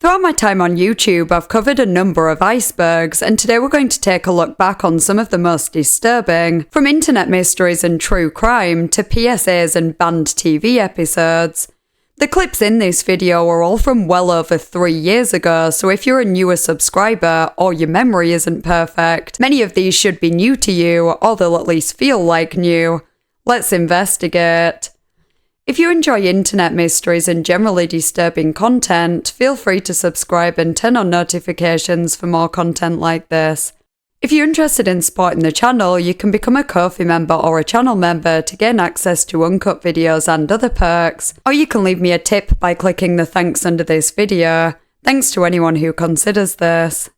Throughout my time on YouTube, I've covered a number of icebergs, and today we're going to take a look back on some of the most disturbing, from internet mysteries and true crime to PSAs and banned TV episodes. The clips in this video are all from well over 3 years ago, so if you're a newer subscriber or your memory isn't perfect, many of these should be new to you, or they'll at least feel like new. Let's investigate. If you enjoy internet mysteries and generally disturbing content, feel free to subscribe and turn on notifications for more content like this. If you're interested in supporting the channel, you can become a Ko-fi member or a channel member to gain access to uncut videos and other perks, or you can leave me a tip by clicking the thanks under this video. Thanks to anyone who considers this.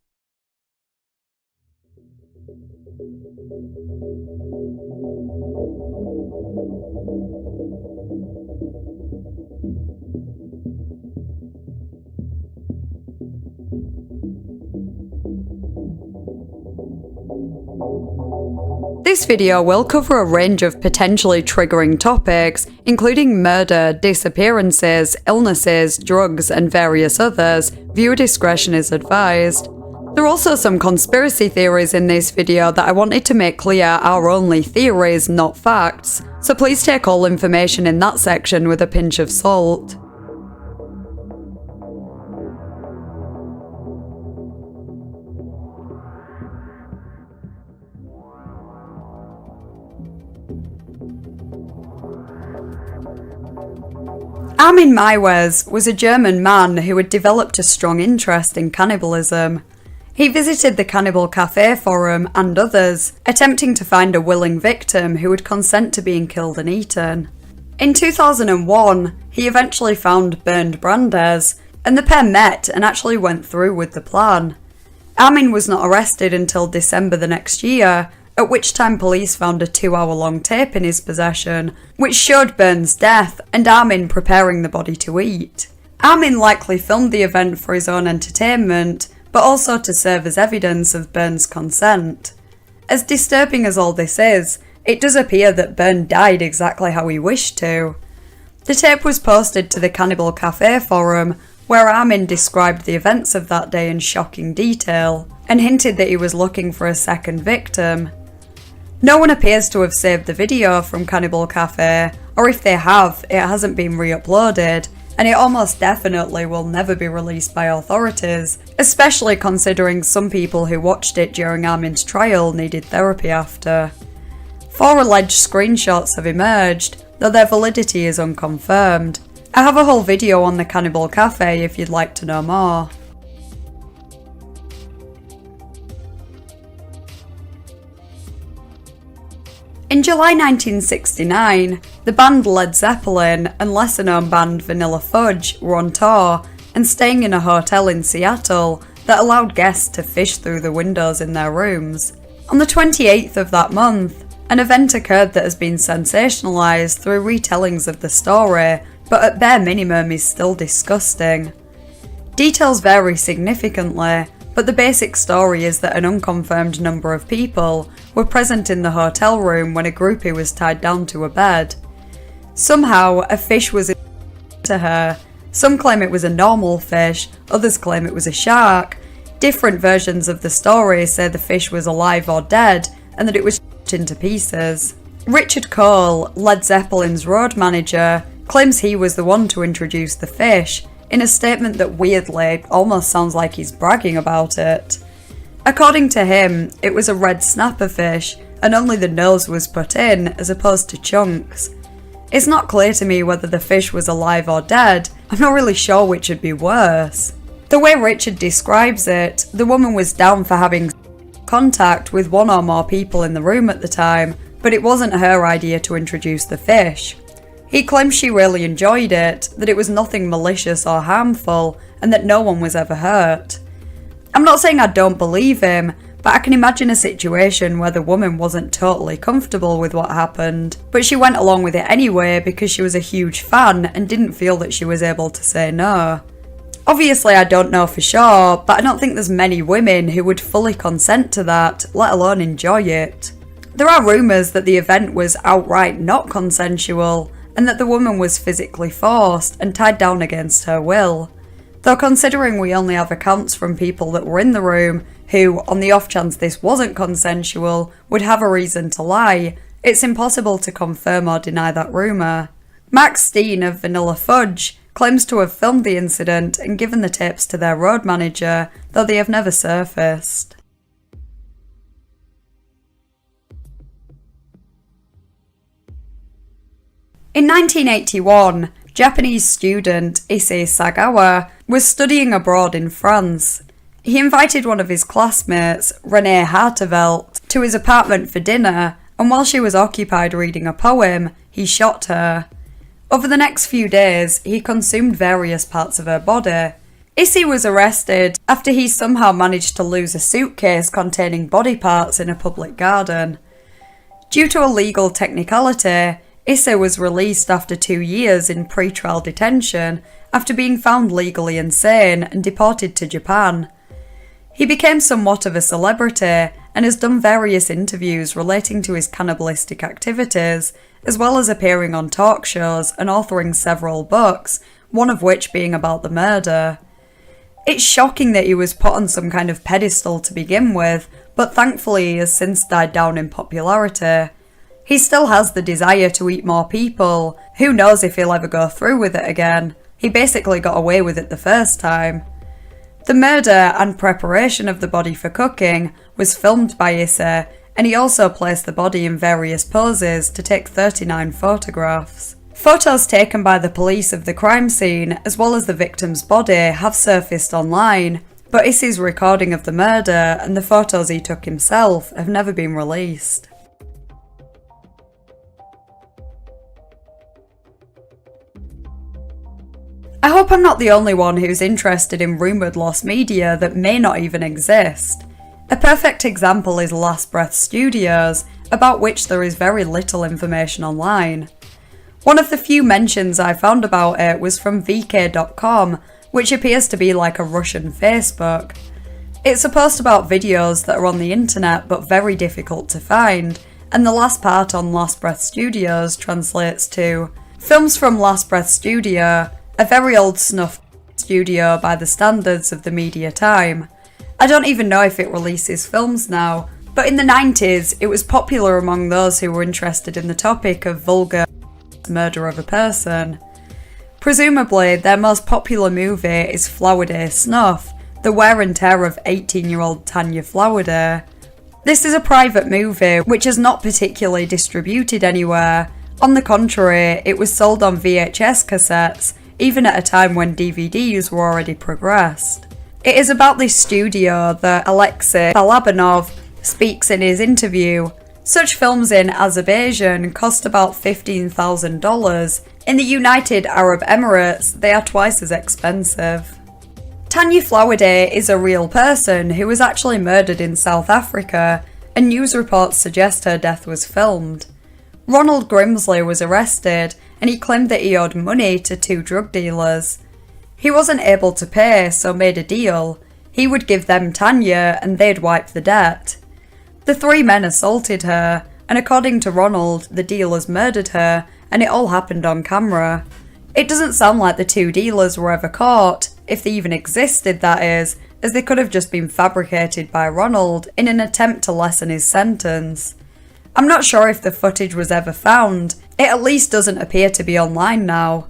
This video will cover a range of potentially triggering topics, including murder, disappearances, illnesses, drugs, and various others. Viewer discretion is advised. There are also some conspiracy theories in this video that I wanted to make clear are only theories, not facts, so please take all information in that section with a pinch of salt. Armin Meiwes was a German man who had developed a strong interest in cannibalism. He visited the Cannibal Cafe Forum and others, attempting to find a willing victim who would consent to being killed and eaten. In 2001, he eventually found Bernd Brandes, and the pair met and actually went through with the plan. Armin was not arrested until December the next year, at which time police found a 2-hour-long tape in his possession, which showed Bernd's death and Armin preparing the body to eat. Armin likely filmed the event for his own entertainment, but also to serve as evidence of Bernd's consent. As disturbing as all this is, it does appear that Bernd died exactly how he wished to. The tape was posted to the Cannibal Cafe Forum, where Armin described the events of that day in shocking detail, and hinted that he was looking for a second victim. No one appears to have saved the video from Cannibal Cafe, or if they have, it hasn't been re-uploaded, and it almost definitely will never be released by authorities, especially considering some people who watched it during Armin's trial needed therapy after. 4 alleged screenshots have emerged, though their validity is unconfirmed. I have a whole video on the Cannibal Cafe if you'd like to know more. In July 1969, the band Led Zeppelin and lesser-known band Vanilla Fudge were on tour and staying in a hotel in Seattle that allowed guests to fish through the windows in their rooms. On the 28th of that month, an event occurred that has been sensationalized through retellings of the story, but at bare minimum is still disgusting. Details vary significantly, but the basic story is that an unconfirmed number of people were present in the hotel room when a groupie was tied down to a bed. Somehow, a fish was to her. Some claim it was a normal fish, others claim it was a shark. Different versions of the story say the fish was alive or dead, and that it was into pieces. Richard Cole, Led Zeppelin's road manager, claims he was the one to introduce the fish, in a statement that weirdly almost sounds like he's bragging about it. According to him, it was a red snapper fish, and only the nose was put in, as opposed to chunks. It's not clear to me whether the fish was alive or dead. I'm not really sure which would be worse. The way Richard describes it, the woman was down for having contact with 1 or more people in the room at the time, but it wasn't her idea to introduce the fish. He claims she really enjoyed it, that it was nothing malicious or harmful, and that no one was ever hurt. I'm not saying I don't believe him, but I can imagine a situation where the woman wasn't totally comfortable with what happened, but she went along with it anyway because she was a huge fan and didn't feel that she was able to say no. Obviously I don't know for sure, but I don't think there's many women who would fully consent to that, let alone enjoy it. There are rumours that the event was outright not consensual, and that the woman was physically forced and tied down against her will. Though considering we only have accounts from people that were in the room, who, on the off chance this wasn't consensual, would have a reason to lie, it's impossible to confirm or deny that rumour. Max Steen of Vanilla Fudge claims to have filmed the incident and given the tapes to their road manager, though they have never surfaced. In 1981, Japanese student Issei Sagawa was studying abroad in France. He invited one of his classmates, Renée Hartevelt, to his apartment for dinner, and while she was occupied reading a poem, he shot her. Over the next few days, he consumed various parts of her body. Issei was arrested after he somehow managed to lose a suitcase containing body parts in a public garden. Due to a legal technicality, Issei was released after 2 years in pre-trial detention after being found legally insane and deported to Japan. He became somewhat of a celebrity and has done various interviews relating to his cannibalistic activities, as well as appearing on talk shows and authoring several books, one of which being about the murder. It's shocking that he was put on some kind of pedestal to begin with, but thankfully he has since died down in popularity. He still has the desire to eat more people. Who knows if he'll ever go through with it again? He basically got away with it the first time. The murder and preparation of the body for cooking was filmed by Issei, and he also placed the body in various poses to take 39 photographs. Photos taken by the police of the crime scene, as well as the victim's body, have surfaced online, but Issei's recording of the murder and the photos he took himself have never been released. I hope I'm not the only one who's interested in rumoured lost media that may not even exist. A perfect example is Last Breath Studios, about which there is very little information online. One of the few mentions I found about it was from vk.com, which appears to be like a Russian Facebook. It's a post about videos that are on the internet but very difficult to find, and the last part on Last Breath Studios translates to "Films from Last Breath Studio, a very old snuff studio by the standards of the media time. I don't even know if it releases films now, but in the 90s it was popular among those who were interested in the topic of vulgar murder of a person. Presumably their most popular movie is Flowerday Snuff, the wear and tear of 18-year-old Tanya Flowerday. This is a private movie which is not particularly distributed anywhere. On the contrary, it was sold on VHS cassettes, even at a time when DVDs were already progressed. It is about this studio that Alexei Balabanov speaks in his interview. Such films in Azerbaijan cost about $15,000. In the United Arab Emirates, they are twice as expensive. Tanya Flowerday is a real person who was actually murdered in South Africa, and news reports suggest her death was filmed. Ronald Grimsley was arrested, and he claimed that he owed money to 2 drug dealers. He wasn't able to pay, so made a deal. He would give them Tanya and they'd wipe the debt. The 3 men assaulted her, and according to Ronald, the dealers murdered her, and it all happened on camera. It doesn't sound like the 2 dealers were ever caught, if they even existed that is, as they could have just been fabricated by Ronald in an attempt to lessen his sentence. I'm not sure if the footage was ever found. It at least doesn't appear to be online now.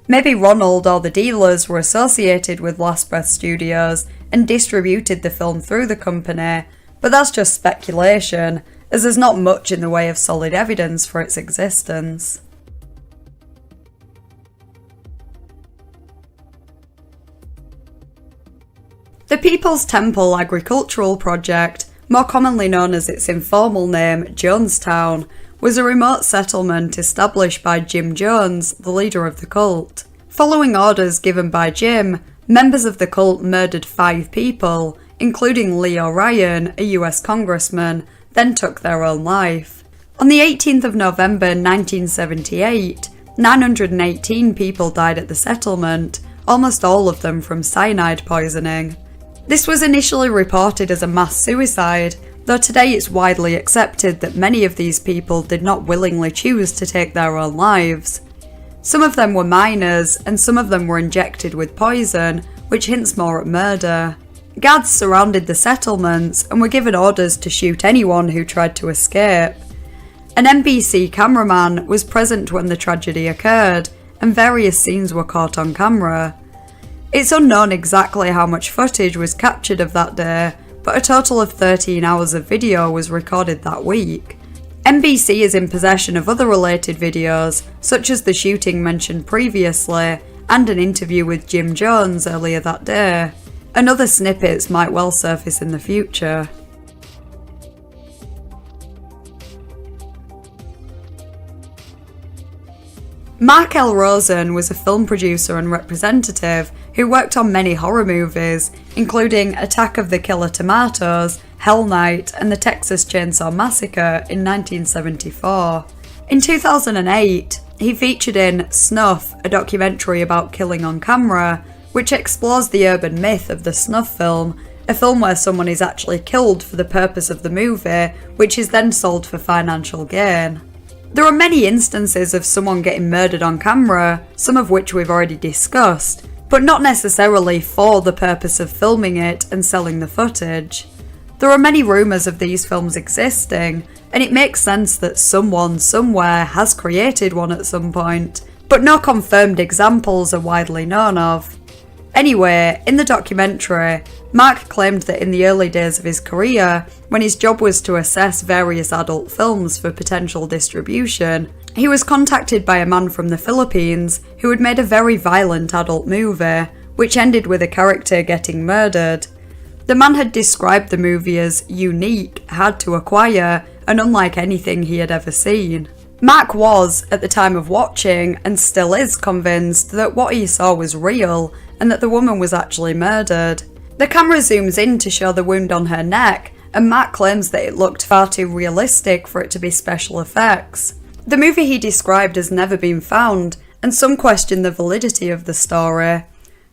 Maybe Ronald or the dealers were associated with Last Breath Studios and distributed the film through the company, but that's just speculation, as there's not much in the way of solid evidence for its existence. The People's Temple Agricultural Project, more commonly known as its informal name, Jonestown, was a remote settlement established by Jim Jones, the leader of the cult. Following orders given by Jim, members of the cult murdered 5 people, including Leo Ryan, a US congressman, then took their own life. On the 18th of November 1978, 918 people died at the settlement, almost all of them from cyanide poisoning. This was initially reported as a mass suicide, though today it's widely accepted that many of these people did not willingly choose to take their own lives. Some of them were miners, and some of them were injected with poison, which hints more at murder. Guards surrounded the settlements and were given orders to shoot anyone who tried to escape. An NBC cameraman was present when the tragedy occurred, and various scenes were caught on camera. It's unknown exactly how much footage was captured of that day, but a total of 13 hours of video was recorded that week. NBC is in possession of other related videos, such as the shooting mentioned previously, and an interview with Jim Jones earlier that day. And other snippets might well surface in the future. Mark L. Rosen was a film producer and representative who worked on many horror movies, including Attack of the Killer Tomatoes, Hell Night, and the Texas Chainsaw Massacre in 1974. In 2008, he featured in Snuff, a documentary about killing on camera, which explores the urban myth of the snuff film, a film where someone is actually killed for the purpose of the movie, which is then sold for financial gain. There are many instances of someone getting murdered on camera, some of which we've already discussed, but not necessarily for the purpose of filming it and selling the footage. There are many rumours of these films existing, and it makes sense that someone somewhere has created one at some point, but no confirmed examples are widely known of. Anyway, in the documentary, Mark claimed that in the early days of his career, when his job was to assess various adult films for potential distribution, he was contacted by a man from the Philippines who had made a very violent adult movie, which ended with a character getting murdered. The man had described the movie as unique, hard to acquire, and unlike anything he had ever seen. Mark was, at the time of watching, and still is convinced that what he saw was real, and that the woman was actually murdered. The camera zooms in to show the wound on her neck, and Mark claims that it looked far too realistic for it to be special effects. The movie he described has never been found, and some question the validity of the story.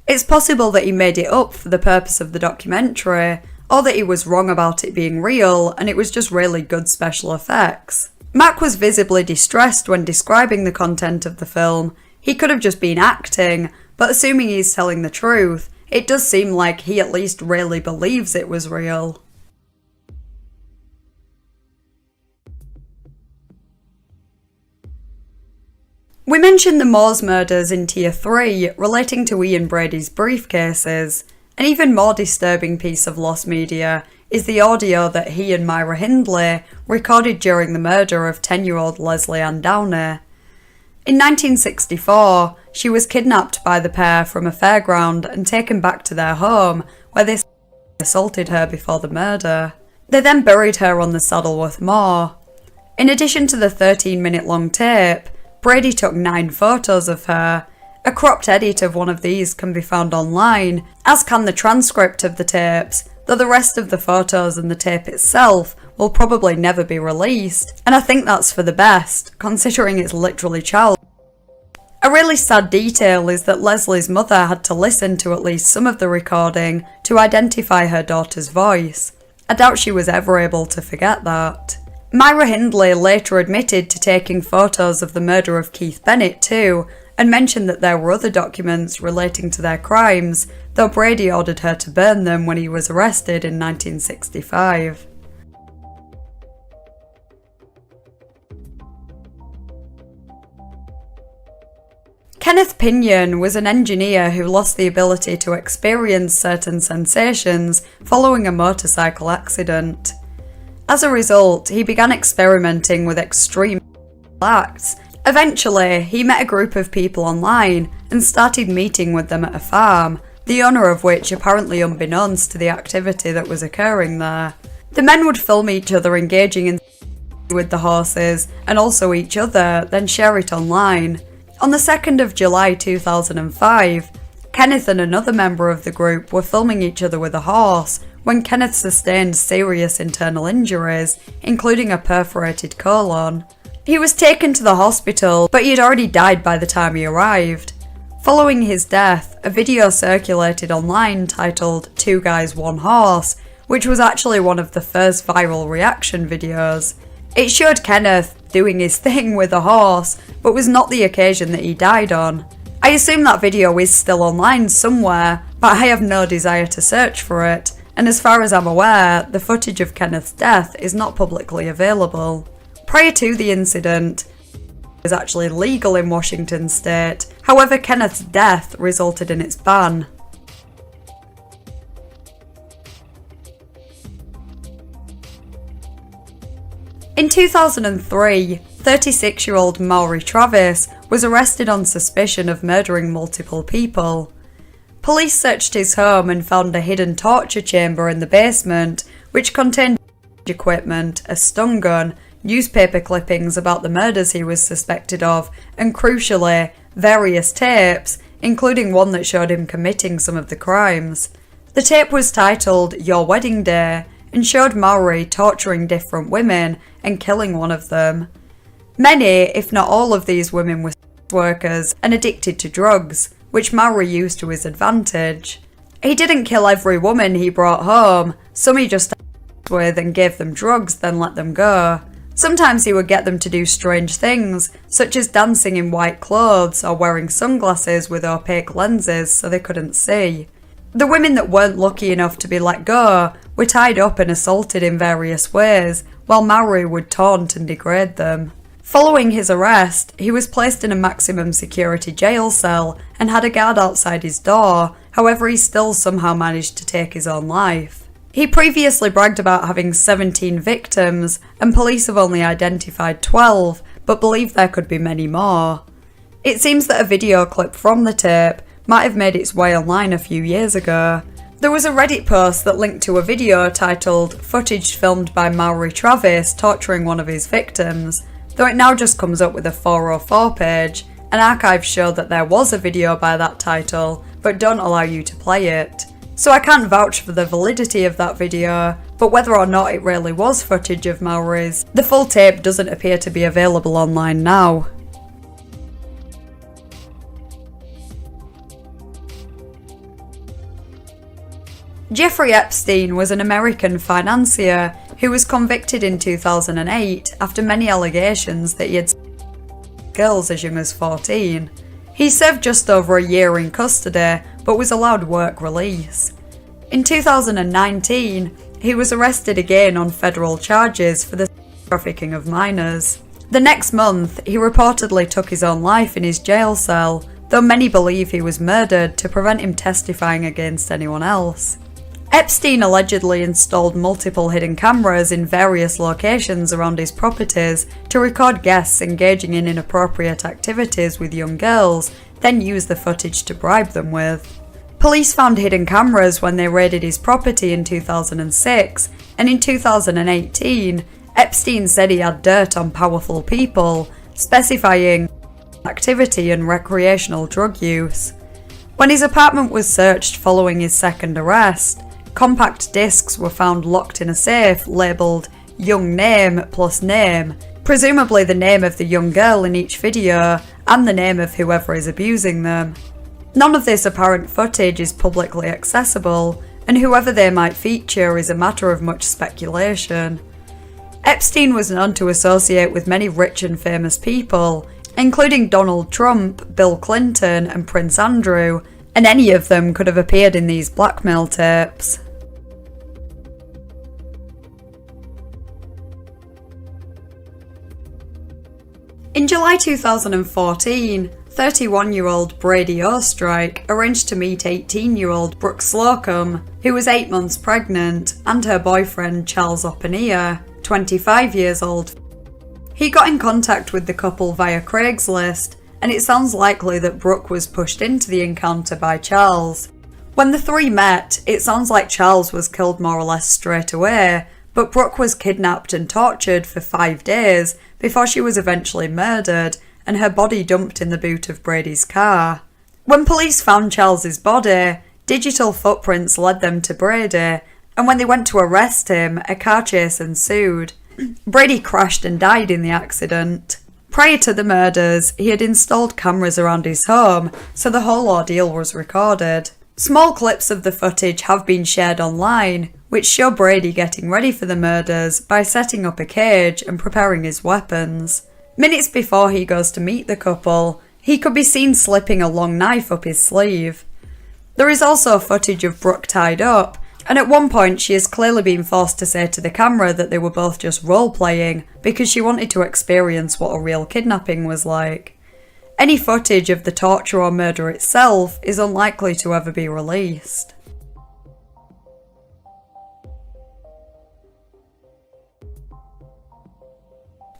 It's possible that he made it up for the purpose of the documentary, or that he was wrong about it being real and it was just really good special effects. Mark was visibly distressed when describing the content of the film. He could have just been acting, but assuming he's telling the truth, it does seem like he at least really believes it was real. We mentioned the Moors murders in Tier 3 relating to Ian Brady's briefcases. An even more disturbing piece of lost media is the audio that he and Myra Hindley recorded during the murder of 10-year-old Leslie Ann Downey. In 1964, she was kidnapped by the pair from a fairground and taken back to their home, where they assaulted her before the murder. They then buried her on the Saddleworth Moor. In addition to the 13-minute-long tape, Brady took 9 photos of her. A cropped edit of one of these can be found online, as can the transcript of the tapes, though the rest of the photos and the tape itself will probably never be released, and I think that's for the best, considering it's literally child. A really sad detail is that Leslie's mother had to listen to at least some of the recording to identify her daughter's voice. I doubt she was ever able to forget that. Myra Hindley later admitted to taking photos of the murder of Keith Bennett too, and mentioned that there were other documents relating to their crimes, though Brady ordered her to burn them when he was arrested in 1965. Kenneth Pinion was an engineer who lost the ability to experience certain sensations following a motorcycle accident. As a result, he began experimenting with extreme acts. Eventually, he met a group of people online and started meeting with them at a farm, the owner of which apparently unbeknownst to the activity that was occurring there. The men would film each other engaging in with the horses and also each other, then share it online. On the 2nd of July 2005, Kenneth and another member of the group were filming each other with a horse when Kenneth sustained serious internal injuries, including a perforated colon. He was taken to the hospital, but he had already died by the time he arrived. Following his death, a video circulated online titled 2 Guys, 1 Horse, which was actually one of the first viral reaction videos. It showed Kenneth doing his thing with a horse, but was not the occasion that he died on. I assume that video is still online somewhere, but I have no desire to search for it, and as far as I'm aware, the footage of Kenneth's death is not publicly available. Prior to the incident, it was actually legal in Washington state, however Kenneth's death resulted in its ban. In 2003, 36-year-old Maury Travis was arrested on suspicion of murdering multiple people. Police searched his home and found a hidden torture chamber in the basement, which contained equipment, a stun gun, newspaper clippings about the murders he was suspected of, and crucially, various tapes, including one that showed him committing some of the crimes. The tape was titled Your Wedding Day and showed Maury torturing different women and killing one of them. Many, if not all of these women were sex workers and addicted to drugs, which Maury used to his advantage. He didn't kill every woman he brought home, some he just with and gave them drugs then let them go. Sometimes he would get them to do strange things, such as dancing in white clothes or wearing sunglasses with opaque lenses so they couldn't see. The women that weren't lucky enough to be let go were tied up and assaulted in various ways, while Maury would taunt and degrade them. Following his arrest, he was placed in a maximum security jail cell and had a guard outside his door, however he still somehow managed to take his own life. He previously bragged about having 17 victims, and police have only identified 12, but believe there could be many more. It seems that a video clip from the tape might have made its way online a few years ago. There was a Reddit post that linked to a video titled "Footage filmed by Maury Travis torturing one of his victims," though it now just comes up with a 404 page, and archives show that there was a video by that title, but don't allow you to play it. So I can't vouch for the validity of that video, but whether or not it really was footage of Maury's, the full tape doesn't appear to be available online now. Jeffrey Epstein was an American financier who was convicted in 2008 after many allegations that he had girls as young as 14. He served just over a year in custody, but was allowed work release. In 2019, he was arrested again on federal charges for the trafficking of minors. The next month, he reportedly took his own life in his jail cell, though many believe he was murdered to prevent him testifying against anyone else. Epstein allegedly installed multiple hidden cameras in various locations around his properties to record guests engaging in inappropriate activities with young girls, then use the footage to bribe them with. Police found hidden cameras when they raided his property in 2006, and in 2018, Epstein said he had dirt on powerful people, specifying activity and recreational drug use. When his apartment was searched following his second arrest, compact discs were found locked in a safe labelled "Young Name plus Name," presumably the name of the young girl in each video and the name of whoever is abusing them. None of this apparent footage is publicly accessible, and whoever they might feature is a matter of much speculation. Epstein was known to associate with many rich and famous people, including Donald Trump, Bill Clinton, and Prince Andrew, and any of them could have appeared in these blackmail tapes. In July 2014, 31-year-old Brady Ostrike arranged to meet 18-year-old Brooke Slocum, who was 8 months pregnant, and her boyfriend Charles Opania, 25 years old. He got in contact with the couple via Craigslist, and it sounds likely that Brooke was pushed into the encounter by Charles. When the three met, it sounds like Charles was killed more or less straight away, but Brooke was kidnapped and tortured for 5 days before she was eventually murdered and her body dumped in the boot of Brady's car. When police found Charles's body, digital footprints led them to Brady, and when they went to arrest him, a car chase ensued. Brady crashed and died in the accident. Prior to the murders, he had installed cameras around his home, so the whole ordeal was recorded. Small clips of the footage have been shared online, which show Brady getting ready for the murders by setting up a cage and preparing his weapons. Minutes before he goes to meet the couple, he could be seen slipping a long knife up his sleeve. There is also footage of Brooke tied up, and at one point she has clearly been forced to say to the camera that they were both just role-playing because she wanted to experience what a real kidnapping was like. Any footage of the torture or murder itself is unlikely to ever be released.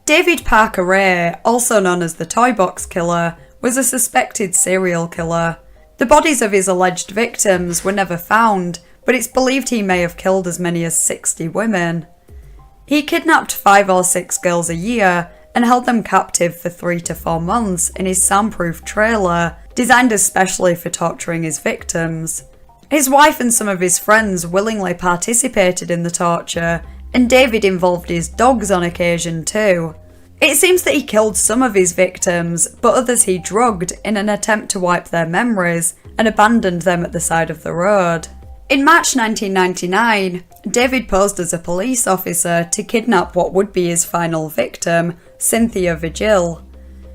David Parker Ray, also known as the Toy Box Killer, was a suspected serial killer. The bodies of his alleged victims were never found, but it's believed he may have killed as many as 60 women. He kidnapped 5 or 6 girls a year and held them captive for 3 to 4 months in his soundproof trailer, designed especially for torturing his victims. His wife and some of his friends willingly participated in the torture, and David involved his dogs on occasion too. It seems that he killed some of his victims, but others he drugged in an attempt to wipe their memories and abandoned them at the side of the road. In March 1999, David posed as a police officer to kidnap what would be his final victim, Cynthia Vigil.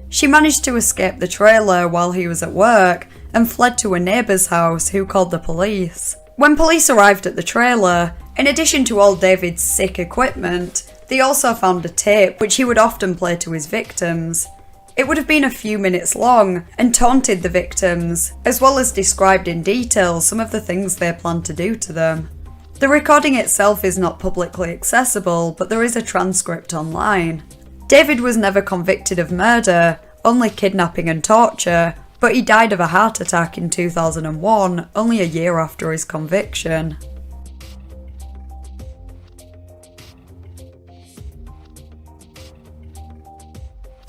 She managed to escape the trailer while he was at work and fled to a neighbour's house who called the police. When police arrived at the trailer, in addition to all David's sick equipment, they also found a tape which he would often play to his victims. It would have been a few minutes long and taunted the victims, as well as described in detail some of the things they planned to do to them. The recording itself is not publicly accessible, but there is a transcript online. David was never convicted of murder, only kidnapping and torture, but he died of a heart attack in 2001, only a year after his conviction.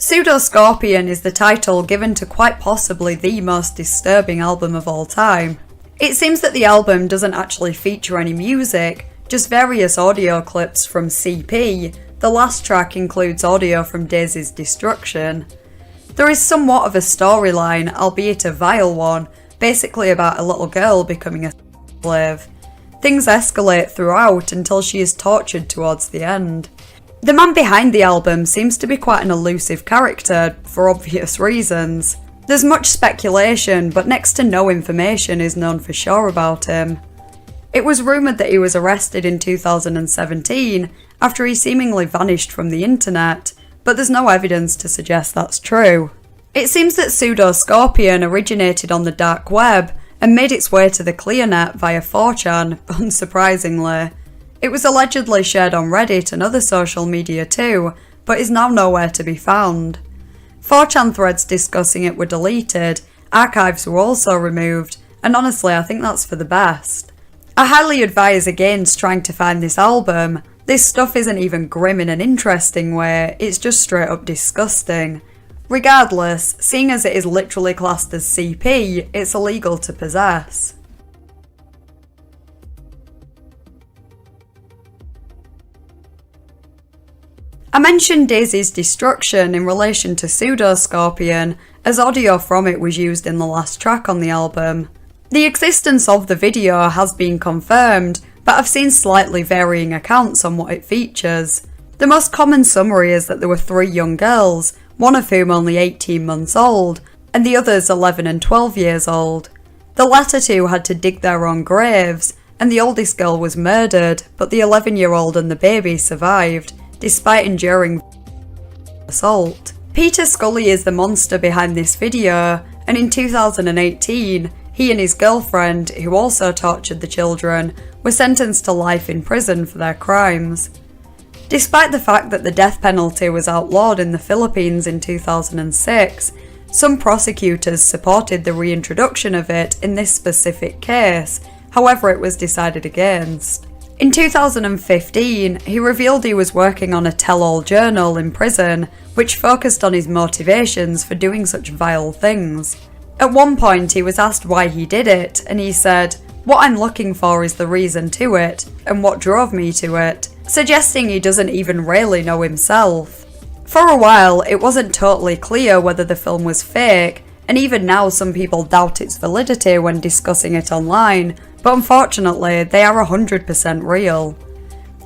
Pseudo-Scorpion is the title given to quite possibly the most disturbing album of all time. It seems that the album doesn't actually feature any music, just various audio clips from CP. The last track includes audio from Daisy's Destruction. There is somewhat of a storyline, albeit a vile one, basically about a little girl becoming a slave. Things escalate throughout until she is tortured towards the end. The man behind the album seems to be quite an elusive character, for obvious reasons. There's much speculation, but next to no information is known for sure about him. It was rumoured that he was arrested in 2017 after he seemingly vanished from the internet, but there's no evidence to suggest that's true. It seems that Pseudo-Scorpion originated on the dark web and made its way to the clearnet via 4chan, unsurprisingly. It was allegedly shared on Reddit and other social media too, but is now nowhere to be found. 4chan threads discussing it were deleted, archives were also removed, and honestly I think that's for the best. I highly advise against trying to find this album. This stuff isn't even grim in an interesting way, it's just straight up disgusting. Regardless, seeing as it is literally classed as CP, it's illegal to possess. I mentioned Daisy's Destruction in relation to Pseudo-Scorpion, as audio from it was used in the last track on the album. The existence of the video has been confirmed, but I've seen slightly varying accounts on what it features. The most common summary is that there were 3 young girls, one of whom only 18 months old, and the others 11 and 12 years old. The latter 2 had to dig their own graves, and the oldest girl was murdered, but the 11-year-old and the baby survived, despite enduring assault. Peter Scully is the monster behind this video, and in 2018, he and his girlfriend, who also tortured the children, were sentenced to life in prison for their crimes. Despite the fact that the death penalty was outlawed in the Philippines in 2006, some prosecutors supported the reintroduction of it in this specific case, however it was decided against. In 2015, he revealed he was working on a tell-all journal in prison, which focused on his motivations for doing such vile things. At one point, he was asked why he did it, and he said, "What I'm looking for is the reason to it, and what drove me to it," suggesting he doesn't even really know himself. For a while, it wasn't totally clear whether the film was fake, and even now some people doubt its validity when discussing it online, but unfortunately, they are 100% real.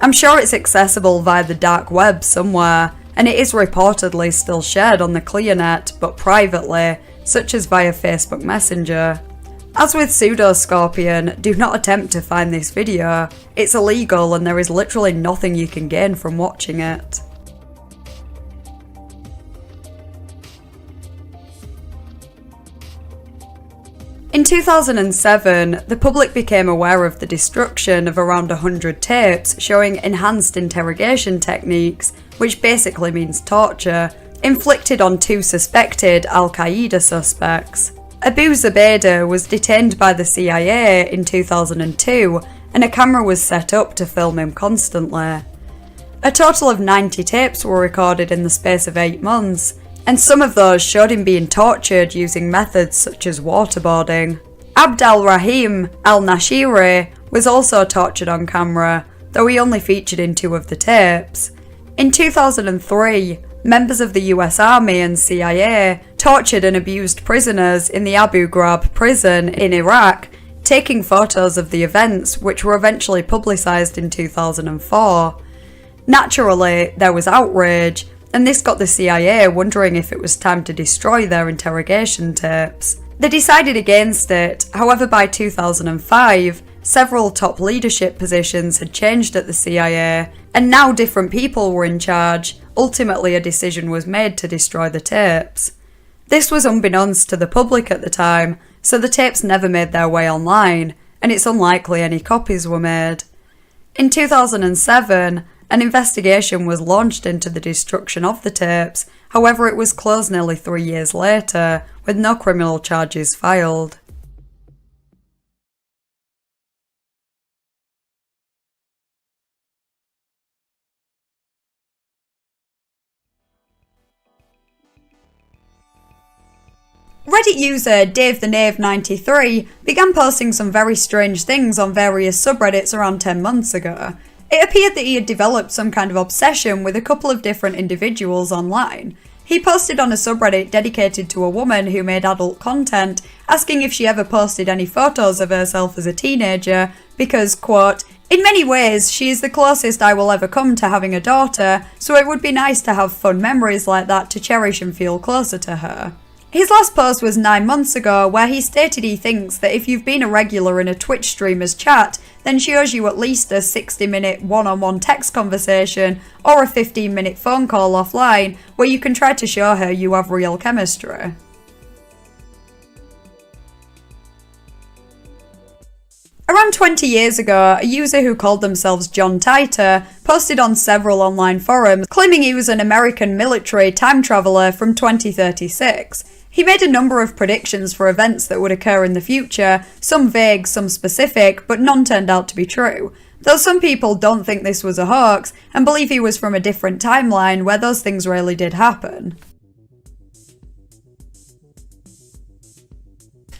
I'm sure it's accessible via the dark web somewhere, and it is reportedly still shared on the clearnet, but privately, such as via Facebook Messenger. As with Pseudoscorpion, do not attempt to find this video. It's illegal and there is literally nothing you can gain from watching it. In 2007, the public became aware of the destruction of around 100 tapes showing enhanced interrogation techniques, which basically means torture, inflicted on 2 suspected Al-Qaeda suspects. Abu Zubaydah was detained by the CIA in 2002, and a camera was set up to film him constantly. A total of 90 tapes were recorded in the space of 8 months, and some of those showed him being tortured using methods such as waterboarding. Abd al-Rahim al-Nashiri was also tortured on camera, though he only featured in 2 of the tapes. In 2003, members of the US Army and CIA tortured and abused prisoners in the Abu Ghraib prison in Iraq, taking photos of the events, which were eventually publicised in 2004. Naturally, there was outrage, and this got the CIA wondering if it was time to destroy their interrogation tapes. They decided against it, however by 2005, several top leadership positions had changed at the CIA, and now different people were in charge. Ultimately, a decision was made to destroy the tapes. This was unbeknownst to the public at the time, so the tapes never made their way online, and it's unlikely any copies were made. In 2007, an investigation was launched into the destruction of the tapes, however it was closed nearly 3 years later, with no criminal charges filed. Reddit user DaveTheKnave93 began posting some very strange things on various subreddits around 10 months ago. It appeared that he had developed some kind of obsession with a couple of different individuals online. He posted on a subreddit dedicated to a woman who made adult content, asking if she ever posted any photos of herself as a teenager because, quote, "In many ways, she is the closest I will ever come to having a daughter, so it would be nice to have fun memories like that to cherish and feel closer to her." His last post was 9 months ago, where he stated he thinks that if you've been a regular in a Twitch streamer's chat, then she owes you at least a 60-minute one-on-one text conversation or a 15-minute phone call offline where you can try to show her you have real chemistry. Around 20 years ago, a user who called themselves John Titor posted on several online forums claiming he was an American military time traveller from 2036. He made a number of predictions for events that would occur in the future, some vague, some specific, but none turned out to be true. Though some people don't think this was a hoax and believe he was from a different timeline where those things really did happen.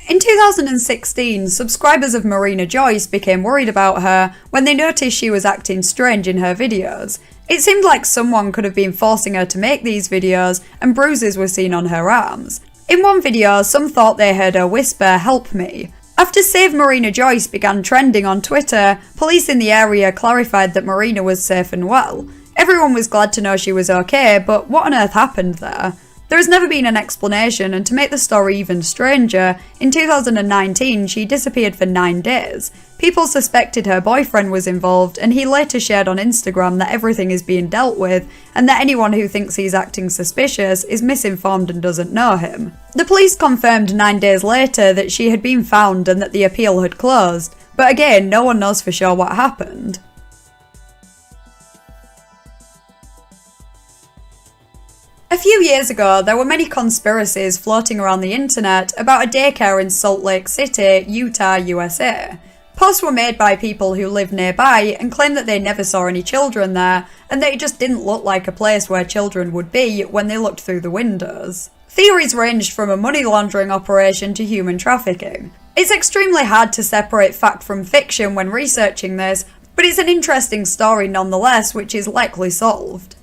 In 2016, subscribers of Marina Joyce became worried about her when they noticed she was acting strange in her videos. It seemed like someone could have been forcing her to make these videos, and bruises were seen on her arms. In one video, some thought they heard her whisper, "Help me." After Save Marina Joyce began trending on Twitter, police in the area clarified that Marina was safe and well. Everyone was glad to know she was okay, but what on earth happened there? There has never been an explanation, and to make the story even stranger, in 2019 she disappeared for 9 days. People suspected her boyfriend was involved, and he later shared on Instagram that everything is being dealt with, and that anyone who thinks he's acting suspicious is misinformed and doesn't know him. The police confirmed 9 days later that she had been found and that the appeal had closed, but again, no one knows for sure what happened. A few years ago, there were many conspiracies floating around the internet about a daycare in Salt Lake City, Utah, USA. Posts were made by people who lived nearby and claimed that they never saw any children there, and that it just didn't look like a place where children would be when they looked through the windows. Theories ranged from a money laundering operation to human trafficking. It's extremely hard to separate fact from fiction when researching this, but it's an interesting story nonetheless, which is likely solved.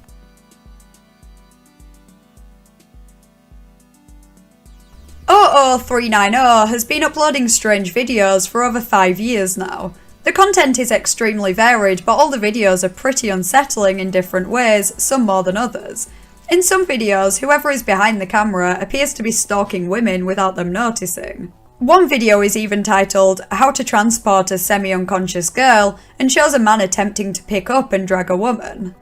00390 has been uploading strange videos for over 5 years now. The content is extremely varied, but all the videos are pretty unsettling in different ways, some more than others. In some videos, whoever is behind the camera appears to be stalking women without them noticing. One video is even titled "How to Transport a Semi-Unconscious Girl" and shows a man attempting to pick up and drag a woman.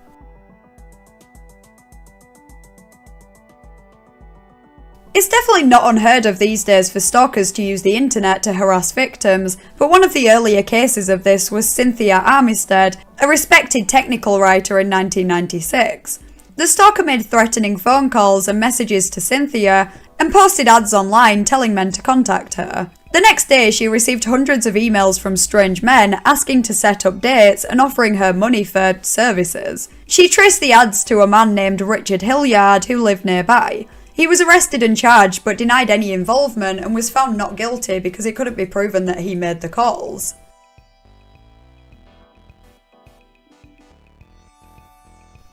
It's definitely not unheard of these days for stalkers to use the internet to harass victims, but one of the earlier cases of this was Cynthia Armistead, a respected technical writer in 1996. The stalker made threatening phone calls and messages to Cynthia and posted ads online telling men to contact her. The next day, she received hundreds of emails from strange men asking to set up dates and offering her money for services. She traced the ads to a man named Richard Hilliard who lived nearby. He was arrested and charged but denied any involvement and was found not guilty because it couldn't be proven that he made the calls.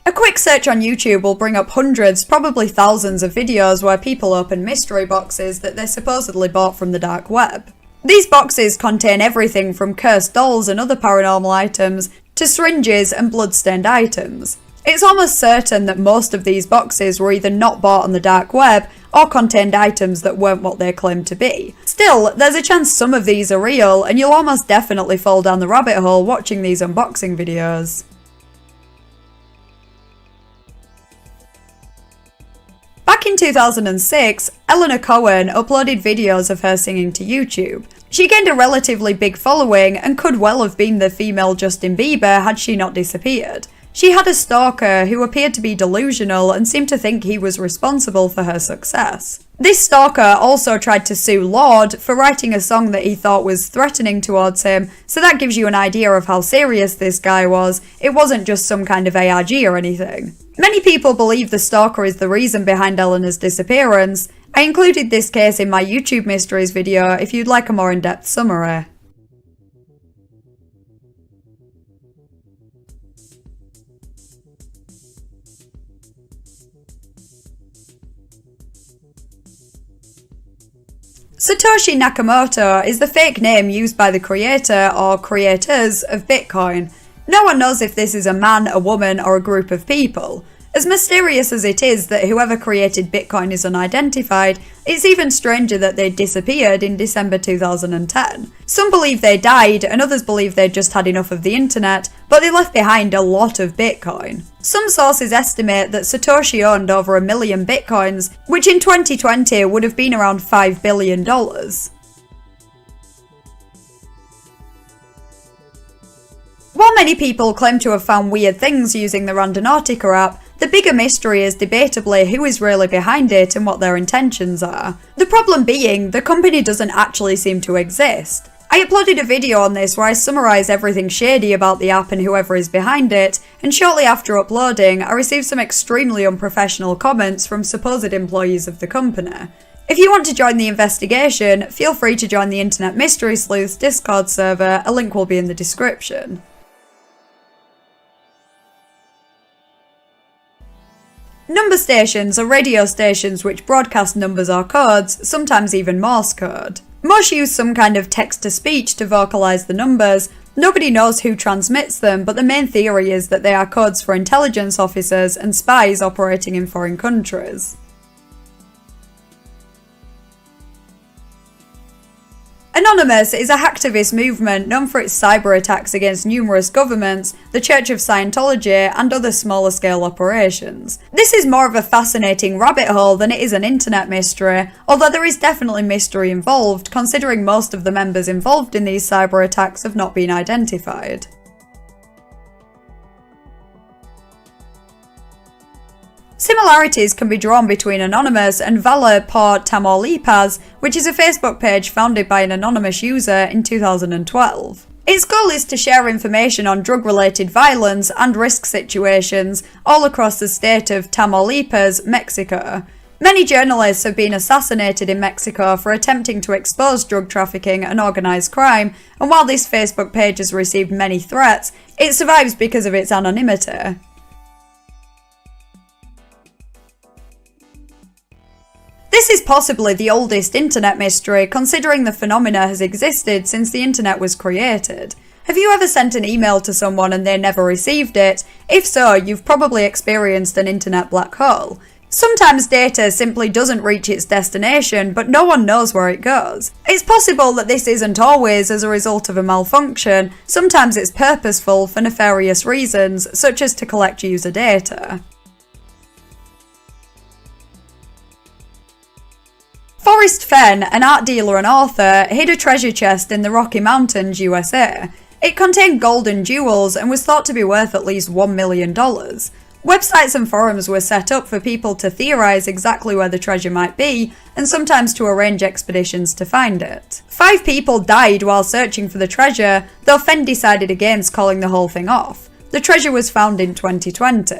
A quick search on YouTube will bring up hundreds, probably thousands of videos where people open mystery boxes that they supposedly bought from the dark web. These boxes contain everything from cursed dolls and other paranormal items to syringes and blood-stained items. It's almost certain that most of these boxes were either not bought on the dark web or contained items that weren't what they claimed to be. Still, there's a chance some of these are real, and you'll almost definitely fall down the rabbit hole watching these unboxing videos. Back in 2006, Eleanor Cohen uploaded videos of her singing to YouTube. She gained a relatively big following and could well have been the female Justin Bieber had she not disappeared. She had a stalker who appeared to be delusional and seemed to think he was responsible for her success. This stalker also tried to sue Lorde for writing a song that he thought was threatening towards him, so that gives you an idea of how serious this guy was. It wasn't just some kind of ARG or anything. Many people believe the stalker is the reason behind Eleanor's disappearance. I included this case in my YouTube Mysteries video if you'd like a more in-depth summary. Satoshi Nakamoto is the fake name used by the creator or creators of Bitcoin. No one knows if this is a man, a woman, or a group of people. As mysterious as it is that whoever created Bitcoin is unidentified, it's even stranger that they disappeared in December 2010. Some believe they died, and others believe they just had enough of the internet, but they left behind a lot of Bitcoin. Some sources estimate that Satoshi owned over 1 million Bitcoins, which in 2020 would have been around $5 billion. While many people claim to have found weird things using the Randonautica app, the bigger mystery is debatably who is really behind it and what their intentions are. The problem being, the company doesn't actually seem to exist. I uploaded a video on this where I summarise everything shady about the app and whoever is behind it, and shortly after uploading, I received some extremely unprofessional comments from supposed employees of the company. If you want to join the investigation, feel free to join the Internet Mystery Sleuths Discord server, a link will be in the description. Number stations are radio stations which broadcast numbers or codes, sometimes even Morse code. Most use some kind of text-to-speech to vocalise the numbers. Nobody knows who transmits them, but the main theory is that they are codes for intelligence officers and spies operating in foreign countries. Anonymous is a hacktivist movement known for its cyber attacks against numerous governments, the Church of Scientology, and other smaller scale operations. This is more of a fascinating rabbit hole than it is an internet mystery, although there is definitely mystery involved, considering most of the members involved in these cyber attacks have not been identified. Similarities can be drawn between Anonymous and Valor por Tamaulipas, which is a Facebook page founded by an anonymous user in 2012. Its goal is to share information on drug-related violence and risk situations all across the state of Tamaulipas, Mexico. Many journalists have been assassinated in Mexico for attempting to expose drug trafficking and organised crime, and while this Facebook page has received many threats, it survives because of its anonymity. This is possibly the oldest internet mystery, considering the phenomena has existed since the internet was created. Have you ever sent an email to someone and they never received it? If so, you've probably experienced an internet black hole. Sometimes data simply doesn't reach its destination, but no one knows where it goes. It's possible that this isn't always as a result of a malfunction. Sometimes it's purposeful for nefarious reasons, such as to collect user data. Forrest Fenn, an art dealer and author, hid a treasure chest in the Rocky Mountains, USA. It contained gold and jewels and was thought to be worth at least $1 million. Websites and forums were set up for people to theorize exactly where the treasure might be, and sometimes to arrange expeditions to find it. 5 people died while searching for the treasure, though Fenn decided against calling the whole thing off. The treasure was found in 2020.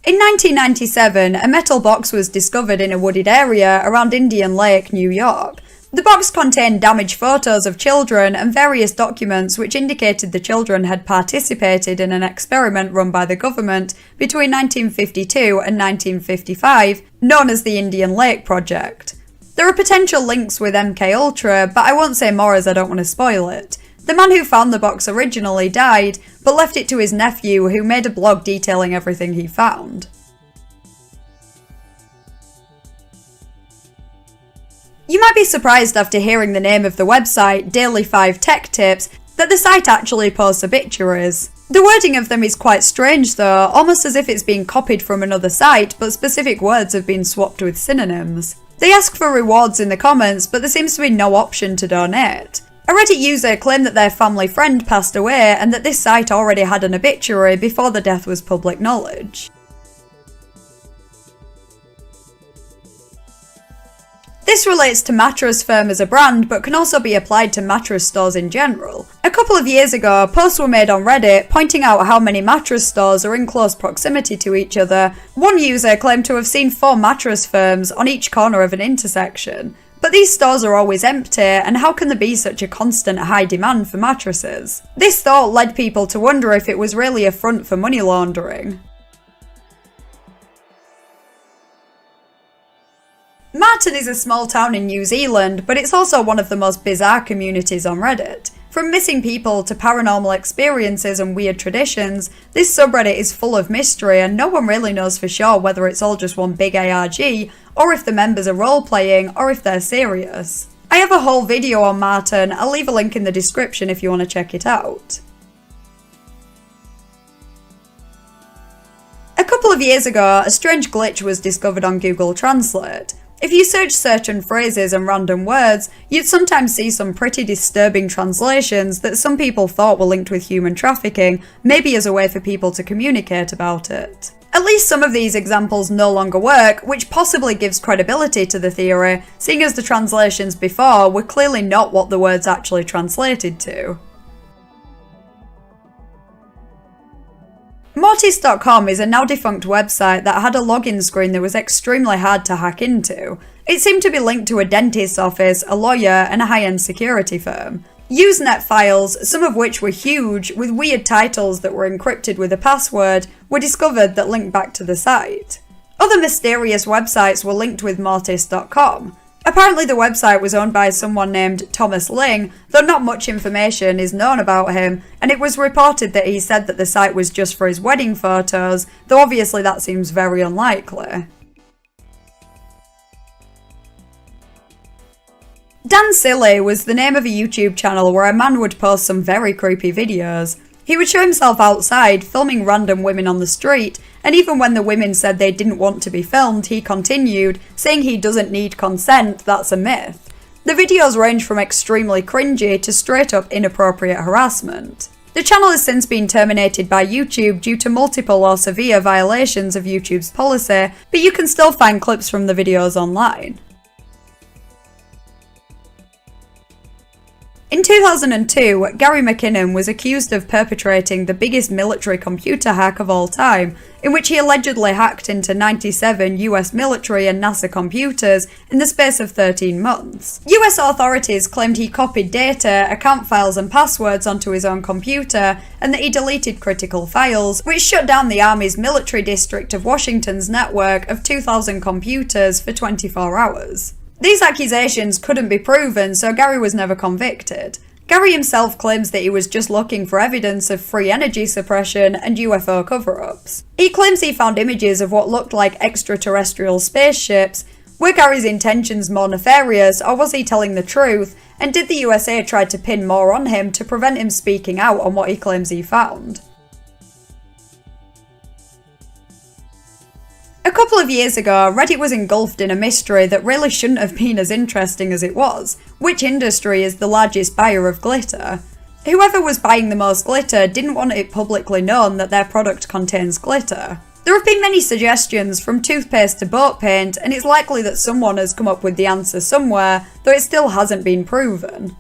In 1997, a metal box was discovered in a wooded area around Indian Lake, New York. The box contained damaged photos of children and various documents which indicated the children had participated in an experiment run by the government between 1952 and 1955, known as the Indian Lake Project. There are potential links with MKUltra, but I won't say more as I don't want to spoil it. The man who found the box originally died, but left it to his nephew, who made a blog detailing everything he found. You might be surprised after hearing the name of the website, Daily 5 Tech Tips, that the site actually posts obituaries. The wording of them is quite strange though, almost as if it's been copied from another site, but specific words have been swapped with synonyms. They ask for rewards in the comments, but there seems to be no option to donate. A Reddit user claimed that their family friend passed away and that this site already had an obituary before the death was public knowledge. This relates to Mattress Firm as a brand, but can also be applied to mattress stores in general. A couple of years ago, posts were made on Reddit pointing out how many mattress stores are in close proximity to each other. One user claimed to have seen 4 mattress firms on each corner of an intersection. But these stores are always empty, and how can there be such a constant high demand for mattresses? This thought led people to wonder if it was really a front for money laundering. Marton is a small town in New Zealand, but it's also one of the most bizarre communities on Reddit. From missing people to paranormal experiences and weird traditions, this subreddit is full of mystery and no one really knows for sure whether it's all just one big ARG, or if the members are role-playing, or if they're serious. I have a whole video on Marton, I'll leave a link in the description if you want to check it out. A couple of years ago, a strange glitch was discovered on Google Translate. If you search certain phrases and random words, you'd sometimes see some pretty disturbing translations that some people thought were linked with human trafficking, maybe as a way for people to communicate about it. At least some of these examples no longer work, which possibly gives credibility to the theory, seeing as the translations before were clearly not what the words actually translated to. Mortis.com is a now defunct website that had a login screen that was extremely hard to hack into. It seemed to be linked to a dentist's office, a lawyer, and a high-end security firm. Usenet files, some of which were huge, with weird titles that were encrypted with a password, were discovered that linked back to the site. Other mysterious websites were linked with Mortis.com. Apparently the website was owned by someone named Thomas Ling, though not much information is known about him, and it was reported that he said that the site was just for his wedding photos, though obviously that seems very unlikely. Dan Silly was the name of a YouTube channel where a man would post some very creepy videos. He would show himself outside, filming random women on the street, and even when the women said they didn't want to be filmed, he continued, saying he doesn't need consent, that's a myth. The videos range from extremely cringy to straight up inappropriate harassment. The channel has since been terminated by YouTube due to multiple or severe violations of YouTube's policy, but you can still find clips from the videos online. In 2002, Gary McKinnon was accused of perpetrating the biggest military computer hack of all time, in which he allegedly hacked into 97 US military and NASA computers in the space of 13 months. US authorities claimed he copied data, account files and passwords onto his own computer, and that he deleted critical files, which shut down the Army's military district of Washington's network of 2,000 computers for 24 hours. These accusations couldn't be proven, so Gary was never convicted. Gary himself claims that he was just looking for evidence of free energy suppression and UFO cover-ups. He claims he found images of what looked like extraterrestrial spaceships. Were Gary's intentions more nefarious, or was he telling the truth? And did the USA try to pin more on him to prevent him speaking out on what he claims he found? A couple of years ago, Reddit was engulfed in a mystery that really shouldn't have been as interesting as it was. Which industry is the largest buyer of glitter? Whoever was buying the most glitter didn't want it publicly known that their product contains glitter. There have been many suggestions, from toothpaste to boat paint, and it's likely that someone has come up with the answer somewhere, though it still hasn't been proven.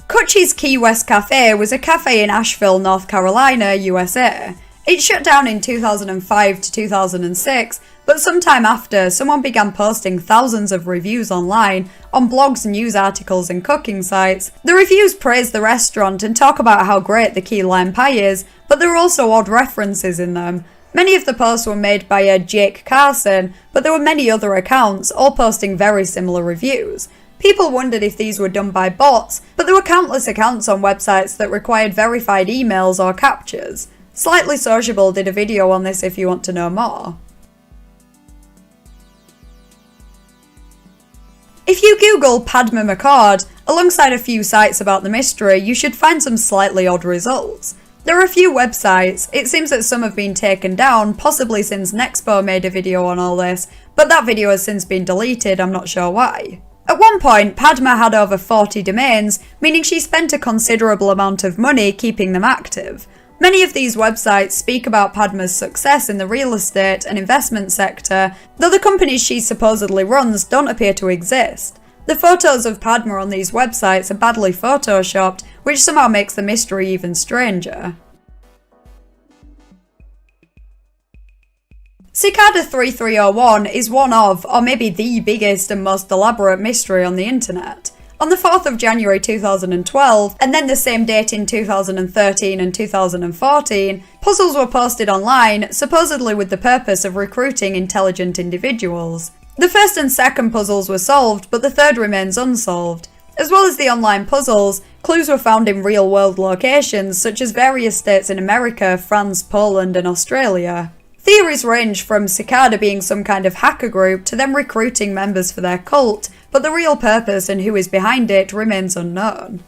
Kutchi's Key West Cafe was a cafe in Asheville, North Carolina, USA. It shut down in 2005 to 2006, but sometime after, someone began posting thousands of reviews online, on blogs, news articles and cooking sites. The reviews praise the restaurant and talk about how great the key lime pie is, but there are also odd references in them. Many of the posts were made by a Jake Carson, but there were many other accounts, all posting very similar reviews. People wondered if these were done by bots, but there were countless accounts on websites that required verified emails or captures. Slightly Sociable did a video on this if you want to know more. If you Google Padma McCord, alongside a few sites about the mystery, you should find some slightly odd results. There are a few websites. It seems that some have been taken down, possibly since Nexpo made a video on all this, but that video has since been deleted, I'm not sure why. At one point, Padma had over 40 domains, meaning she spent a considerable amount of money keeping them active. Many of these websites speak about Padma's success in the real estate and investment sector, though the companies she supposedly runs don't appear to exist. The photos of Padma on these websites are badly photoshopped, which somehow makes the mystery even stranger. Cicada 3301 is one of, or maybe the biggest and most elaborate mystery on the internet. On the 4th of January 2012, and then the same date in 2013 and 2014, puzzles were posted online, supposedly with the purpose of recruiting intelligent individuals. The first and second puzzles were solved, but the third remains unsolved. As well as the online puzzles, clues were found in real-world locations such as various states in America, France, Poland and Australia. Theories range from Cicada being some kind of hacker group to them recruiting members for their cult, but the real purpose and who is behind it remains unknown.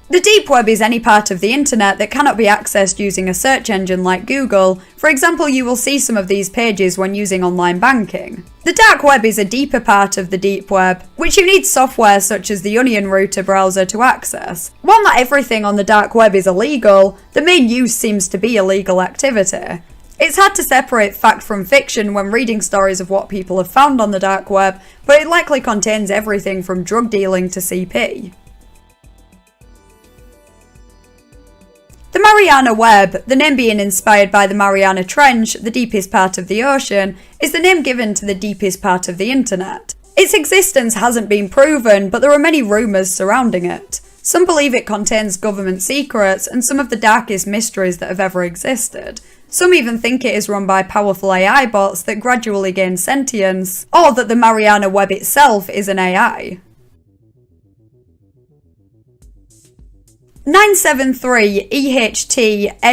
The deep web is any part of the internet that cannot be accessed using a search engine like Google. For example, you will see some of these pages when using online banking. The dark web is a deeper part of the deep web, which you need software such as the Onion Router browser to access. While not everything on the dark web is illegal, the main use seems to be illegal activity. It's hard to separate fact from fiction when reading stories of what people have found on the dark web, but it likely contains everything from drug dealing to CP. The Mariana Web, the name being inspired by the Mariana Trench, the deepest part of the ocean, is the name given to the deepest part of the internet. Its existence hasn't been proven, but there are many rumours surrounding it. Some believe it contains government secrets and some of the darkest mysteries that have ever existed. Some even think it is run by powerful AI bots that gradually gain sentience, or that the Mariana Web itself is an AI. 973 EHTNAMUH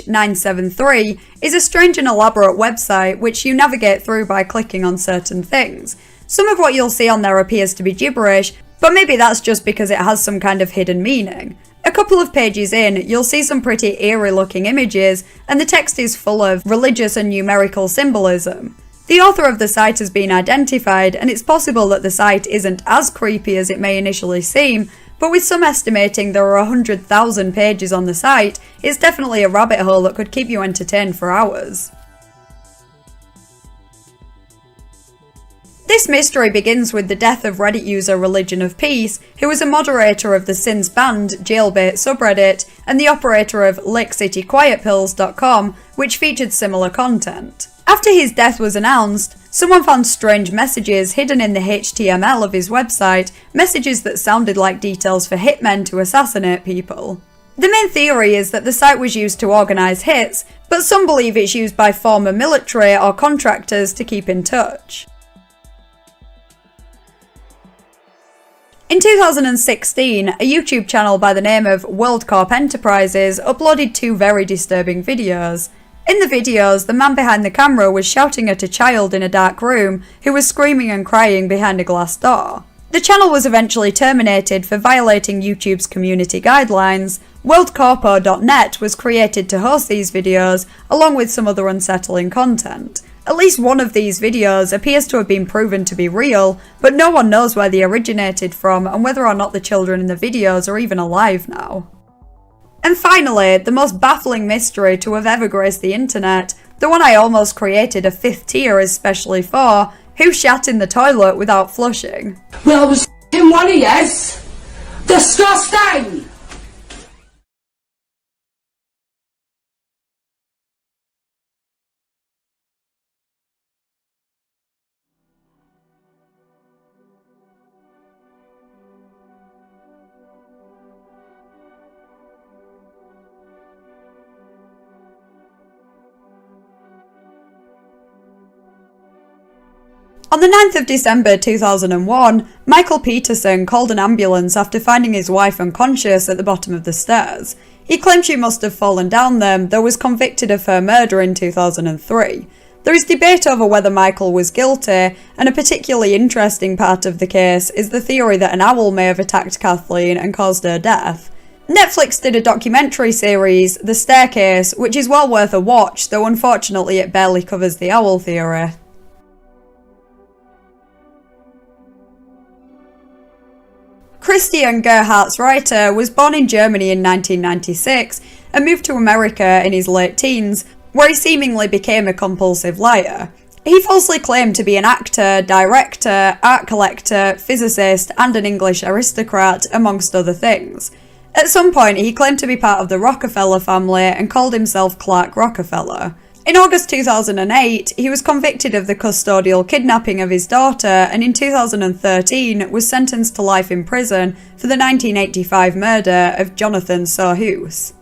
973 is a strange and elaborate website which you navigate through by clicking on certain things. Some of what you'll see on there appears to be gibberish, but maybe that's just because it has some kind of hidden meaning. A couple of pages in, you'll see some pretty eerie looking images, and the text is full of religious and numerical symbolism. The author of the site has been identified, and it's possible that the site isn't as creepy as it may initially seem, but with some estimating there are 100,000 pages on the site, it's definitely a rabbit hole that could keep you entertained for hours. This mystery begins with the death of Reddit user Religion of Peace, who was a moderator of the since banned Jailbait subreddit and the operator of LakeCityQuietPills.com, which featured similar content. After his death was announced, Someone found strange messages hidden in the HTML of his website, messages that sounded like details for hitmen to assassinate people. The main theory is that the site was used to organise hits, but some believe it's used by former military or contractors to keep in touch. In 2016, a YouTube channel by the name of WorldCorp Enterprises uploaded 2 very disturbing videos. In the videos, the man behind the camera was shouting at a child in a dark room who was screaming and crying behind a glass door. The channel was eventually terminated for violating YouTube's community guidelines. WorldCorpo.net was created to host these videos, along with some other unsettling content. At least one of these videos appears to have been proven to be real, but no one knows where they originated from and whether or not the children in the videos are even alive now. And finally, the most baffling mystery to have ever graced the internet, the one I almost created a 5th tier especially for: who shat in the toilet without flushing? Well, I was in one, yes. Disgusting! On the 9th of December 2001, Michael Peterson called an ambulance after finding his wife unconscious at the bottom of the stairs. He claimed she must have fallen down them, though was convicted of her murder in 2003. There is debate over whether Michael was guilty, and a particularly interesting part of the case is the theory that an owl may have attacked Kathleen and caused her death. Netflix did a documentary series, The Staircase, which is well worth a watch, though unfortunately it barely covers the owl theory. Christian Gerhardt-Reiter was born in Germany in 1996 and moved to America in his late teens, where he seemingly became a compulsive liar. He falsely claimed to be an actor, director, art collector, physicist, and an English aristocrat, amongst other things. At some point, he claimed to be part of the Rockefeller family and called himself Clark Rockefeller. In August 2008, he was convicted of the custodial kidnapping of his daughter and in 2013 was sentenced to life in prison for the 1985 murder of Jonathan Sohus.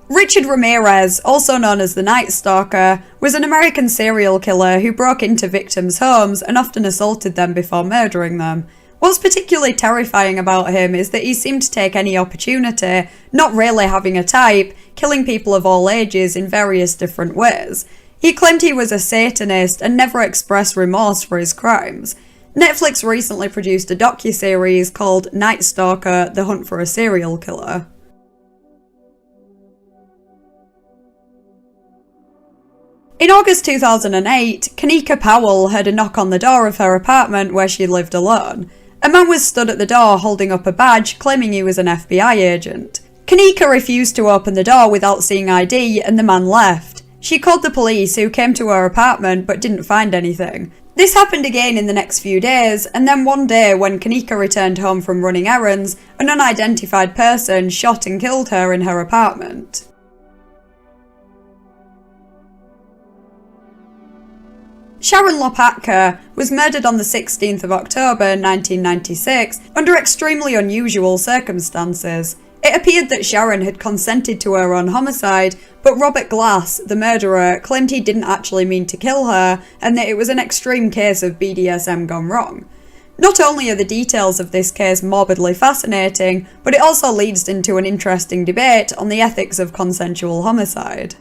Richard Ramirez, also known as the Night Stalker, was an American serial killer who broke into victims' homes and often assaulted them before murdering them. What's particularly terrifying about him is that he seemed to take any opportunity, not really having a type, killing people of all ages in various different ways. He claimed he was a Satanist and never expressed remorse for his crimes. Netflix recently produced a docuseries called Night Stalker: The Hunt for a Serial Killer. In August 2008, Kanika Powell heard a knock on the door of her apartment where she lived alone. A man was stood at the door holding up a badge, claiming he was an FBI agent. Kanika refused to open the door without seeing ID and the man left. She called the police, who came to her apartment but didn't find anything. This happened again in the next few days, and then one day when Kanika returned home from running errands, an unidentified person shot and killed her in her apartment. Sharon Lopatka was murdered on the 16th of October 1996 under extremely unusual circumstances. It appeared that Sharon had consented to her own homicide, but Robert Glass, the murderer, claimed he didn't actually mean to kill her and that it was an extreme case of BDSM gone wrong. Not only are the details of this case morbidly fascinating, but it also leads into an interesting debate on the ethics of consensual homicide.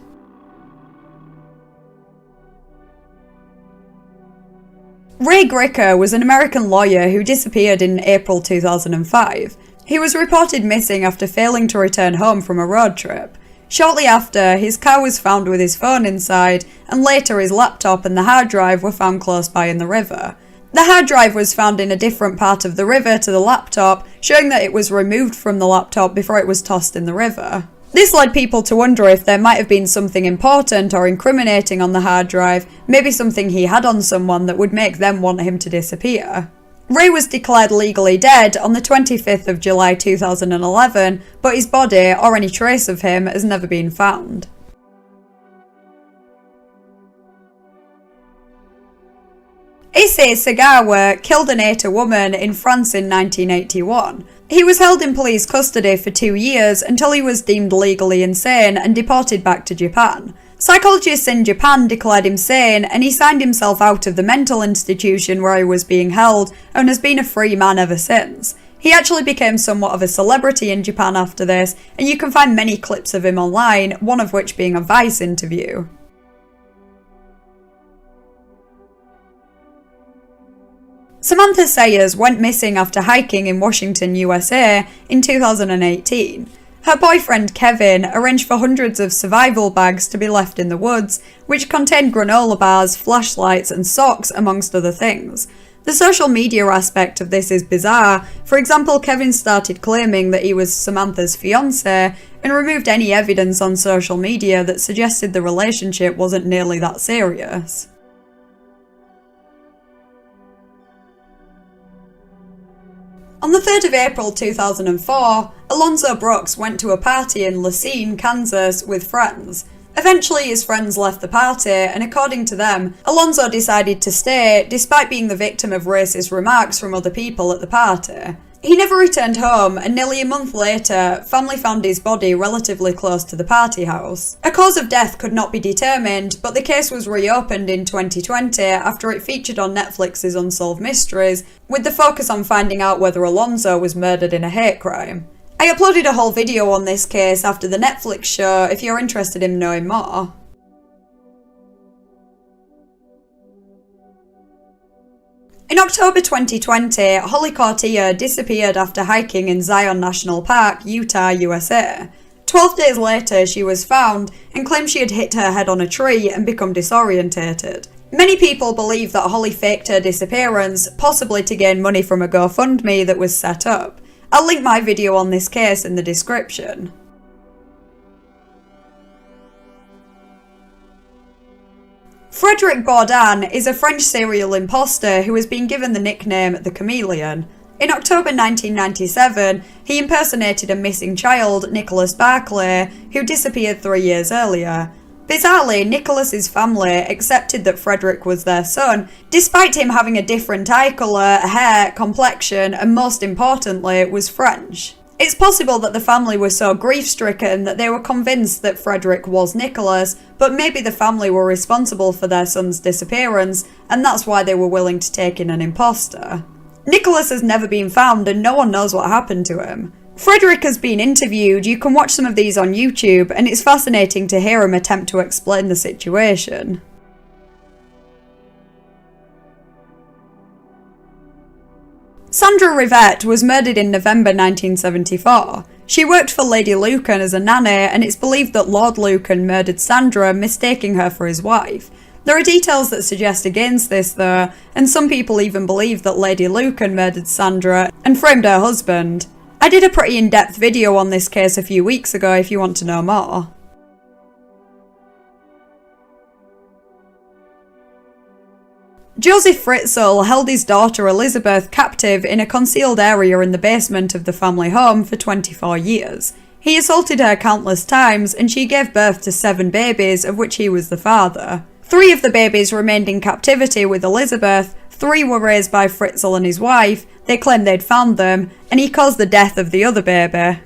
Ray Gricker was an American lawyer who disappeared in April 2005. He was reported missing after failing to return home from a road trip. Shortly after, his car was found with his phone inside, and later his laptop and the hard drive were found close by in the river. The hard drive was found in a different part of the river to the laptop, showing that it was removed from the laptop before it was tossed in the river. This led people to wonder if there might have been something important or incriminating on the hard drive, maybe something he had on someone that would make them want him to disappear. Ray was declared legally dead on the 25th of July 2011, but his body, or any trace of him, has never been found. Issei Sagawa killed and ate a woman in France in 1981. He was held in police custody for 2 years until he was deemed legally insane and deported back to Japan. Psychologists in Japan declared him sane, and he signed himself out of the mental institution where he was being held and has been a free man ever since. He actually became somewhat of a celebrity in Japan after this, and you can find many clips of him online, one of which being a Vice interview. Samantha Sayers went missing after hiking in Washington, USA in 2018. Her boyfriend Kevin arranged for hundreds of survival bags to be left in the woods, which contained granola bars, flashlights and socks, amongst other things. The social media aspect of this is bizarre. For example, Kevin started claiming that he was Samantha's fiancé and removed any evidence on social media that suggested the relationship wasn't nearly that serious. On the 3rd of April 2004, Alonzo Brooks went to a party in Racine, Kansas with friends. Eventually his friends left the party, and according to them, Alonzo decided to stay despite being the victim of racist remarks from other people at the party. He never returned home, and nearly a month later, family found his body relatively close to the party house. A cause of death could not be determined, but the case was reopened in 2020 after it featured on Netflix's Unsolved Mysteries, with the focus on finding out whether Alonzo was murdered in a hate crime. I uploaded a whole video on this case after the Netflix show if you're interested in knowing more. In October 2020, Holly Cortia disappeared after hiking in Zion National Park, Utah, USA. 12 days later, she was found and claimed she had hit her head on a tree and become disorientated. Many people believe that Holly faked her disappearance, possibly to gain money from a GoFundMe that was set up. I'll link my video on this case in the description. Frédéric Bourdin is a French serial imposter who has been given the nickname the Chameleon. In October 1997, he impersonated a missing child, Nicholas Barclay, who disappeared 3 years earlier. Bizarrely, Nicholas's family accepted that Frédéric was their son, despite him having a different eye colour, hair, complexion, and most importantly, was French. It's possible that the family was so grief-stricken that they were convinced that Frédéric was Nicholas, but maybe the family were responsible for their son's disappearance, and that's why they were willing to take in an imposter. Nicholas has never been found and no one knows what happened to him. Frédéric has been interviewed, you can watch some of these on YouTube, and it's fascinating to hear him attempt to explain the situation. Sandra Rivette was murdered in November 1974. She worked for Lady Lucan as a nanny, and it's believed that Lord Lucan murdered Sandra, mistaking her for his wife. There are details that suggest against this though, and some people even believe that Lady Lucan murdered Sandra and framed her husband. I did a pretty in-depth video on this case a few weeks ago if you want to know more. Joseph Fritzl held his daughter Elizabeth captive in a concealed area in the basement of the family home for 24 years. He assaulted her countless times and she gave birth to 7 babies, of which he was the father. 3 of the babies remained in captivity with Elizabeth, 3 were raised by Fritzl and his wife, they claimed they'd found them, and he caused the death of the other baby.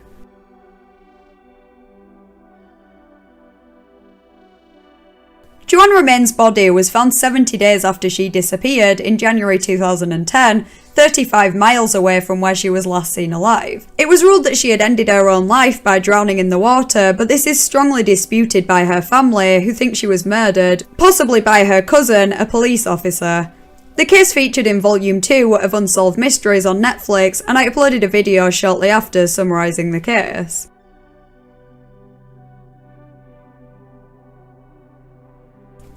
Joanne Romain's body was found 70 days after she disappeared in January 2010, 35 miles away from where she was last seen alive. It was ruled that she had ended her own life by drowning in the water, but this is strongly disputed by her family, who think she was murdered, possibly by her cousin, a police officer. The case featured in Volume 2 of Unsolved Mysteries on Netflix, and I uploaded a video shortly after summarising the case.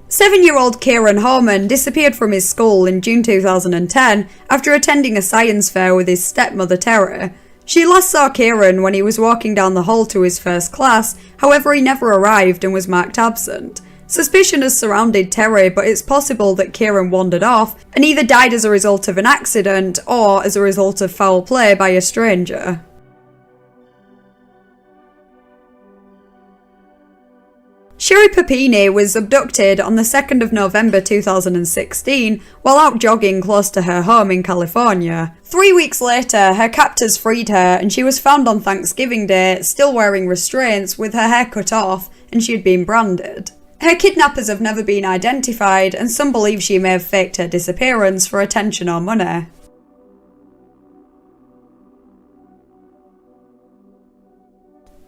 Seven-year-old Kieran Horman disappeared from his school in June 2010 after attending a science fair with his stepmother Terry. She last saw Kieran when he was walking down the hall to his first class, however he never arrived and was marked absent. Suspicion has surrounded Terry, but it's possible that Kieran wandered off and either died as a result of an accident or as a result of foul play by a stranger. Sherry Papini was abducted on the 2nd of November 2016 while out jogging close to her home in California. 3 weeks later, her captors freed her and she was found on Thanksgiving Day still wearing restraints with her hair cut off and she had been branded. Her kidnappers have never been identified and some believe she may have faked her disappearance for attention or money.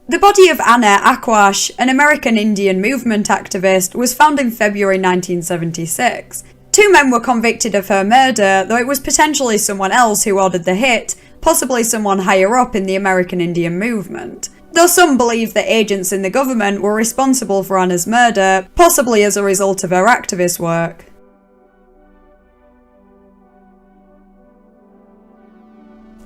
The body of Anna Aquash, an American Indian movement activist, was found in February 1976. 2 men were convicted of her murder, though it was potentially someone else who ordered the hit, possibly someone higher up in the American Indian movement. Though some believe that agents in the government were responsible for Anna's murder, possibly as a result of her activist work.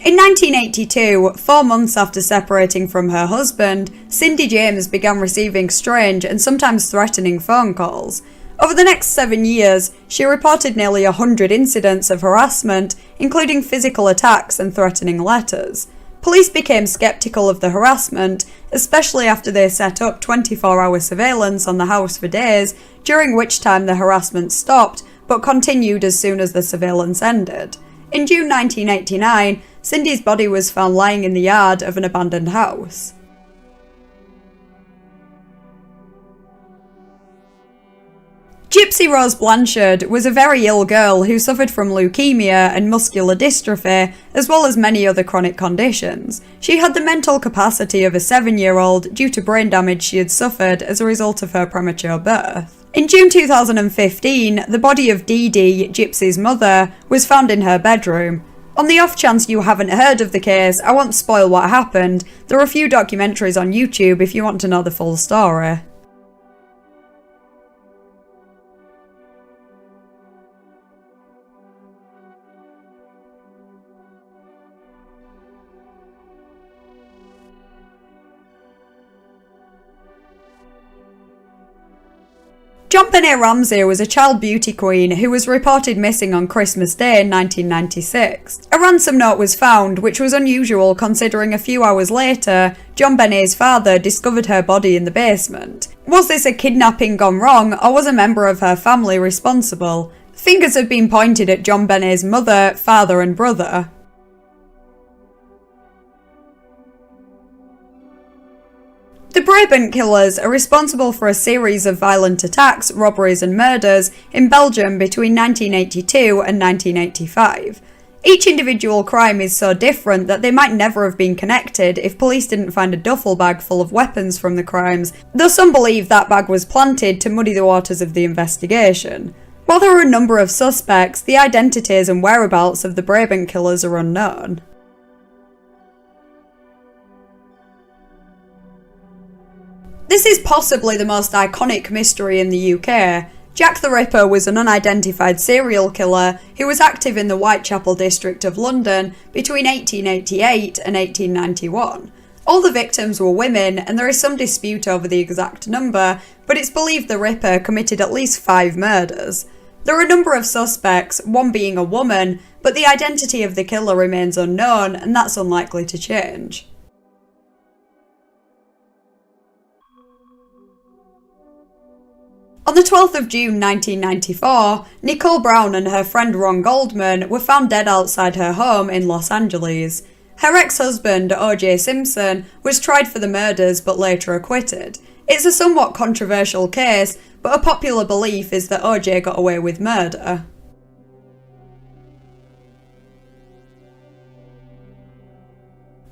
In 1982, 4 months after separating from her husband, Cindy James began receiving strange and sometimes threatening phone calls. Over the next 7 years, she reported nearly 100 incidents of harassment, including physical attacks and threatening letters. Police became skeptical of the harassment, especially after they set up 24-hour surveillance on the house for days, during which time the harassment stopped, but continued as soon as the surveillance ended. In June 1989, Cindy's body was found lying in the yard of an abandoned house. Gypsy Rose Blanchard was a very ill girl who suffered from leukemia and muscular dystrophy, as well as many other chronic conditions. She had the mental capacity of a 7-year-old due to brain damage she had suffered as a result of her premature birth. In June 2015, the body of Dee Dee, Gypsy's mother, was found in her bedroom. On the off chance you haven't heard of the case, I won't spoil what happened. There are a few documentaries on YouTube if you want to know the full story. JonBenét Ramsey was a child beauty queen who was reported missing on Christmas Day in 1996. A ransom note was found, which was unusual considering a few hours later, JonBenét's father discovered her body in the basement. Was this a kidnapping gone wrong, or was a member of her family responsible? Fingers have been pointed at JonBenét's mother, father and brother. The Brabant killers are responsible for a series of violent attacks, robberies and murders in Belgium between 1982 and 1985. Each individual crime is so different that they might never have been connected if police didn't find a duffel bag full of weapons from the crimes, though some believe that bag was planted to muddy the waters of the investigation. While there are a number of suspects, the identities and whereabouts of the Brabant killers are unknown. This is possibly the most iconic mystery in the UK. Jack the Ripper was an unidentified serial killer who was active in the Whitechapel district of London between 1888 and 1891. All the victims were women, and there is some dispute over the exact number, but it's believed the Ripper committed at least 5 murders. There are a number of suspects, one being a woman, but the identity of the killer remains unknown, and that's unlikely to change. On the 12th of June 1994, Nicole Brown and her friend Ron Goldman were found dead outside her home in Los Angeles. Her ex-husband, O.J. Simpson, was tried for the murders but later acquitted. It's a somewhat controversial case, but a popular belief is that O.J. got away with murder.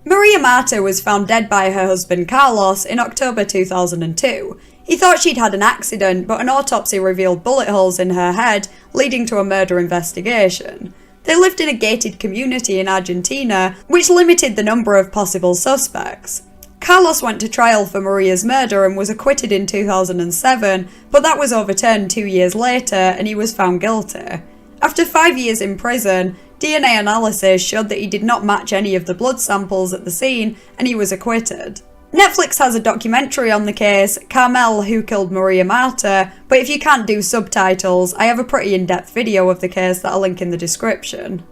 Maria Marta was found dead by her husband Carlos in October 2002. He thought she'd had an accident, but an autopsy revealed bullet holes in her head, leading to a murder investigation. They lived in a gated community in Argentina, which limited the number of possible suspects. Carlos went to trial for Maria's murder and was acquitted in 2007, but that was overturned 2 years later and he was found guilty. After 5 years in prison, DNA analysis showed that he did not match any of the blood samples at the scene and he was acquitted. Netflix has a documentary on the case, Carmel Who Killed Maria Marta, but if you can't do subtitles, I have a pretty in-depth video of the case that I'll link in the description.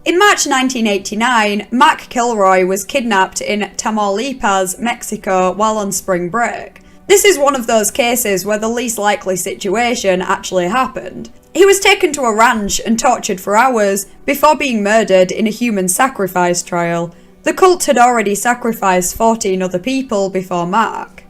In March 1989, Mac Kilroy was kidnapped in Tamaulipas, Mexico, while on spring break. This is one of those cases where the least likely situation actually happened. He was taken to a ranch and tortured for hours before being murdered in a human sacrifice trial. The cult had already sacrificed 14 other people before Mac.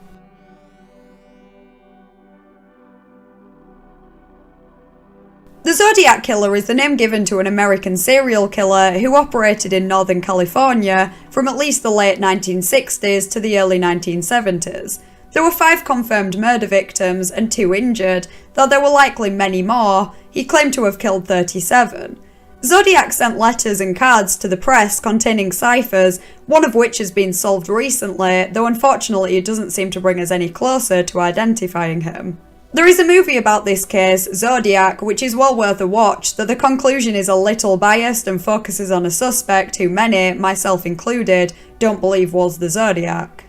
The Zodiac Killer is the name given to an American serial killer who operated in Northern California from at least the late 1960s to the early 1970s. There were 5 confirmed murder victims and 2 injured, though there were likely many more. He claimed to have killed 37. Zodiac sent letters and cards to the press containing ciphers, one of which has been solved recently, though unfortunately it doesn't seem to bring us any closer to identifying him. There is a movie about this case, Zodiac, which is well worth a watch, though the conclusion is a little biased and focuses on a suspect who many, myself included, don't believe was the Zodiac.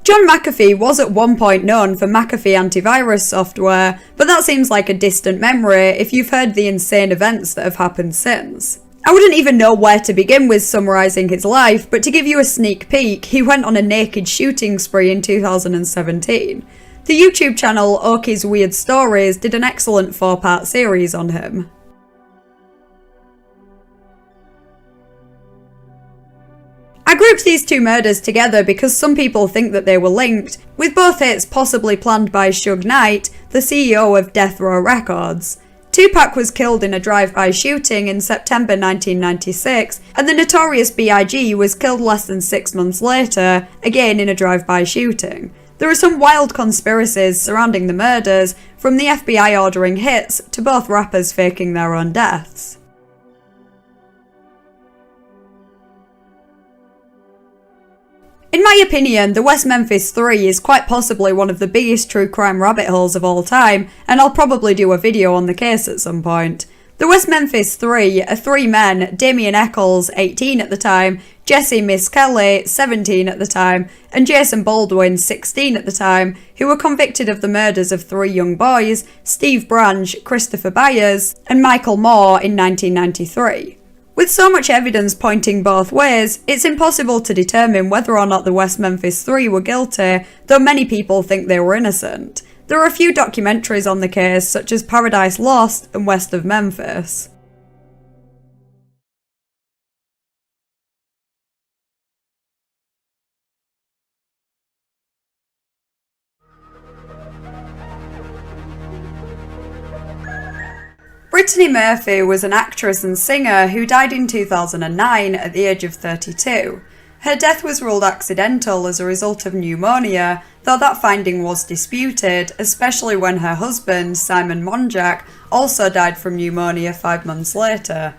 John McAfee was at one point known for McAfee antivirus software, but that seems like a distant memory if you've heard the insane events that have happened since. I wouldn't even know where to begin with summarising his life, but to give you a sneak peek, he went on a naked shooting spree in 2017. The YouTube channel Oki's Weird Stories did an excellent 4-part series on him. I grouped these 2 murders together because some people think that they were linked, with both hits possibly planned by Suge Knight, the CEO of Death Row Records. Tupac was killed in a drive-by shooting in September 1996, and the Notorious B.I.G. was killed less than 6 months later, again in a drive-by shooting. There are some wild conspiracies surrounding the murders, from the FBI ordering hits to both rappers faking their own deaths. In my opinion, the West Memphis 3 is quite possibly one of the biggest true crime rabbit holes of all time, and I'll probably do a video on the case at some point. The West Memphis 3 are 3 men, Damien Eccles, 18 at the time, Jesse Miss Kelly, 17 at the time, and Jason Baldwin, 16 at the time, who were convicted of the murders of 3 young boys, Steve Branch, Christopher Byers, and Michael Moore in 1993. With so much evidence pointing both ways, it's impossible to determine whether or not the West Memphis 3 were guilty, though many people think they were innocent. There are a few documentaries on the case, such as Paradise Lost and West of Memphis. Brittany Murphy was an actress and singer who died in 2009 at the age of 32. Her death was ruled accidental as a result of pneumonia, though that finding was disputed, especially when her husband, Simon Monjack, also died from pneumonia 5 months later.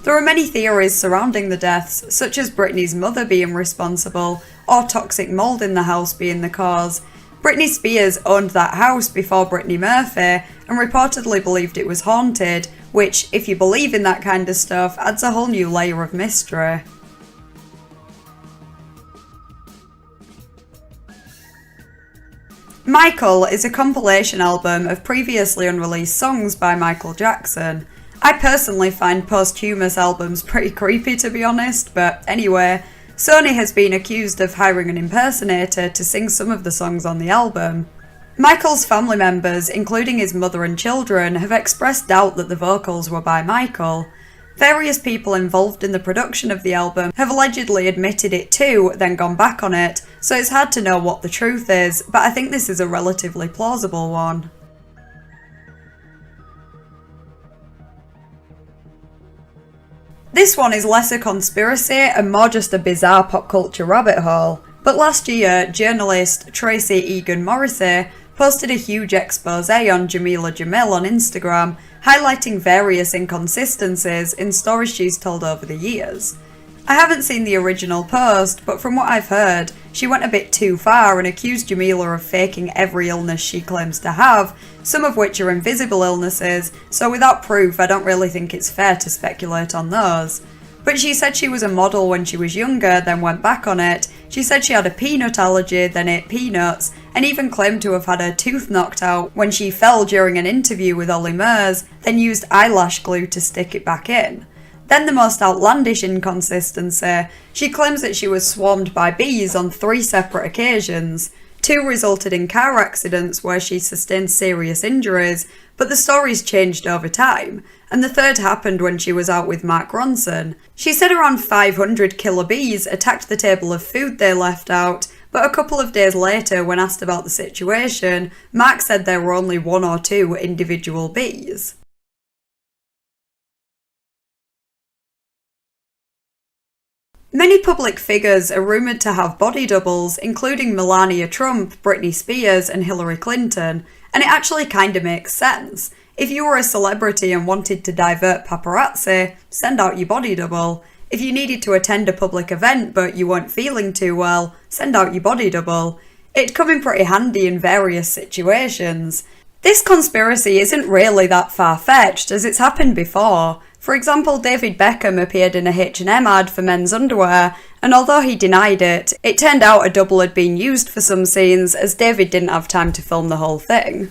There are many theories surrounding the deaths, such as Britney's mother being responsible, or toxic mold in the house being the cause. Britney Spears owned that house before Brittany Murphy and reportedly believed it was haunted, which, if you believe in that kind of stuff, adds a whole new layer of mystery. Michael is a compilation album of previously unreleased songs by Michael Jackson. I personally find posthumous albums pretty creepy, to be honest, but anyway, Sony has been accused of hiring an impersonator to sing some of the songs on the album. Michael's family members, including his mother and children, have expressed doubt that the vocals were by Michael. Various people involved in the production of the album have allegedly admitted it too, then gone back on it, so it's hard to know what the truth is, but I think this is a relatively plausible one. This one is less a conspiracy and more just a bizarre pop culture rabbit hole. But last year, journalist Tracy Egan Morrissey posted a huge expose on Jamila Jamil on Instagram, highlighting various inconsistencies in stories she's told over the years. I haven't seen the original post, but from what I've heard, she went a bit too far and accused Jamila of faking every illness she claims to have, some of which are invisible illnesses, so without proof I don't really think it's fair to speculate on those. But she said she was a model when she was younger, then went back on it. She said she had a peanut allergy, then ate peanuts, and even claimed to have had her tooth knocked out when she fell during an interview with Ollie Murs, then used eyelash glue to stick it back in. Then the most outlandish inconsistency, she claims that she was swarmed by bees on 3 separate occasions. 2 resulted in car accidents where she sustained serious injuries, but the stories changed over time, and the 3rd happened when she was out with Mark Ronson. She said around 500 killer bees attacked the table of food they left out, but a couple of days later, when asked about the situation, Mark said there were only 1 or 2 individual bees. Many public figures are rumoured to have body doubles, including Melania Trump, Britney Spears and Hillary Clinton, and it actually kinda makes sense. If you were a celebrity and wanted to divert paparazzi, send out your body double. If you needed to attend a public event but you weren't feeling too well, send out your body double. It'd come in pretty handy in various situations. This conspiracy isn't really that far-fetched, as it's happened before. For example, David Beckham appeared in a H&M ad for men's underwear, and although he denied it, it turned out a double had been used for some scenes, as David didn't have time to film the whole thing.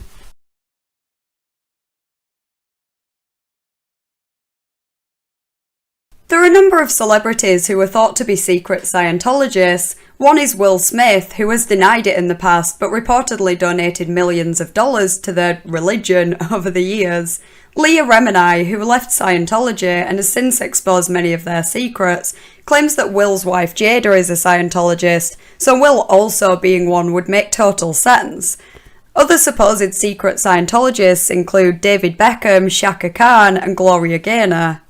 There are a number of celebrities who are thought to be secret Scientologists. One is Will Smith, who has denied it in the past but reportedly donated millions of dollars to their religion over the years. Leah Remini, who left Scientology and has since exposed many of their secrets, claims that Will's wife Jada is a Scientologist, so Will also being one would make total sense. Other supposed secret Scientologists include David Beckham, Shaka Khan and Gloria Gaynor.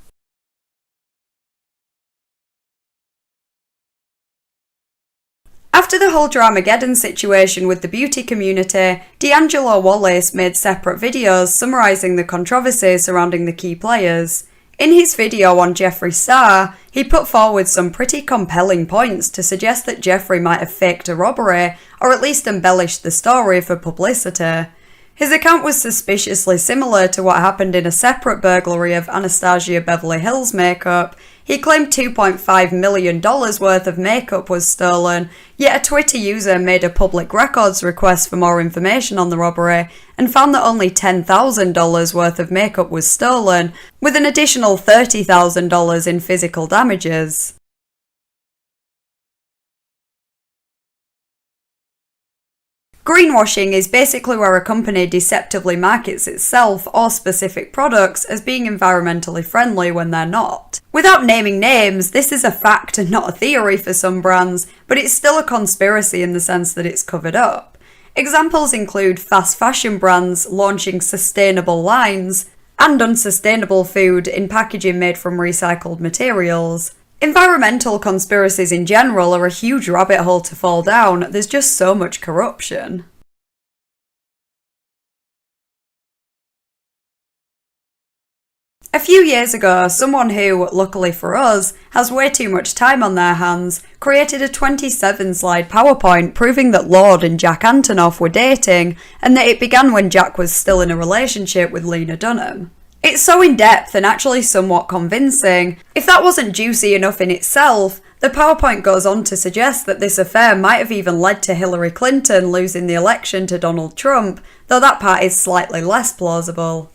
After the whole Dramageddon situation with the beauty community, D'Angelo Wallace made separate videos summarising the controversy surrounding the key players. In his video on Jeffree Star, he put forward some pretty compelling points to suggest that Jeffree might have faked a robbery, or at least embellished the story for publicity. His account was suspiciously similar to what happened in a separate burglary of Anastasia Beverly Hills makeup. He claimed $2.5 million worth of makeup was stolen, yet a Twitter user made a public records request for more information on the robbery and found that only $10,000 worth of makeup was stolen, with an additional $30,000 in physical damages. Greenwashing is basically where a company deceptively markets itself or specific products as being environmentally friendly when they're not. Without naming names, this is a fact and not a theory for some brands, but it's still a conspiracy in the sense that it's covered up. Examples include fast fashion brands launching sustainable lines and unsustainable food in packaging made from recycled materials. Environmental conspiracies in general are a huge rabbit hole to fall down. There's just so much corruption. A few years ago, someone who, luckily for us, has way too much time on their hands, created a 27-slide PowerPoint proving that Lorde and Jack Antonoff were dating, and that it began when Jack was still in a relationship with Lena Dunham. It's so in-depth and actually somewhat convincing. If that wasn't juicy enough in itself, the PowerPoint goes on to suggest that this affair might have even led to Hillary Clinton losing the election to Donald Trump, though that part is slightly less plausible.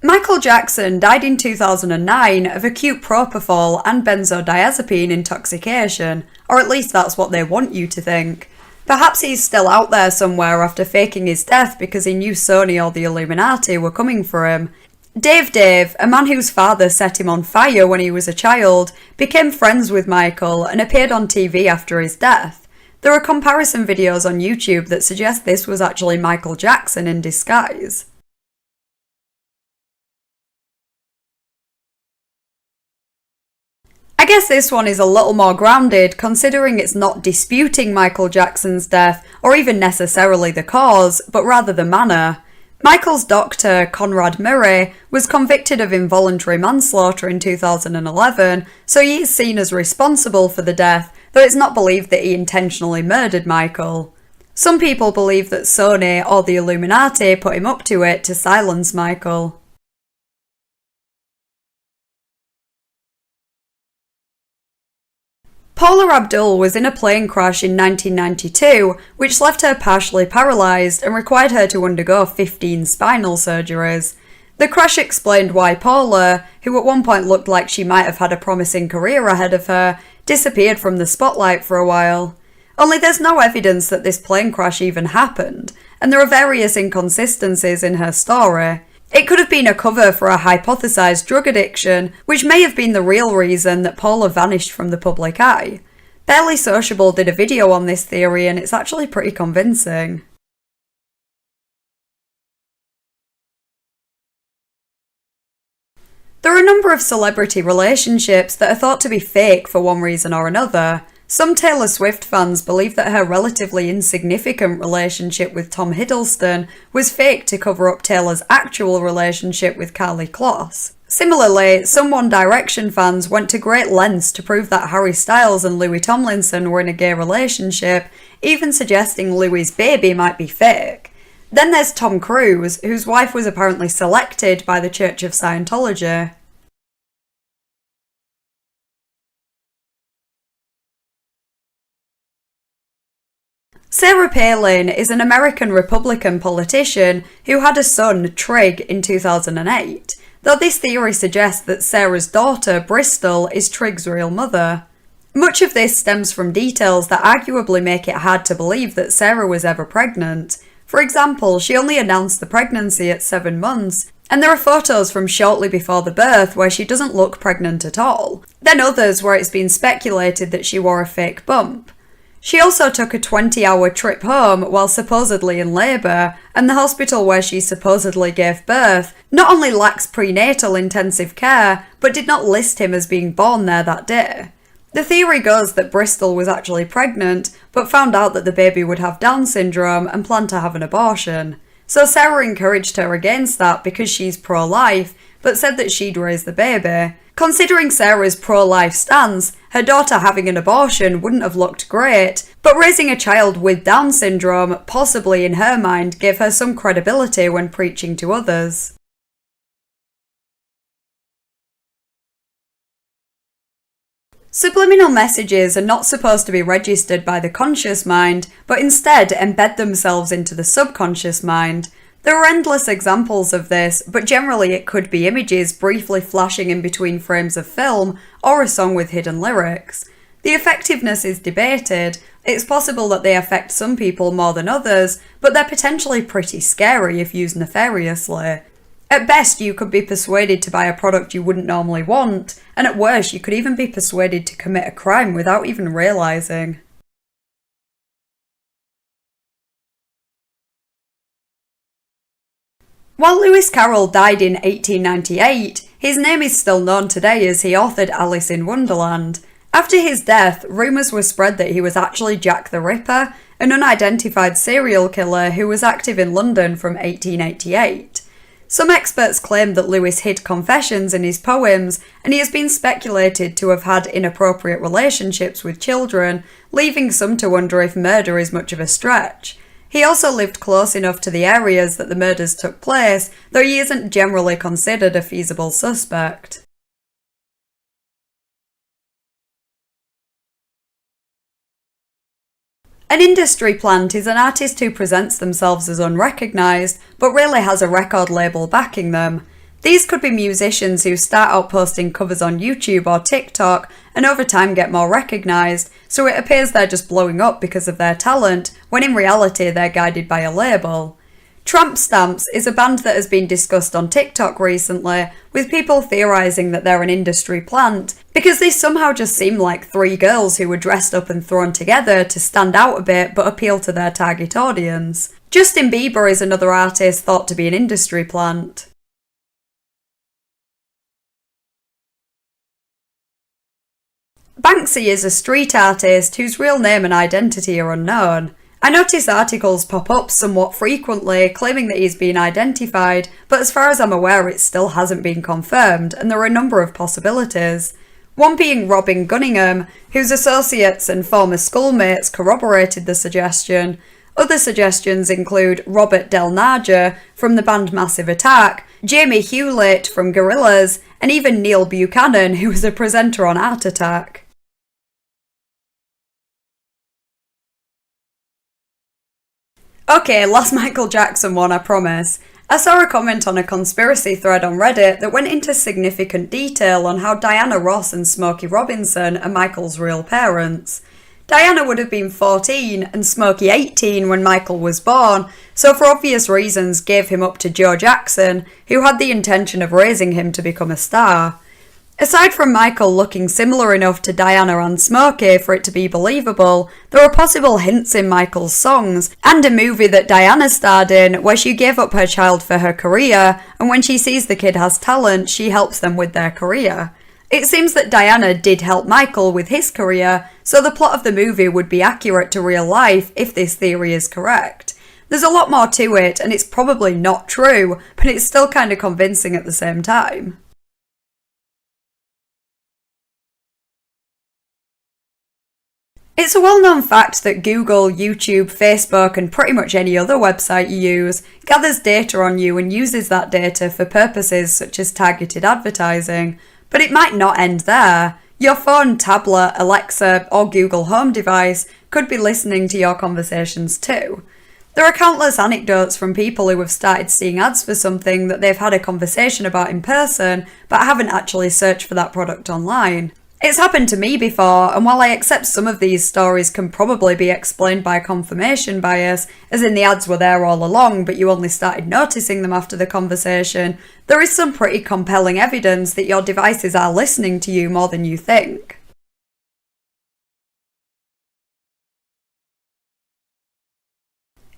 Michael Jackson died in 2009 of acute propofol and benzodiazepine intoxication, or at least that's what they want you to think. Perhaps he's still out there somewhere after faking his death because he knew Sony or the Illuminati were coming for him. Dave, a man whose father set him on fire when he was a child, became friends with Michael and appeared on TV after his death. There are comparison videos on YouTube that suggest this was actually Michael Jackson in disguise. I guess this one is a little more grounded, considering it's not disputing Michael Jackson's death, or even necessarily the cause, but rather the manner. Michael's doctor, Conrad Murray, was convicted of involuntary manslaughter in 2011, so he is seen as responsible for the death, though it's not believed that he intentionally murdered Michael. Some people believe that Sony or the Illuminati put him up to it to silence Michael. Paula Abdul was in a plane crash in 1992, which left her partially paralysed and required her to undergo 15 spinal surgeries. The crash explained why Paula, who at one point looked like she might have had a promising career ahead of her, disappeared from the spotlight for a while. Only there's no evidence that this plane crash even happened, and there are various inconsistencies in her story. It could have been a cover for a hypothesised drug addiction, which may have been the real reason that Paula vanished from the public eye. Barely Sociable did a video on this theory and it's actually pretty convincing. There are a number of celebrity relationships that are thought to be fake for one reason or another. Some Taylor Swift fans believe that her relatively insignificant relationship with Tom Hiddleston was fake to cover up Taylor's actual relationship with Karlie Kloss. Similarly, some One Direction fans went to great lengths to prove that Harry Styles and Louis Tomlinson were in a gay relationship, even suggesting Louis' baby might be fake. Then there's Tom Cruise, whose wife was apparently selected by the Church of Scientology. Sarah Palin is an American Republican politician who had a son, Trig, in 2008, though this theory suggests that Sarah's daughter, Bristol, is Trig's real mother. Much of this stems from details that arguably make it hard to believe that Sarah was ever pregnant. For example, she only announced the pregnancy at 7 months, and there are photos from shortly before the birth where she doesn't look pregnant at all. Then others where it's been speculated that she wore a fake bump. She also took a 20-hour trip home while supposedly in labour, and the hospital where she supposedly gave birth not only lacks prenatal intensive care, but did not list him as being born there that day. The theory goes that Bristol was actually pregnant, but found out that the baby would have Down syndrome and planned to have an abortion. So Sarah encouraged her against that because she's pro-life, but said that she'd raise the baby. Considering Sarah's pro-life stance, her daughter having an abortion wouldn't have looked great, but raising a child with Down syndrome, possibly in her mind, gave her some credibility when preaching to others. Subliminal messages are not supposed to be registered by the conscious mind, but instead embed themselves into the subconscious mind. There are endless examples of this, but generally it could be images briefly flashing in between frames of film, or a song with hidden lyrics. The effectiveness is debated. It's possible that they affect some people more than others, but they're potentially pretty scary if used nefariously. At best, you could be persuaded to buy a product you wouldn't normally want, and at worst, you could even be persuaded to commit a crime without even realising. While Lewis Carroll died in 1898, his name is still known today as he authored Alice in Wonderland. After his death, rumours were spread that he was actually Jack the Ripper, an unidentified serial killer who was active in London from 1888. Some experts claim that Lewis hid confessions in his poems, and he has been speculated to have had inappropriate relationships with children, leaving some to wonder if murder is much of a stretch. He also lived close enough to the areas that the murders took place, though he isn't generally considered a feasible suspect. An industry plant is an artist who presents themselves as unrecognised, but really has a record label backing them. These could be musicians who start out posting covers on YouTube or TikTok and over time get more recognised, so it appears they're just blowing up because of their talent, when in reality they're guided by a label. Tramp Stamps is a band that has been discussed on TikTok recently, with people theorising that they're an industry plant, because they somehow just seem like three girls who were dressed up and thrown together to stand out a bit but appeal to their target audience. Justin Bieber is another artist thought to be an industry plant. Banksy is a street artist whose real name and identity are unknown. I notice articles pop up somewhat frequently claiming that he's been identified, but as far as I'm aware it still hasn't been confirmed, and there are a number of possibilities. One being Robin Gunningham, whose associates and former schoolmates corroborated the suggestion. Other suggestions include Robert Del Naja from the band Massive Attack, Jamie Hewlett from Gorillaz, and even Neil Buchanan, who was a presenter on Art Attack. Okay, last Michael Jackson one, I promise. I saw a comment on a conspiracy thread on Reddit that went into significant detail on how Diana Ross and Smokey Robinson are Michael's real parents. Diana would have been 14 and Smokey 18 when Michael was born, so for obvious reasons gave him up to Joe Jackson, who had the intention of raising him to become a star. Aside from Michael looking similar enough to Diana and Smokey for it to be believable, there are possible hints in Michael's songs, and a movie that Diana starred in where she gave up her child for her career, and when she sees the kid has talent, she helps them with their career. It seems that Diana did help Michael with his career, so the plot of the movie would be accurate to real life if this theory is correct. There's a lot more to it, and it's probably not true, but it's still kind of convincing at the same time. It's a well-known fact that Google, YouTube, Facebook, and pretty much any other website you use gathers data on you and uses that data for purposes such as targeted advertising. But it might not end there. Your phone, tablet, Alexa, or Google Home device could be listening to your conversations too. There are countless anecdotes from people who have started seeing ads for something that they've had a conversation about in person but haven't actually searched for that product online. It's happened to me before, and while I accept some of these stories can probably be explained by confirmation bias, as in the ads were there all along but you only started noticing them after the conversation, there is some pretty compelling evidence that your devices are listening to you more than you think.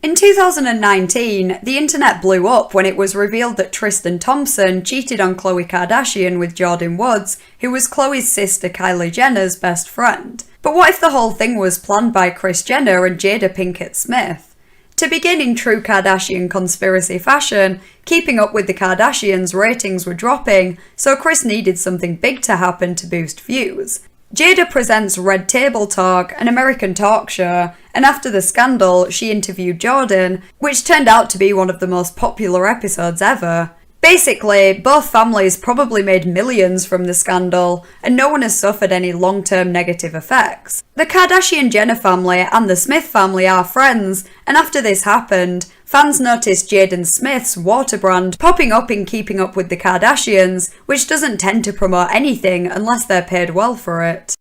In 2019, the internet blew up when it was revealed that Tristan Thompson cheated on Khloe Kardashian with Jordyn Woods, who was Khloe's sister Kylie Jenner's best friend. But what if the whole thing was planned by Kris Jenner and Jada Pinkett Smith? To begin in true Kardashian conspiracy fashion, Keeping Up with the Kardashians ratings were dropping, so Kris needed something big to happen to boost views. Jada presents Red Table Talk, an American talk show, and after the scandal, she interviewed Jordyn, which turned out to be one of the most popular episodes ever. Basically, both families probably made millions from the scandal, and no one has suffered any long-term negative effects. The Kardashian-Jenner family and the Smith family are friends, and after this happened, fans noticed Jaden Smith's water brand popping up in Keeping Up with the Kardashians, which doesn't tend to promote anything unless they're paid well for it.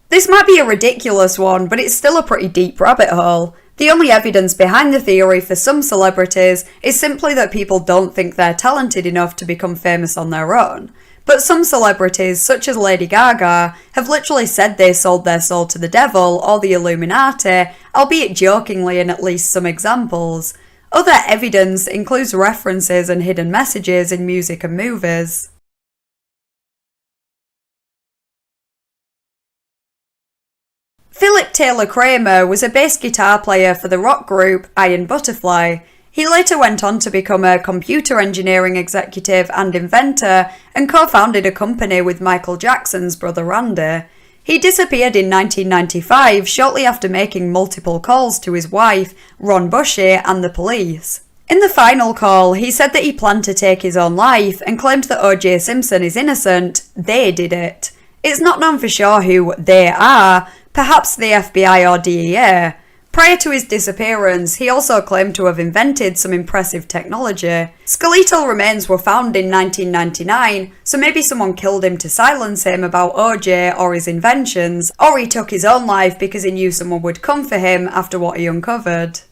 This might be a ridiculous one, but it's still a pretty deep rabbit hole. The only evidence behind the theory for some celebrities is simply that people don't think they're talented enough to become famous on their own. But some celebrities, such as Lady Gaga, have literally said they sold their soul to the devil or the Illuminati, albeit jokingly in at least some examples. Other evidence includes references and hidden messages in music and movies. Philip Taylor Kramer was a bass guitar player for the rock group Iron Butterfly. He later went on to become a computer engineering executive and inventor, and co-founded a company with Michael Jackson's brother Randy. He disappeared in 1995 shortly after making multiple calls to his wife, Ron Bushy, and the police. In the final call, he said that he planned to take his own life and claimed that O.J. Simpson is innocent. They did it. It's not known for sure who they are, perhaps the FBI or DEA. Prior to his disappearance, he also claimed to have invented some impressive technology. Skeletal remains were found in 1999, so maybe someone killed him to silence him about OJ or his inventions, or he took his own life because he knew someone would come for him after what he uncovered.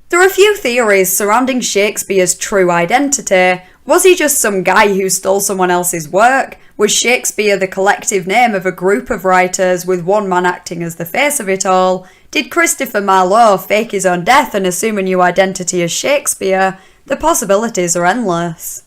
There are a few theories surrounding Shakespeare's true identity. Was he just some guy who stole someone else's work? Was Shakespeare the collective name of a group of writers with one man acting as the face of it all? Did Christopher Marlowe fake his own death and assume a new identity as Shakespeare? The possibilities are endless.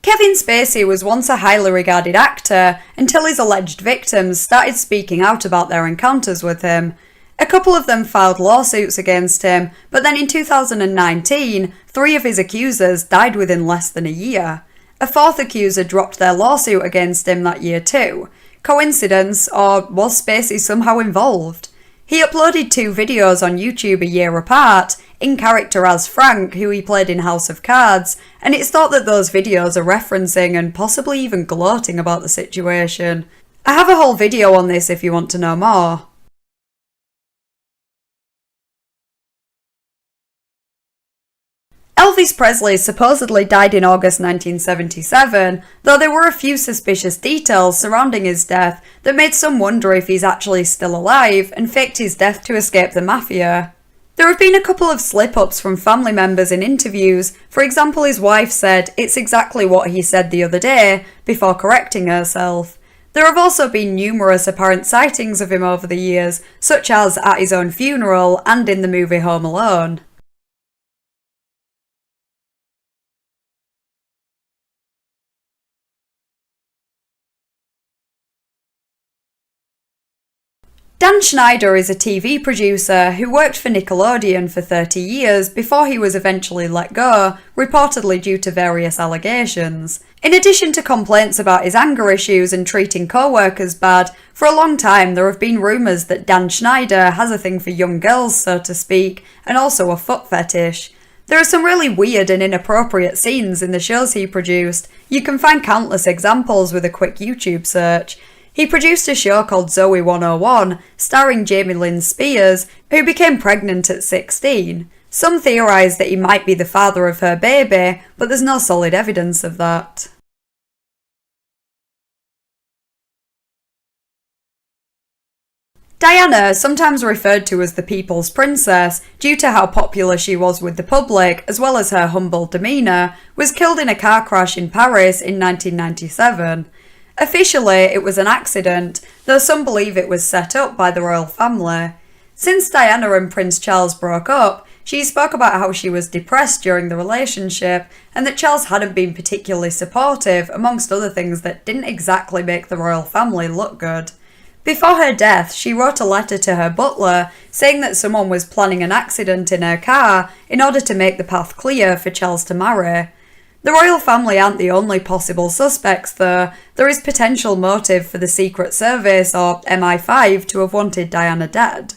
Kevin Spacey was once a highly regarded actor until his alleged victims started speaking out about their encounters with him. A couple of them filed lawsuits against him, but then in 2019, 3 of his accusers died within less than a year. A 4th accuser dropped their lawsuit against him that year too. Coincidence, or was Spacey somehow involved? He uploaded 2 videos on YouTube a year apart, in character as Frank, who he played in House of Cards, and it's thought that those videos are referencing and possibly even gloating about the situation. I have a whole video on this if you want to know more. Elvis Presley supposedly died in August 1977, though there were a few suspicious details surrounding his death that made some wonder if he's actually still alive and faked his death to escape the mafia. There have been a couple of slip-ups from family members in interviews. For example, his wife said, "It's exactly what he said the other day," before correcting herself. There have also been numerous apparent sightings of him over the years, such as at his own funeral and in the movie Home Alone. Dan Schneider is a TV producer who worked for Nickelodeon for 30 years before he was eventually let go, reportedly due to various allegations. In addition to complaints about his anger issues and treating co-workers bad, for a long time there have been rumours that Dan Schneider has a thing for young girls, so to speak, and also a foot fetish. There are some really weird and inappropriate scenes in the shows he produced. You can find countless examples with a quick YouTube search. He produced a show called Zoe 101, starring Jamie Lynn Spears, who became pregnant at 16. Some theorise that he might be the father of her baby, but there's no solid evidence of that. Diana, sometimes referred to as the People's Princess, due to how popular she was with the public, as well as her humble demeanour, was killed in a car crash in Paris in 1997. Officially, it was an accident, though some believe it was set up by the royal family. Since Diana and Prince Charles broke up, she spoke about how she was depressed during the relationship and that Charles hadn't been particularly supportive, amongst other things that didn't exactly make the royal family look good. Before her death, she wrote a letter to her butler saying that someone was planning an accident in her car in order to make the path clear for Charles to marry. The royal family aren't the only possible suspects though. There is potential motive for the Secret Service or MI5 to have wanted Diana dead.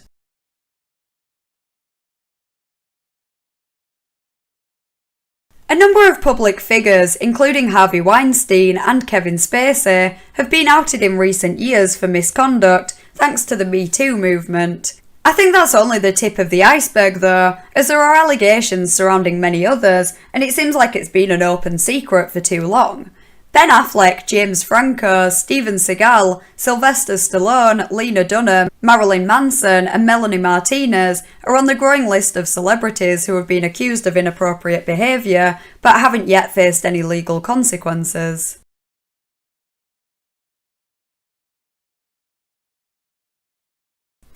A number of public figures, including Harvey Weinstein and Kevin Spacey, have been outed in recent years for misconduct, thanks to the Me Too movement. I think that's only the tip of the iceberg though, as there are allegations surrounding many others, and it seems like it's been an open secret for too long. Ben Affleck, James Franco, Steven Seagal, Sylvester Stallone, Lena Dunham, Marilyn Manson and Melanie Martinez are on the growing list of celebrities who have been accused of inappropriate behaviour, but haven't yet faced any legal consequences.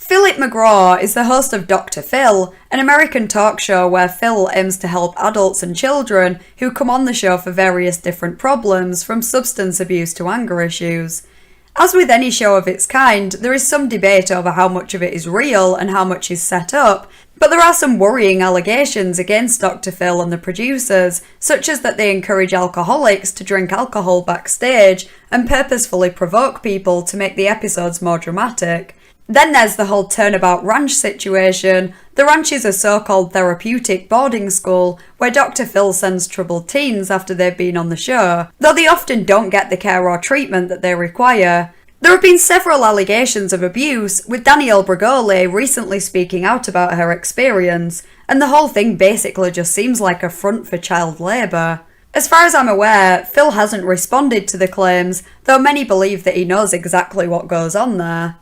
Philip McGraw is the host of Dr. Phil, an American talk show where Phil aims to help adults and children who come on the show for various different problems, from substance abuse to anger issues. As with any show of its kind, there is some debate over how much of it is real and how much is set up, but there are some worrying allegations against Dr. Phil and the producers, such as that they encourage alcoholics to drink alcohol backstage and purposefully provoke people to make the episodes more dramatic. Then there's the whole Turnabout Ranch situation. The ranch is a so-called therapeutic boarding school where Dr. Phil sends troubled teens after they've been on the show, though they often don't get the care or treatment that they require. There have been several allegations of abuse, with Danielle Bregoli recently speaking out about her experience, and the whole thing basically just seems like a front for child labour. As far as I'm aware, Phil hasn't responded to the claims, though many believe that he knows exactly what goes on there.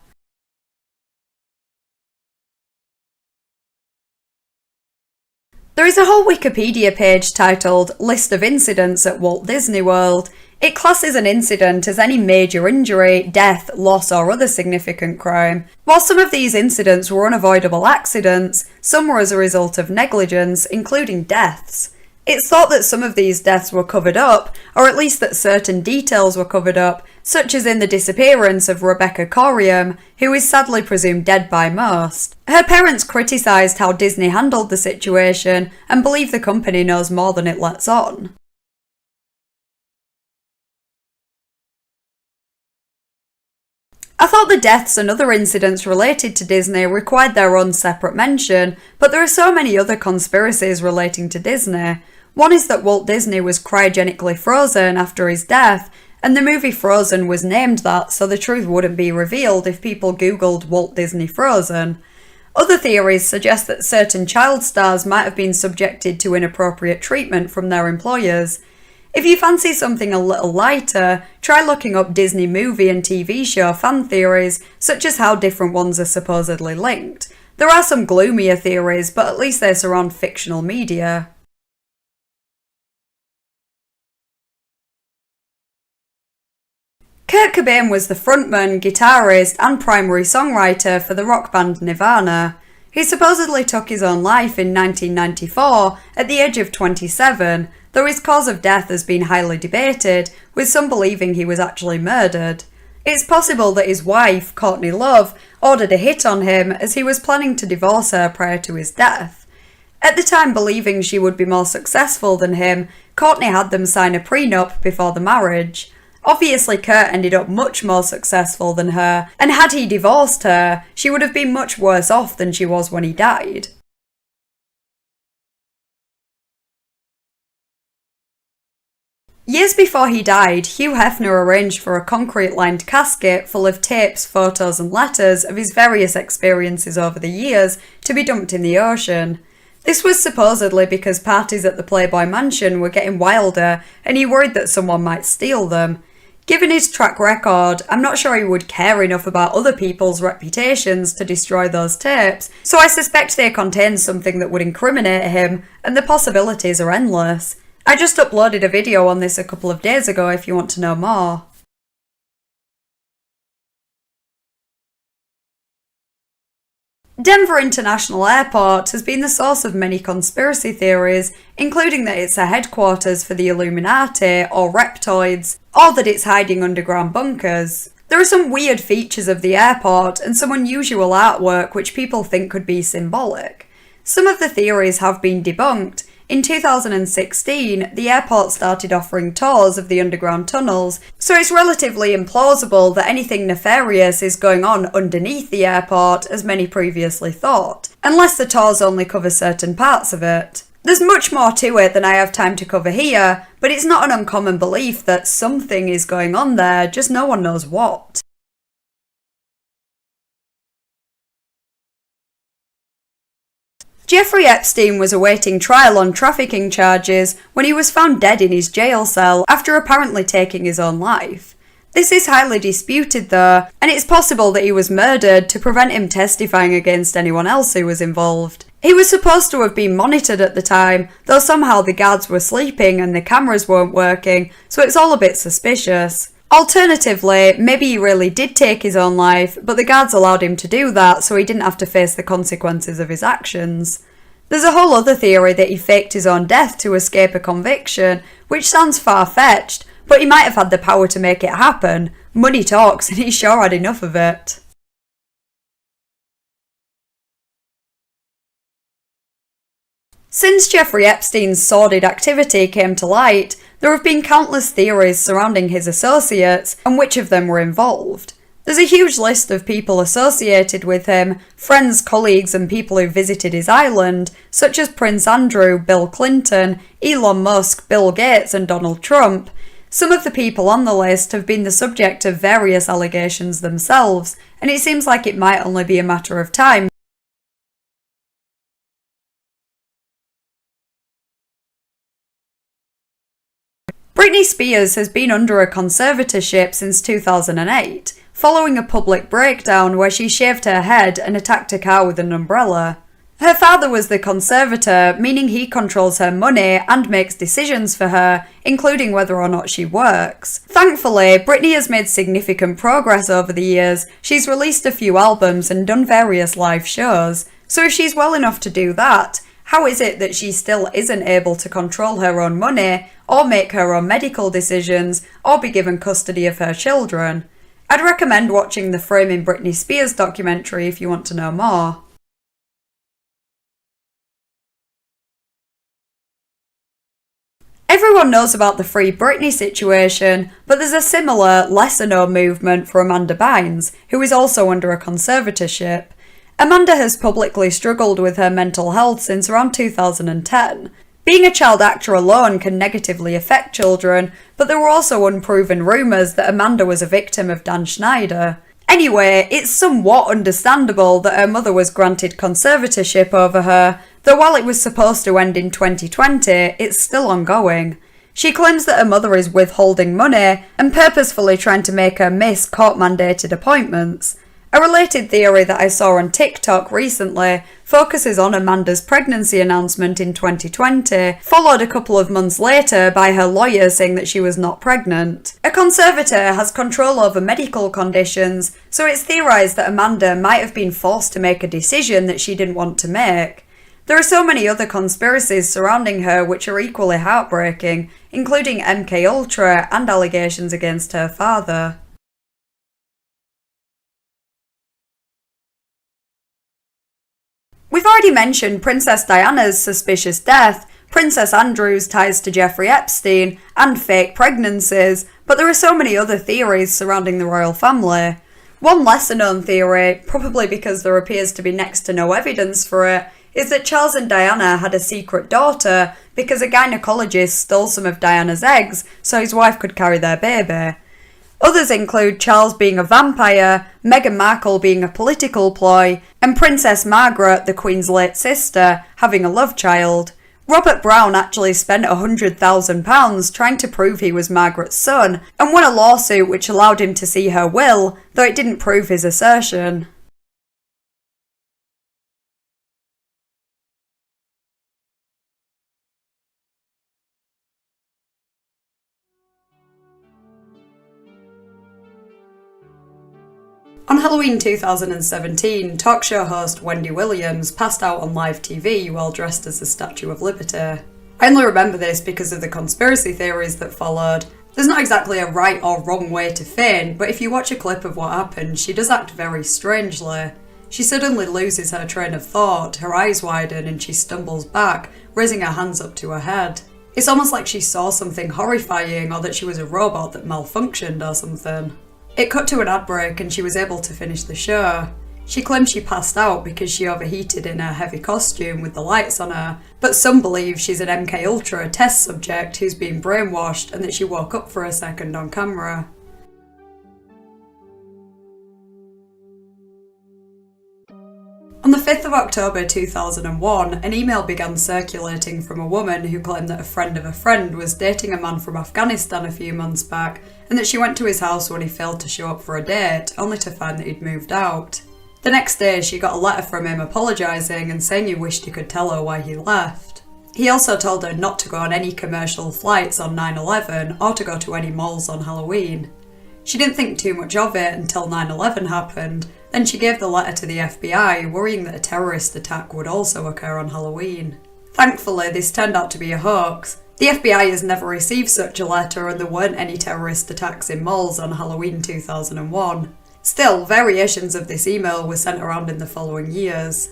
There is a whole Wikipedia page titled List of Incidents at Walt Disney World. It classes an incident as any major injury, death, loss or other significant crime. While some of these incidents were unavoidable accidents, some were as a result of negligence, including deaths. It's thought that some of these deaths were covered up, or at least that certain details were covered up, such as in the disappearance of Rebecca Corium, who is sadly presumed dead by most. Her parents criticised how Disney handled the situation and believe the company knows more than it lets on. I thought the deaths and other incidents related to Disney required their own separate mention, but there are so many other conspiracies relating to Disney. One is that Walt Disney was cryogenically frozen after his death, and the movie Frozen was named that, so the truth wouldn't be revealed if people googled Walt Disney Frozen. Other theories suggest that certain child stars might have been subjected to inappropriate treatment from their employers. If you fancy something a little lighter, try looking up Disney movie and TV show fan theories, such as how different ones are supposedly linked. There are some gloomier theories, but at least they surround fictional media. Kurt Cobain was the frontman, guitarist, and primary songwriter for the rock band Nirvana. He supposedly took his own life in 1994 at the age of 27, though his cause of death has been highly debated, with some believing he was actually murdered. It's possible that his wife, Courtney Love, ordered a hit on him as he was planning to divorce her prior to his death. At the time, believing she would be more successful than him, Courtney had them sign a prenup before the marriage. Obviously, Kurt ended up much more successful than her, and had he divorced her, she would have been much worse off than she was when he died. Years before he died, Hugh Hefner arranged for a concrete-lined casket full of tapes, photos and letters of his various experiences over the years to be dumped in the ocean. This was supposedly because parties at the Playboy Mansion were getting wilder and he worried that someone might steal them. Given his track record, I'm not sure he would care enough about other people's reputations to destroy those tapes, so I suspect they contain something that would incriminate him, and the possibilities are endless. I just uploaded a video on this a couple of days ago if you want to know more. Denver International Airport has been the source of many conspiracy theories, including that it's a headquarters for the Illuminati or reptoids, or that it's hiding underground bunkers. There are some weird features of the airport and some unusual artwork which people think could be symbolic. Some of the theories have been debunked. In 2016, the airport started offering tours of the underground tunnels, so it's relatively implausible that anything nefarious is going on underneath the airport as many previously thought, unless the tours only cover certain parts of it. There's much more to it than I have time to cover here, but it's not an uncommon belief that something is going on there, just no one knows what. Jeffrey Epstein was awaiting trial on trafficking charges when he was found dead in his jail cell after apparently taking his own life. This is highly disputed though, and it's possible that he was murdered to prevent him testifying against anyone else who was involved. He was supposed to have been monitored at the time, though somehow the guards were sleeping and the cameras weren't working, so it's all a bit suspicious. Alternatively, maybe he really did take his own life, but the guards allowed him to do that so he didn't have to face the consequences of his actions. There's a whole other theory that he faked his own death to escape a conviction, which sounds far-fetched, but he might have had the power to make it happen. Money talks and he sure had enough of it. Since Jeffrey Epstein's sordid activity came to light, there have been countless theories surrounding his associates and which of them were involved. There's a huge list of people associated with him, friends, colleagues and people who visited his island, such as Prince Andrew, Bill Clinton, Elon Musk, Bill Gates and Donald Trump. Some of the people on the list have been the subject of various allegations themselves, and it seems like it might only be a matter of time. Britney Spears has been under a conservatorship since 2008, following a public breakdown where she shaved her head and attacked a car with an umbrella. Her father was the conservator, meaning he controls her money and makes decisions for her, including whether or not she works. Thankfully, Britney has made significant progress over the years. She's released a few albums and done various live shows. So if she's well enough to do that, how is it that she still isn't able to control her own money, or make her own medical decisions, or be given custody of her children? I'd recommend watching the Framing Britney Spears documentary if you want to know more. Everyone knows about the Free Britney situation, but there's a similar, lesser-known movement for Amanda Bynes, who is also under a conservatorship. Amanda has publicly struggled with her mental health since around 2010. Being a child actor alone can negatively affect children, but there were also unproven rumours that Amanda was a victim of Dan Schneider. Anyway, it's somewhat understandable that her mother was granted conservatorship over her, though while it was supposed to end in 2020, it's still ongoing. She claims that her mother is withholding money and purposefully trying to make her miss court-mandated appointments. A related theory that I saw on TikTok recently focuses on Amanda's pregnancy announcement in 2020, followed a couple of months later by her lawyer saying that she was not pregnant. A conservator has control over medical conditions, so it's theorised that Amanda might have been forced to make a decision that she didn't want to make. There are so many other conspiracies surrounding her which are equally heartbreaking, including MKUltra and allegations against her father. We've already mentioned Princess Diana's suspicious death, Princess Andrew's ties to Jeffrey Epstein, and fake pregnancies, but there are so many other theories surrounding the royal family. One lesser-known theory, probably because there appears to be next to no evidence for it, is that Charles and Diana had a secret daughter because a gynecologist stole some of Diana's eggs so his wife could carry their baby. Others include Charles being a vampire, Meghan Markle being a political ploy, and Princess Margaret, the Queen's late sister, having a love child. Robert Brown actually spent £100,000 trying to prove he was Margaret's son, and won a lawsuit which allowed him to see her will, though it didn't prove his assertion. On Halloween 2017, talk show host Wendy Williams passed out on live TV while dressed as the Statue of Liberty. I only remember this because of the conspiracy theories that followed. There's not exactly a right or wrong way to faint, but if you watch a clip of what happened, she does act very strangely. She suddenly loses her train of thought, her eyes widen and she stumbles back, raising her hands up to her head. It's almost like she saw something horrifying or that she was a robot that malfunctioned or something. It cut to an ad break and she was able to finish the show. She claims she passed out because she overheated in her heavy costume with the lights on her, but some believe she's an MKUltra test subject who's been brainwashed and that she woke up for a second on camera. On the 5th of October 2001, an email began circulating from a woman who claimed that a friend of a friend was dating a man from Afghanistan a few months back, and that she went to his house when he failed to show up for a date, only to find that he'd moved out. The next day, she got a letter from him apologising and saying he wished he could tell her why he left. He also told her not to go on any commercial flights on 9/11 or to go to any malls on Halloween. She didn't think too much of it until 9/11 happened. Then she gave the letter to the FBI, worrying that a terrorist attack would also occur on Halloween. Thankfully, this turned out to be a hoax. The FBI has never received such a letter and there weren't any terrorist attacks in malls on Halloween 2001. Still, variations of this email were sent around in the following years.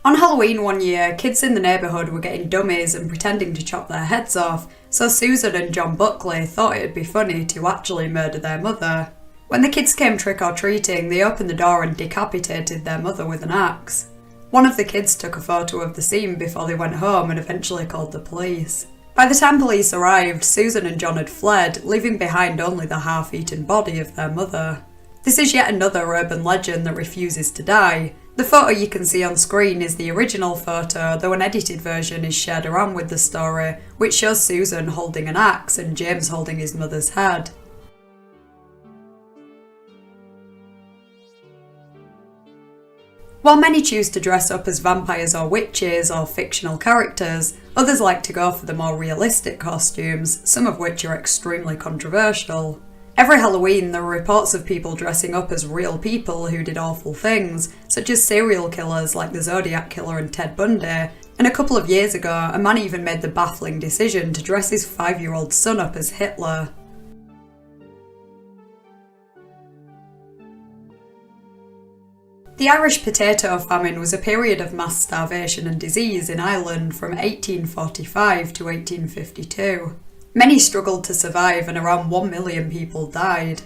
On Halloween one year, kids in the neighbourhood were getting dummies and pretending to chop their heads off, so Susan and John Buckley thought it'd be funny to actually murder their mother. When the kids came trick-or-treating, they opened the door and decapitated their mother with an axe. One of the kids took a photo of the scene before they went home and eventually called the police. By the time police arrived, Susan and John had fled, leaving behind only the half-eaten body of their mother. This is yet another urban legend that refuses to die. The photo you can see on screen is the original photo, though an edited version is shared around with the story, which shows Susan holding an axe and James holding his mother's head. While many choose to dress up as vampires or witches or fictional characters, others like to go for the more realistic costumes, some of which are extremely controversial. Every Halloween there are reports of people dressing up as real people who did awful things, such as serial killers like the Zodiac Killer and Ted Bundy, and a couple of years ago a man even made the baffling decision to dress his 5-year-old son up as Hitler. The Irish potato famine was a period of mass starvation and disease in Ireland from 1845 to 1852. Many struggled to survive and around 1 million people died.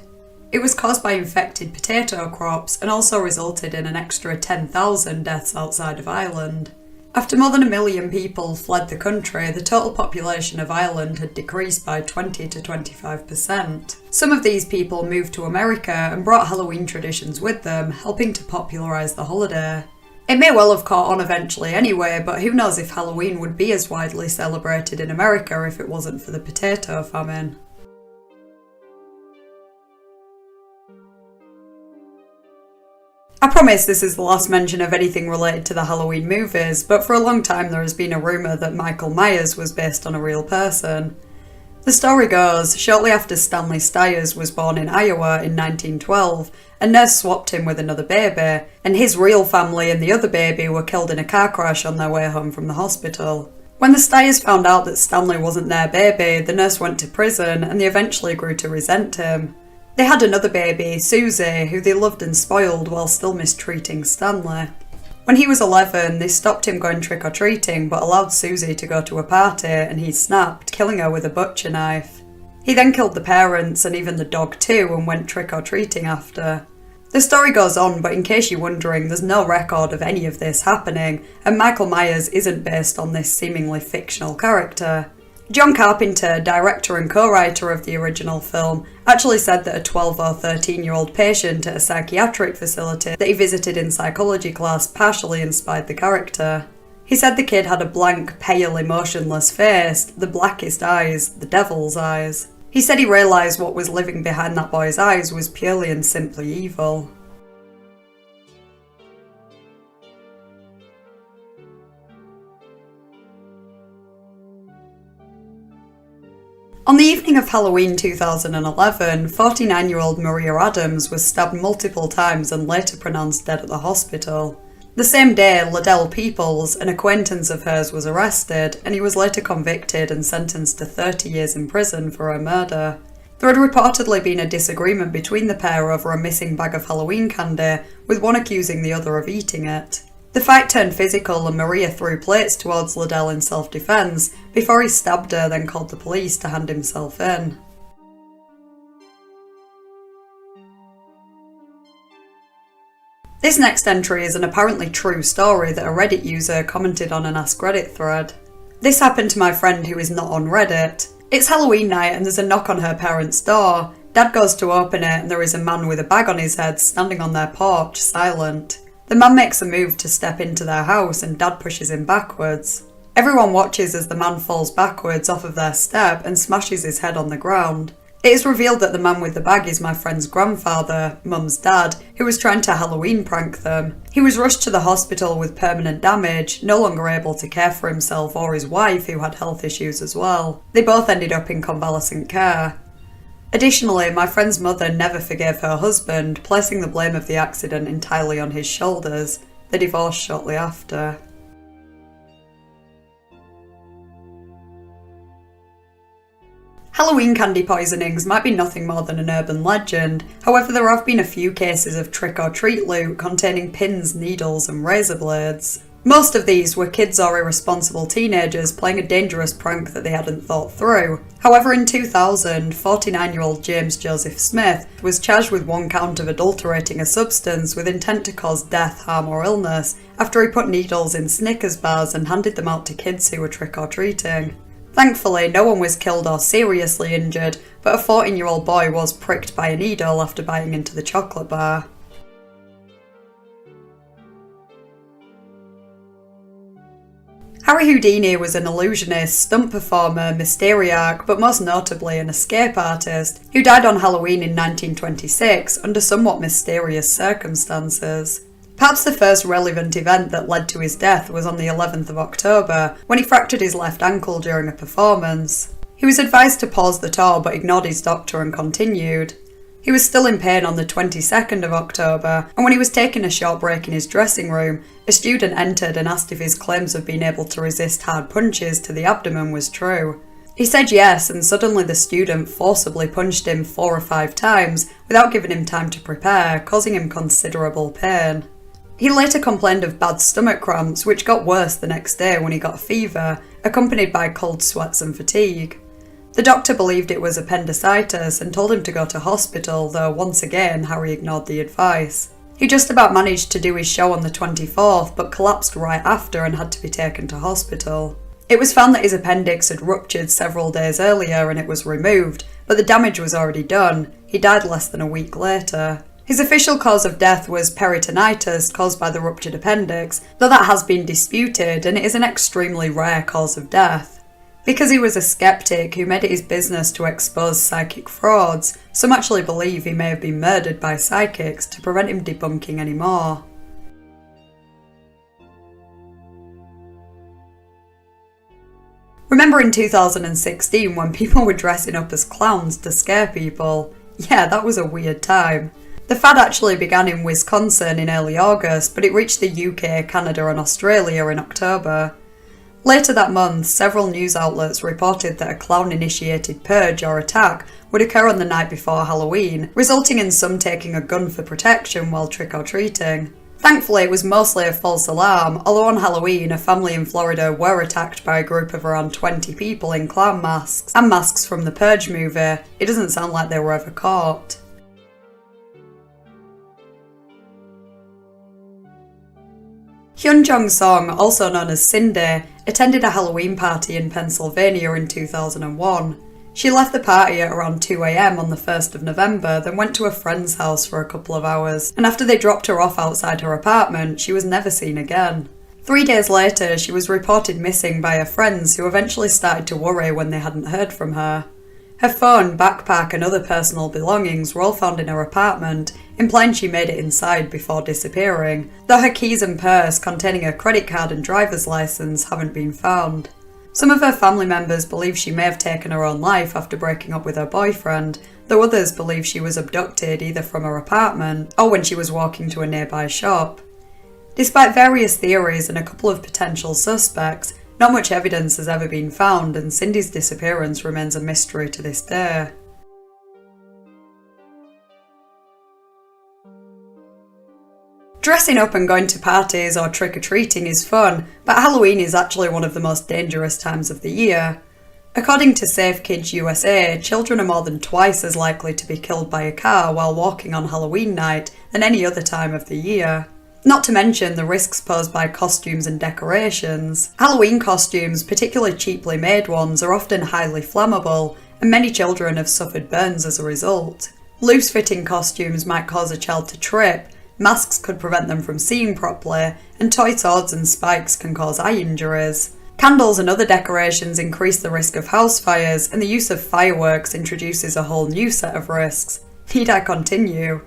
It was caused by infected potato crops and also resulted in an extra 10,000 deaths outside of Ireland. After more than 1 million people fled the country, the total population of Ireland had decreased by 20 to 25%. Some of these people moved to America and brought Halloween traditions with them, helping to popularise the holiday. It may well have caught on eventually anyway, but who knows if Halloween would be as widely celebrated in America if it wasn't for the potato famine. I promise this is the last mention of anything related to the Halloween movies, but for a long time there has been a rumour that Michael Myers was based on a real person. The story goes, shortly after Stanley Stiers was born in Iowa in 1912, a nurse swapped him with another baby, and his real family and the other baby were killed in a car crash on their way home from the hospital. When the Stiers found out that Stanley wasn't their baby, the nurse went to prison and they eventually grew to resent him. They had another baby, Susie, who they loved and spoiled while still mistreating Stanley. When he was 11, they stopped him going trick-or-treating but allowed Susie to go to a party and he snapped, killing her with a butcher knife. He then killed the parents and even the dog too and went trick-or-treating after. The story goes on, but in case you're wondering, there's no record of any of this happening, and Michael Myers isn't based on this seemingly fictional character. John Carpenter, director and co-writer of the original film, actually said that a 12 or 13-year-old patient at a psychiatric facility that he visited in psychology class partially inspired the character. He said the kid had a blank, pale, emotionless face, the blackest eyes, the devil's eyes. He said he realised what was living behind that boy's eyes was purely and simply evil. On the evening of Halloween 2011, 49-year-old Maria Adams was stabbed multiple times and later pronounced dead at the hospital. The same day, Liddell Peoples, an acquaintance of hers, was arrested, and he was later convicted and sentenced to 30 years in prison for her murder. There had reportedly been a disagreement between the pair over a missing bag of Halloween candy, with one accusing the other of eating it. The fight turned physical and Maria threw plates towards Liddell in self-defence before he stabbed her, then called the police to hand himself in. This next entry is an apparently true story that a Reddit user commented on an Ask Reddit thread. This happened to my friend who is not on Reddit. It's Halloween night and there's a knock on her parents' door. Dad goes to open it and there is a man with a bag on his head standing on their porch, silent. The man makes a move to step into their house and Dad pushes him backwards. Everyone watches as the man falls backwards off of their step and smashes his head on the ground. It is revealed that the man with the bag is my friend's grandfather, Mum's dad, who was trying to Halloween prank them. He was rushed to the hospital with permanent damage, no longer able to care for himself or his wife, who had health issues as well. They both ended up in convalescent care. Additionally, my friend's mother never forgave her husband, placing the blame of the accident entirely on his shoulders. They divorced shortly after. Halloween candy poisonings might be nothing more than an urban legend, however there have been a few cases of trick-or-treat loot containing pins, needles and razor blades. Most of these were kids or irresponsible teenagers playing a dangerous prank that they hadn't thought through. However, in 2000, 49-year-old James Joseph Smith was charged with 1 count of adulterating a substance with intent to cause death, harm or illness after he put needles in Snickers bars and handed them out to kids who were trick-or-treating. Thankfully, no one was killed or seriously injured, but a 14-year-old boy was pricked by a needle after biting into the chocolate bar. Harry Houdini was an illusionist, stunt performer, mysteriarch, but most notably an escape artist, who died on Halloween in 1926 under somewhat mysterious circumstances. Perhaps the first relevant event that led to his death was on the 11th of October, when he fractured his left ankle during a performance. He was advised to pause the tour but ignored his doctor and continued. He was still in pain on the 22nd of October, and when he was taking a short break in his dressing room, a student entered and asked if his claims of being able to resist hard punches to the abdomen was true. He said yes, and suddenly the student forcibly punched him 4 or 5 times without giving him time to prepare, causing him considerable pain. He later complained of bad stomach cramps, which got worse the next day when he got a fever, accompanied by cold sweats and fatigue. The doctor believed it was appendicitis and told him to go to hospital, though once again Harry ignored the advice. He just about managed to do his show on the 24th, but collapsed right after and had to be taken to hospital. It was found that his appendix had ruptured several days earlier and it was removed, but the damage was already done. He died less than a week later. His official cause of death was peritonitis caused by the ruptured appendix, though that has been disputed and it is an extremely rare cause of death. Because he was a skeptic who made it his business to expose psychic frauds, some actually believe he may have been murdered by psychics to prevent him debunking any more. Remember in 2016 when people were dressing up as clowns to scare people? Yeah, that was a weird time. The fad actually began in Wisconsin in early August, but it reached the UK, Canada and Australia in October. Later that month, several news outlets reported that a clown-initiated purge or attack would occur on the night before Halloween, resulting in some taking a gun for protection while trick-or-treating. Thankfully, it was mostly a false alarm, although on Halloween, a family in Florida were attacked by a group of around 20 people in clown masks, and masks from the Purge movie. It doesn't sound like they were ever caught. Hyun Jong-song, also known as Cindy, attended a Halloween party in Pennsylvania in 2001. She left the party at around 2 AM on the 1st of November, then went to a friend's house for a couple of hours, and after they dropped her off outside her apartment, she was never seen again. 3 days later, she was reported missing by her friends, who eventually started to worry when they hadn't heard from her. Her phone, backpack and other personal belongings were all found in her apartment, implying she made it inside before disappearing, though her keys and purse containing her credit card and driver's license haven't been found. Some of her family members believe she may have taken her own life after breaking up with her boyfriend, though others believe she was abducted either from her apartment or when she was walking to a nearby shop. Despite various theories and a couple of potential suspects, not much evidence has ever been found, and Cindy's disappearance remains a mystery to this day. Dressing up and going to parties or trick-or-treating is fun, but Halloween is actually one of the most dangerous times of the year. According to Safe Kids USA, children are more than twice as likely to be killed by a car while walking on Halloween night than any other time of the year. Not to mention the risks posed by costumes and decorations. Halloween costumes, particularly cheaply made ones, are often highly flammable, and many children have suffered burns as a result. Loose-fitting costumes might cause a child to trip, masks could prevent them from seeing properly, and toy swords and spikes can cause eye injuries. Candles and other decorations increase the risk of house fires, and the use of fireworks introduces a whole new set of risks. Need I continue?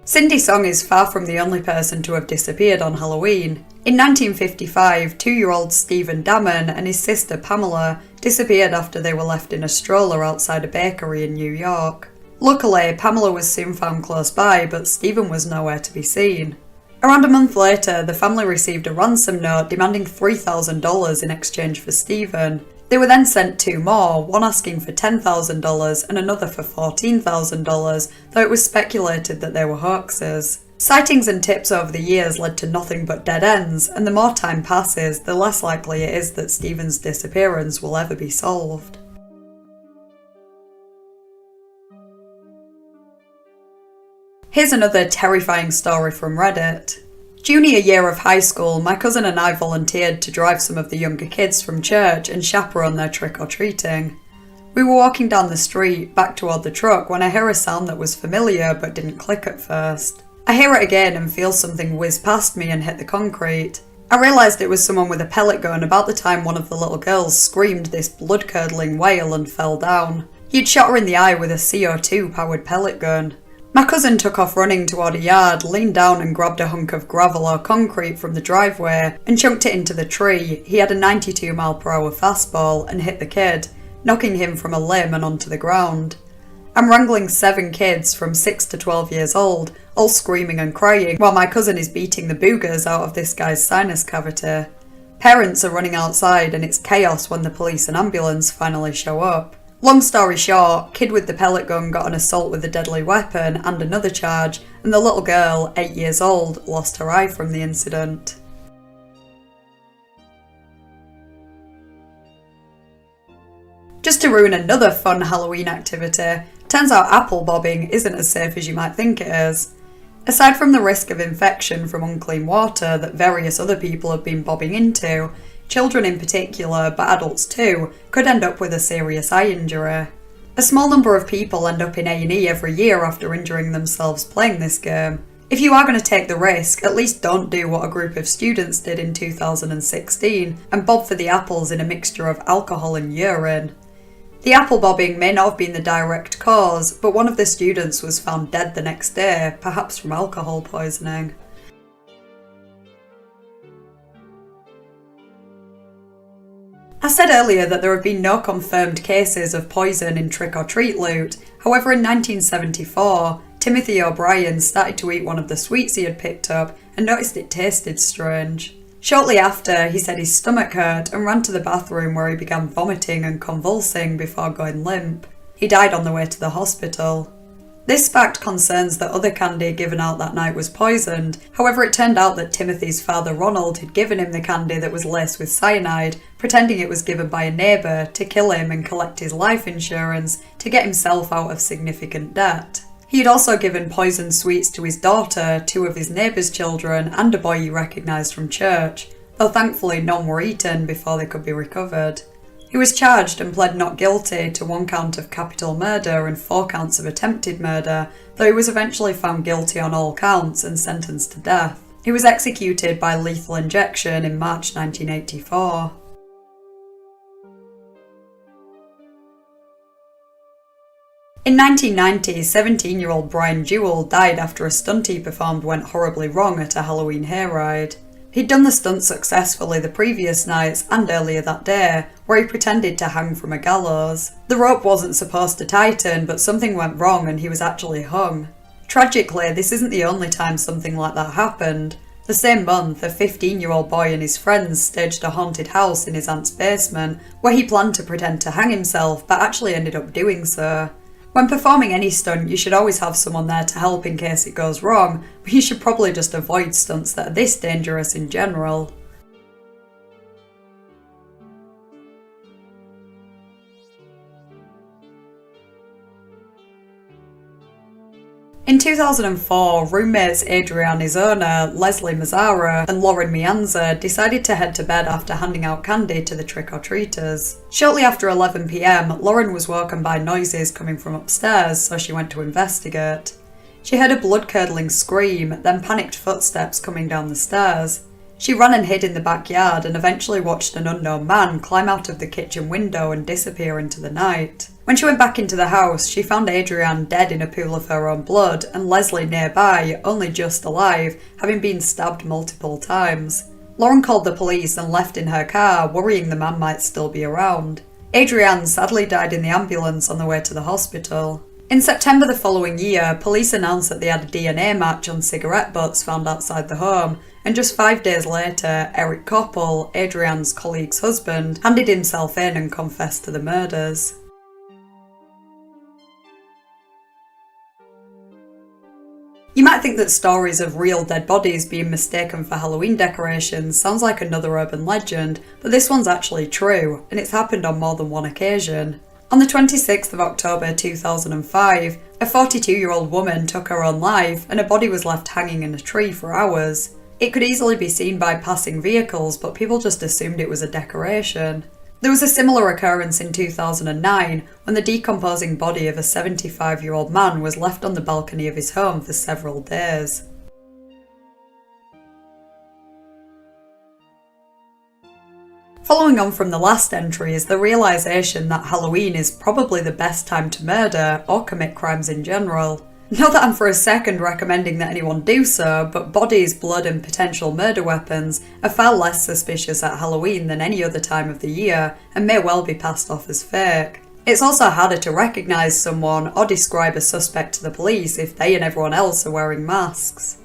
Cindy Song is far from the only person to have disappeared on Halloween. In 1955, 2-year-old Stephen Damon and his sister Pamela disappeared after they were left in a stroller outside a bakery in New York. Luckily, Pamela was soon found close by, but Stephen was nowhere to be seen. Around a month later, the family received a ransom note demanding $3,000 in exchange for Stephen. They were then sent 2 more, one asking for $10,000 and another for $14,000, though it was speculated that they were hoaxes. Sightings and tips over the years led to nothing but dead ends, and the more time passes, the less likely it is that Stephen's disappearance will ever be solved. Here's another terrifying story from Reddit. Junior year of high school, my cousin and I volunteered to drive some of the younger kids from church and chaperone their trick-or-treating. We were walking down the street, back toward the truck, when I hear a sound that was familiar but didn't click at first. I hear it again and feel something whiz past me and hit the concrete. I realised it was someone with a pellet gun about the time one of the little girls screamed this blood-curdling wail and fell down. He'd shot her in the eye with a CO2-powered pellet gun. My cousin took off running toward a yard, leaned down and grabbed a hunk of gravel or concrete from the driveway and chunked it into the tree. He had a 92-mile-per-hour fastball and hit the kid, knocking him from a limb and onto the ground. I'm wrangling 7 kids from 6 to 12 years old, all screaming and crying, while my cousin is beating the boogers out of this guy's sinus cavity. Parents are running outside and it's chaos when the police and ambulance finally show up. Long story short, kid with the pellet gun got an assault with a deadly weapon and another charge, and the little girl, 8 years old, lost her eye from the incident. Just to ruin another fun Halloween activity, turns out apple bobbing isn't as safe as you might think it is. Aside from the risk of infection from unclean water that various other people have been bobbing into, children in particular, but adults too, could end up with a serious eye injury. A small number of people end up in A&E every year after injuring themselves playing this game. If you are going to take the risk, at least don't do what a group of students did in 2016 and bob for the apples in a mixture of alcohol and urine. The apple bobbing may not have been the direct cause, but one of the students was found dead the next day, perhaps from alcohol poisoning. I said earlier that there have been no confirmed cases of poison in trick-or-treat loot. However, in 1974, Timothy O'Brien started to eat one of the sweets he had picked up and noticed it tasted strange. Shortly after, he said his stomach hurt and ran to the bathroom where he began vomiting and convulsing before going limp. He died on the way to the hospital. This sparked concerns that other candy given out that night was poisoned. However, it turned out that Timothy's father Ronald had given him the candy that was laced with cyanide, pretending it was given by a neighbour to kill him and collect his life insurance to get himself out of significant debt. He had also given poisoned sweets to his daughter, 2 of his neighbour's children, and a boy he recognised from church, though thankfully none were eaten before they could be recovered. He was charged and pled not guilty to 1 count of capital murder and 4 counts of attempted murder, though he was eventually found guilty on all counts and sentenced to death. He was executed by lethal injection in March 1984. In 1990, 17-year-old Brian Jewell died after a stunt he performed went horribly wrong at a Halloween hayride. He'd done the stunt successfully the previous nights and earlier that day, where he pretended to hang from a gallows. The rope wasn't supposed to tighten, but something went wrong and he was actually hung. Tragically, this isn't the only time something like that happened. The same month, a 15-year-old boy and his friends staged a haunted house in his aunt's basement, where he planned to pretend to hang himself, but actually ended up doing so. When performing any stunt, you should always have someone there to help in case it goes wrong, but you should probably just avoid stunts that are this dangerous in general. In 2004, roommates Adrian Izona, Leslie Mazzara, and Lauren Mianza decided to head to bed after handing out candy to the trick-or-treaters. Shortly after 11 PM, Lauren was woken by noises coming from upstairs, so she went to investigate. She heard a blood-curdling scream, then panicked footsteps coming down the stairs. She ran and hid in the backyard and eventually watched an unknown man climb out of the kitchen window and disappear into the night. When she went back into the house, she found Adrian dead in a pool of her own blood and Leslie nearby, only just alive, having been stabbed multiple times. Lauren called the police and left in her car, worrying the man might still be around. Adrian sadly died in the ambulance on the way to the hospital. In September the following year, police announced that they had a DNA match on cigarette butts found outside the home, and just 5 days later, Eric Koppel, Adrian's colleague's husband, handed himself in and confessed to the murders. You might think that stories of real dead bodies being mistaken for Halloween decorations sounds like another urban legend, but this one's actually true, and it's happened on more than one occasion. On the 26th of October 2005, a 42-year-old woman took her own life and her body was left hanging in a tree for hours. It could easily be seen by passing vehicles, but people just assumed it was a decoration. There was a similar occurrence in 2009 when the decomposing body of a 75-year-old man was left on the balcony of his home for several days. Following on from the last entry is the realisation that Halloween is probably the best time to murder or commit crimes in general. Not that I'm for a second recommending that anyone do so, but bodies, blood and potential murder weapons are far less suspicious at Halloween than any other time of the year and may well be passed off as fake. It's also harder to recognise someone or describe a suspect to the police if they and everyone else are wearing masks.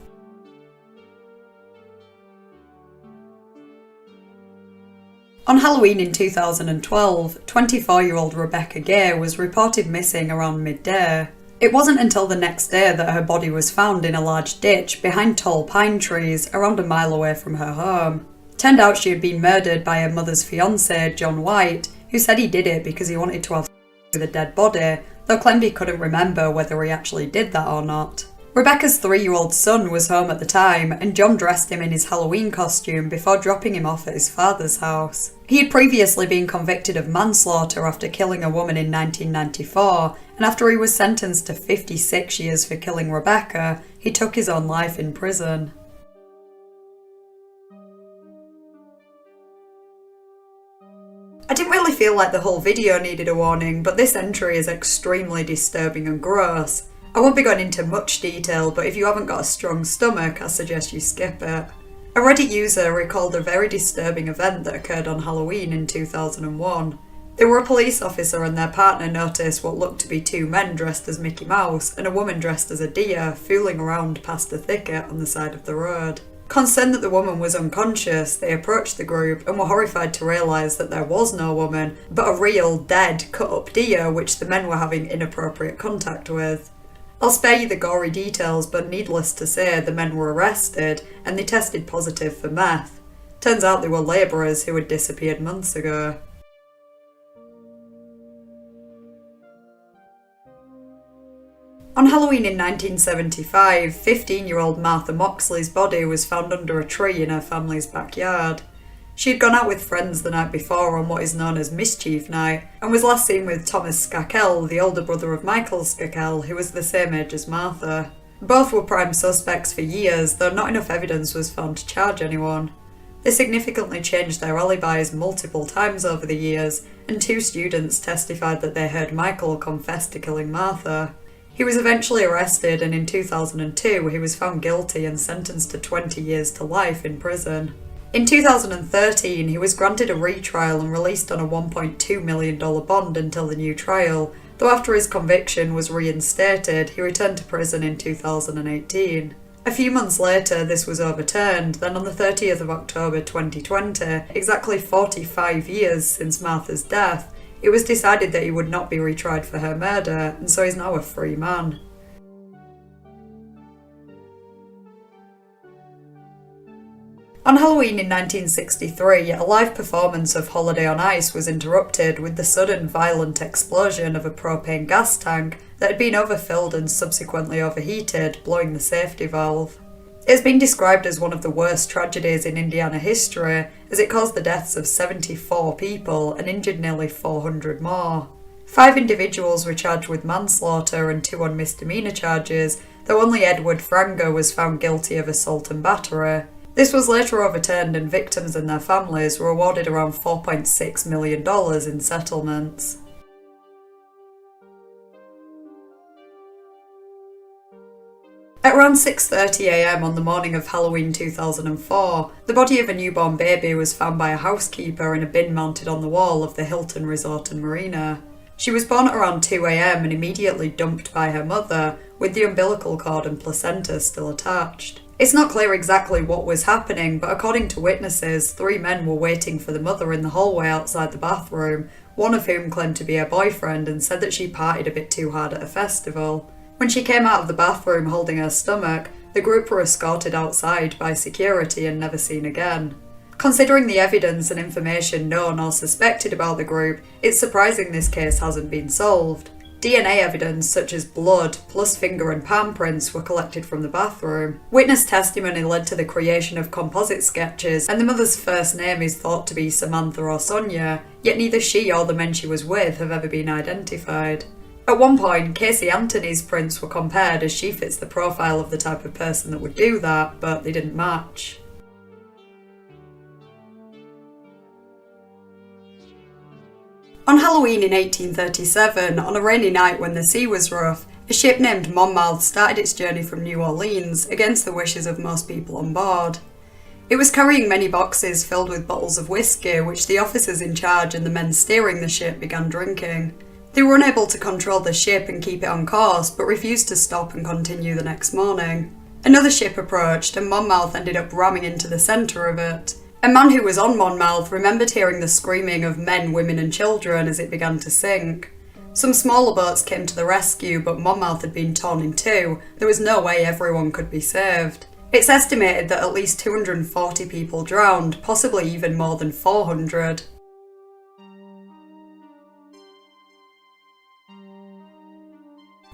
On Halloween in 2012, 24-year-old Rebecca Gay was reported missing around midday. It wasn't until the next day that her body was found in a large ditch behind tall pine trees around a mile away from her home. Turned out she had been murdered by her mother's fiancé, John White, who said he did it because he wanted to have sex with a dead body, though claimed he couldn't remember whether he actually did that or not. Rebecca's 3-year-old son was home at the time, and John dressed him in his Halloween costume before dropping him off at his father's house. He had previously been convicted of manslaughter after killing a woman in 1994, and after he was sentenced to 56 years for killing Rebecca, he took his own life in prison. I didn't really feel like the whole video needed a warning, but this entry is extremely disturbing and gross. I won't be going into much detail, but if you haven't got a strong stomach, I suggest you skip it. A Reddit user recalled a very disturbing event that occurred on Halloween in 2001. They were a police officer and their partner noticed what looked to be 2 men dressed as Mickey Mouse and a woman dressed as a deer fooling around past a thicket on the side of the road. Concerned that the woman was unconscious, they approached the group and were horrified to realise that there was no woman, but a real, dead, cut-up deer which the men were having inappropriate contact with. I'll spare you the gory details, but needless to say, the men were arrested and they tested positive for meth. Turns out they were labourers who had disappeared months ago. On Halloween in 1975, 15-year-old Martha Moxley's body was found under a tree in her family's backyard. She had gone out with friends the night before on what is known as Mischief Night, and was last seen with Thomas Skakel, the older brother of Michael Skakel, who was the same age as Martha. Both were prime suspects for years, though not enough evidence was found to charge anyone. They significantly changed their alibis multiple times over the years, and 2 students testified that they heard Michael confess to killing Martha. He was eventually arrested, and in 2002 he was found guilty and sentenced to 20 years to life in prison. In 2013, he was granted a retrial and released on a $1.2 million bond until the new trial, though after his conviction was reinstated, he returned to prison in 2018. A few months later, this was overturned, then on the 30th of October 2020, exactly 45 years since Martha's death, it was decided that he would not be retried for her murder, and so he's now a free man. On Halloween in 1963, a live performance of Holiday on Ice was interrupted with the sudden violent explosion of a propane gas tank that had been overfilled and subsequently overheated, blowing the safety valve. It has been described as one of the worst tragedies in Indiana history, as it caused the deaths of 74 people and injured nearly 400 more. 5 individuals were charged with manslaughter and 2 on misdemeanor charges, though only Edward Frango was found guilty of assault and battery. This was later overturned and victims and their families were awarded around $4.6 million in settlements. At around 6:30 a.m. on the morning of Halloween 2004, the body of a newborn baby was found by a housekeeper in a bin mounted on the wall of the Hilton Resort and Marina. She was born at around 2 a.m. and immediately dumped by her mother, with the umbilical cord and placenta still attached. It's not clear exactly what was happening, but according to witnesses, 3 men were waiting for the mother in the hallway outside the bathroom, one of whom claimed to be her boyfriend and said that she partied a bit too hard at a festival. When she came out of the bathroom holding her stomach, the group were escorted outside by security and never seen again. Considering the evidence and information known or suspected about the group, it's surprising this case hasn't been solved. DNA evidence such as blood plus finger and palm prints were collected from the bathroom. Witness testimony led to the creation of composite sketches, and the mother's first name is thought to be Samantha or Sonia, yet neither she or the men she was with have ever been identified. At one point, Casey Anthony's prints were compared as she fits the profile of the type of person that would do that, but they didn't match. On Halloween in 1837, on a rainy night when the sea was rough, a ship named Monmouth started its journey from New Orleans against the wishes of most people on board. It was carrying many boxes filled with bottles of whiskey, which the officers in charge and the men steering the ship began drinking. They were unable to control the ship and keep it on course, but refused to stop and continue the next morning. Another ship approached, and Monmouth ended up ramming into the centre of it. A man who was on Monmouth remembered hearing the screaming of men, women and children as it began to sink. Some smaller boats came to the rescue, but Monmouth had been torn in two. There was no way everyone could be saved. It's estimated that at least 240 people drowned, possibly even more than 400.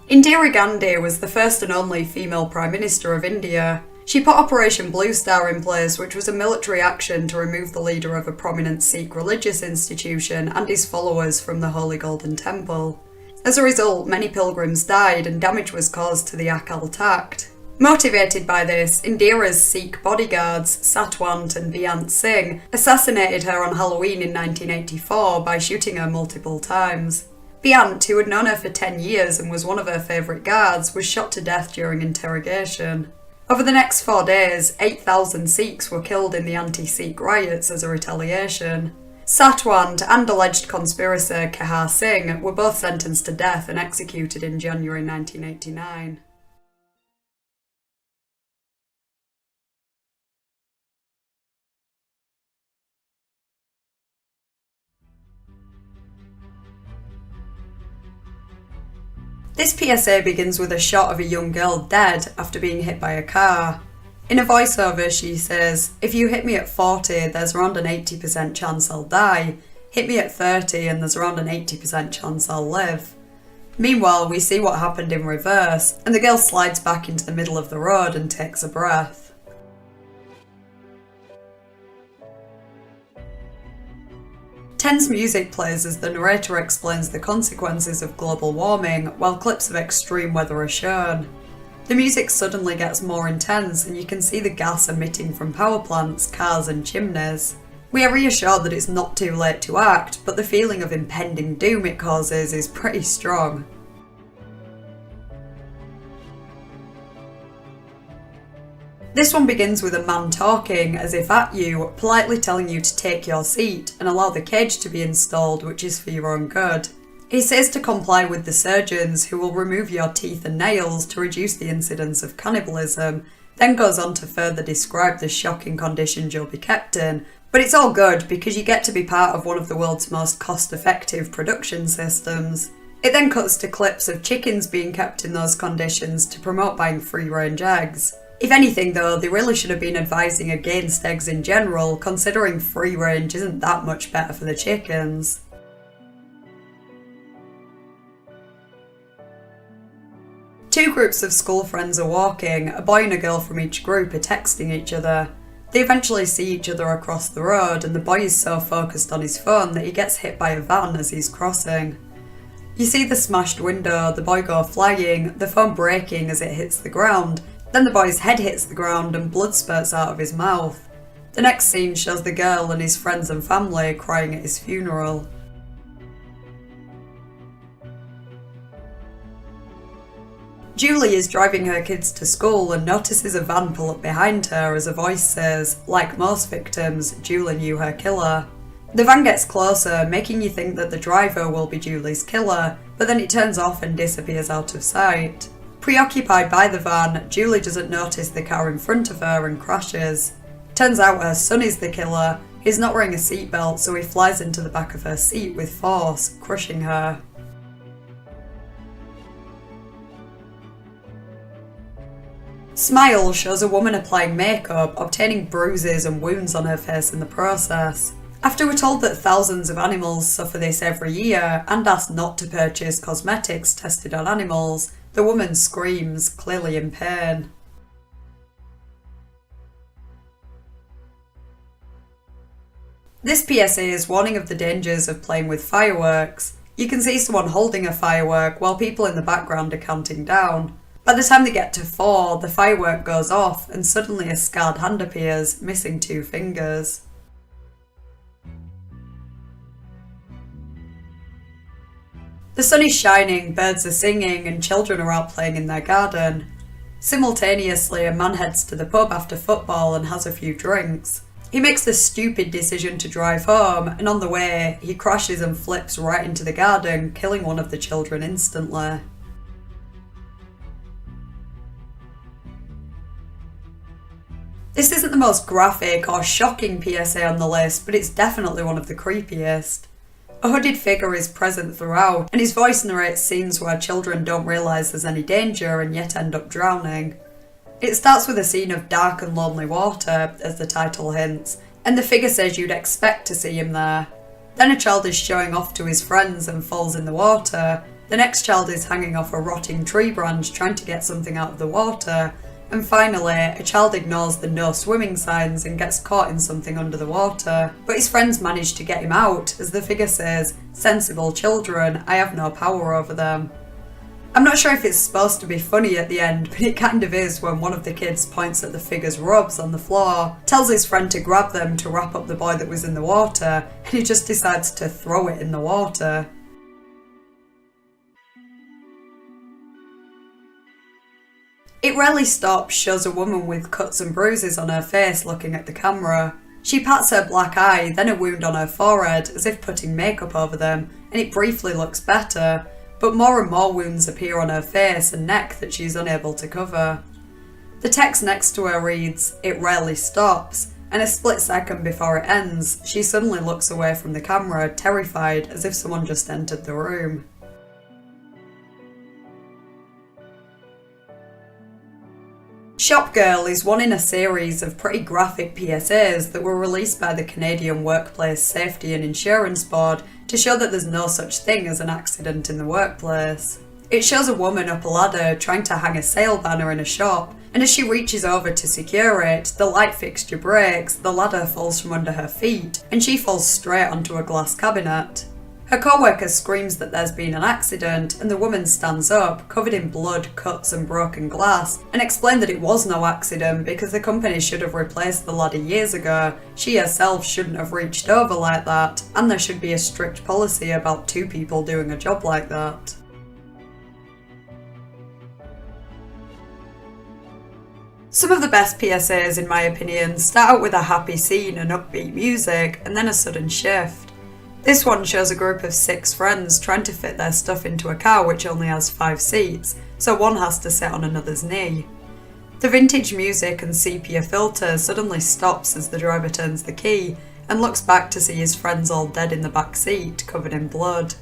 Indira Gandhi was the first and only female Prime Minister of India. She put Operation Blue Star in place, which was a military action to remove the leader of a prominent Sikh religious institution and his followers from the Holy Golden Temple. As a result, many pilgrims died and damage was caused to the Akal Takht. Motivated by this, Indira's Sikh bodyguards, Satwant and Beant Singh, assassinated her on Halloween in 1984 by shooting her multiple times. Beant, who had known her for 10 years and was one of her favourite guards, was shot to death during interrogation. Over the next 4 days, 8,000 Sikhs were killed in the anti-Sikh riots as a retaliation. Satwant and alleged conspirator Kehar Singh were both sentenced to death and executed in January 1989. This PSA begins with a shot of a young girl dead after being hit by a car. In a voiceover she says, "If you hit me at 40, there's around an 80% chance I'll die. Hit me at 30 and there's around an 80% chance I'll live." Meanwhile, we see what happened in reverse, and the girl slides back into the middle of the road and takes a breath. Tense music plays as the narrator explains the consequences of global warming, while clips of extreme weather are shown. The music suddenly gets more intense and you can see the gas emitting from power plants, cars and chimneys. We are reassured that it's not too late to act, but the feeling of impending doom it causes is pretty strong. This one begins with a man talking, as if at you, politely telling you to take your seat and allow the cage to be installed, which is for your own good. He says to comply with the surgeons, who will remove your teeth and nails to reduce the incidence of cannibalism, then goes on to further describe the shocking conditions you'll be kept in. But it's all good because you get to be part of one of the world's most cost-effective production systems. It then cuts to clips of chickens being kept in those conditions to promote buying free-range eggs. If anything though, they really should have been advising against eggs in general, considering free range isn't that much better for the chickens. Two groups of school friends are walking. A boy and a girl from each group are texting each other. They eventually see each other across the road, and the boy is so focused on his phone that he gets hit by a van as he's crossing. You see the smashed window, the boy go flying, the phone breaking as it hits the ground. Then the boy's head hits the ground and blood spurts out of his mouth. The next scene shows the girl and his friends and family crying at his funeral. Julie is driving her kids to school and notices a van pull up behind her as a voice says, "Like most victims, Julie knew her killer." The van gets closer, making you think that the driver will be Julie's killer, but then it turns off and disappears out of sight. Preoccupied by the van, Julie doesn't notice the car in front of her and crashes. Turns out her son is the killer. He's not wearing a seatbelt, so he flies into the back of her seat with force, crushing her. Smile shows a woman applying makeup, obtaining bruises and wounds on her face in the process. After we're told that thousands of animals suffer this every year and asked not to purchase cosmetics tested on animals, the woman screams, clearly in pain. This PSA is warning of the dangers of playing with fireworks. You can see someone holding a firework while people in the background are counting down. By the time they get to 4, the firework goes off and suddenly a scarred hand appears, missing 2 fingers. The sun is shining, birds are singing, and children are out playing in their garden. Simultaneously, a man heads to the pub after football and has a few drinks. He makes the stupid decision to drive home, and on the way, he crashes and flips right into the garden, killing one of the children instantly. This isn't the most graphic or shocking PSA on the list, but it's definitely one of the creepiest. A hooded figure is present throughout, and his voice narrates scenes where children don't realise there's any danger and yet end up drowning. It starts with a scene of dark and lonely water, as the title hints, and the figure says you'd expect to see him there. Then a child is showing off to his friends and falls in the water. The next child is hanging off a rotting tree branch trying to get something out of the water. And finally, a child ignores the no swimming signs and gets caught in something under the water. But his friends manage to get him out, as the figure says, "Sensible children, I have no power over them." I'm not sure if it's supposed to be funny at the end, but it kind of is when one of the kids points at the figure's robes on the floor, tells his friend to grab them to wrap up the boy that was in the water, and he just decides to throw it in the water. It Rarely Stops shows a woman with cuts and bruises on her face looking at the camera. She pats her black eye, then a wound on her forehead, as if putting makeup over them, and it briefly looks better, but more and more wounds appear on her face and neck that she's unable to cover. The text next to her reads, "It rarely stops," and a split second before it ends, she suddenly looks away from the camera, terrified, as if someone just entered the room. Shop Girl is one in a series of pretty graphic PSAs that were released by the Canadian Workplace Safety and Insurance Board to show that there's no such thing as an accident in the workplace. It shows a woman up a ladder trying to hang a sale banner in a shop, and as she reaches over to secure it, the light fixture breaks, the ladder falls from under her feet, and she falls straight onto a glass cabinet. Her co-worker screams that there's been an accident, and the woman stands up, covered in blood, cuts and broken glass, and explains that it was no accident because the company should have replaced the ladder years ago, she herself shouldn't have reached over like that, and there should be a strict policy about two people doing a job like that. Some of the best PSAs, in my opinion, start out with a happy scene and upbeat music, and then a sudden shift. This one shows a group of 6 friends trying to fit their stuff into a car which only has 5 seats, so one has to sit on another's knee. The vintage music and sepia filter suddenly stops as the driver turns the key and looks back to see his friends all dead in the back seat, covered in blood.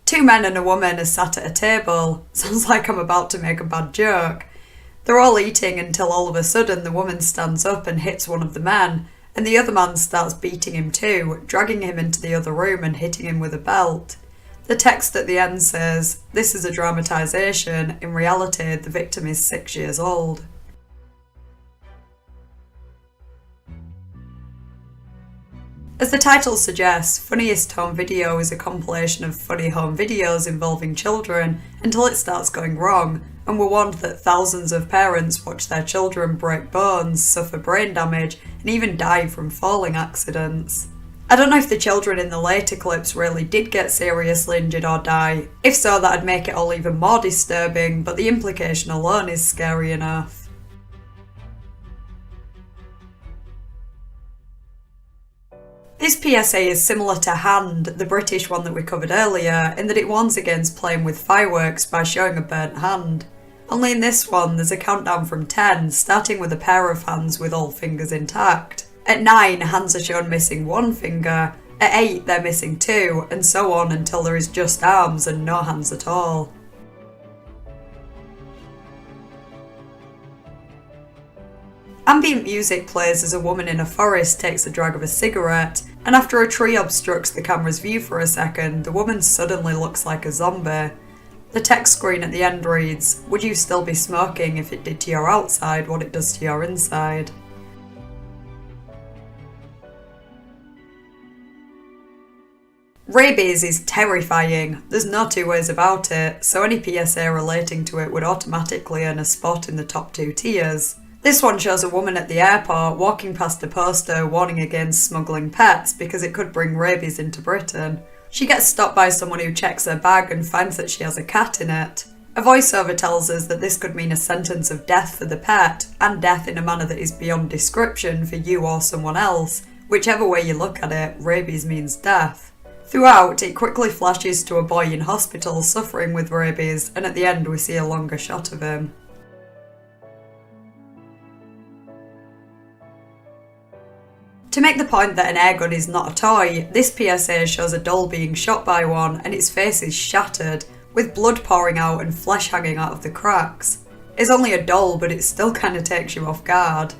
Two men and a woman are sat at a table. Sounds like I'm about to make a bad joke. They're all eating until all of a sudden the woman stands up and hits one of the men, and the other man starts beating him too, dragging him into the other room and hitting him with a belt. The text at the end says, "This is a dramatisation, in reality the victim is 6 years old." As the title suggests, Funniest Home Video is a compilation of funny home videos involving children until it starts going wrong, and we're warned that thousands of parents watch their children break bones, suffer brain damage, and even die from falling accidents. I don't know if the children in the later clips really did get seriously injured or die. If so, that'd make it all even more disturbing, but the implication alone is scary enough. This PSA is similar to Hand, the British one that we covered earlier, in that it warns against playing with fireworks by showing a burnt hand. Only in this one, there's a countdown from 10, starting with a pair of hands with all fingers intact. At 9, hands are shown missing 1 finger, at 8 they're missing 2, and so on until there is just arms and no hands at all. Ambient music plays as a woman in a forest takes a drag of a cigarette, and after a tree obstructs the camera's view for a second, the woman suddenly looks like a zombie. The text screen at the end reads, "Would you still be smoking if it did to your outside what it does to your inside?" Rabies is terrifying, there's no two ways about it, so any PSA relating to it would automatically earn a spot in the top 2 tiers. This one shows a woman at the airport walking past a poster warning against smuggling pets because it could bring rabies into Britain. She gets stopped by someone who checks her bag and finds that she has a cat in it. A voiceover tells us that this could mean a sentence of death for the pet, and death in a manner that is beyond description for you or someone else. Whichever way you look at it, rabies means death. Throughout, it quickly flashes to a boy in hospital suffering with rabies, and at the end we see a longer shot of him. To make the point that an airgun is not a toy, this PSA shows a doll being shot by one and its face is shattered, with blood pouring out and flesh hanging out of the cracks. It's only a doll, but it still kinda takes you off guard.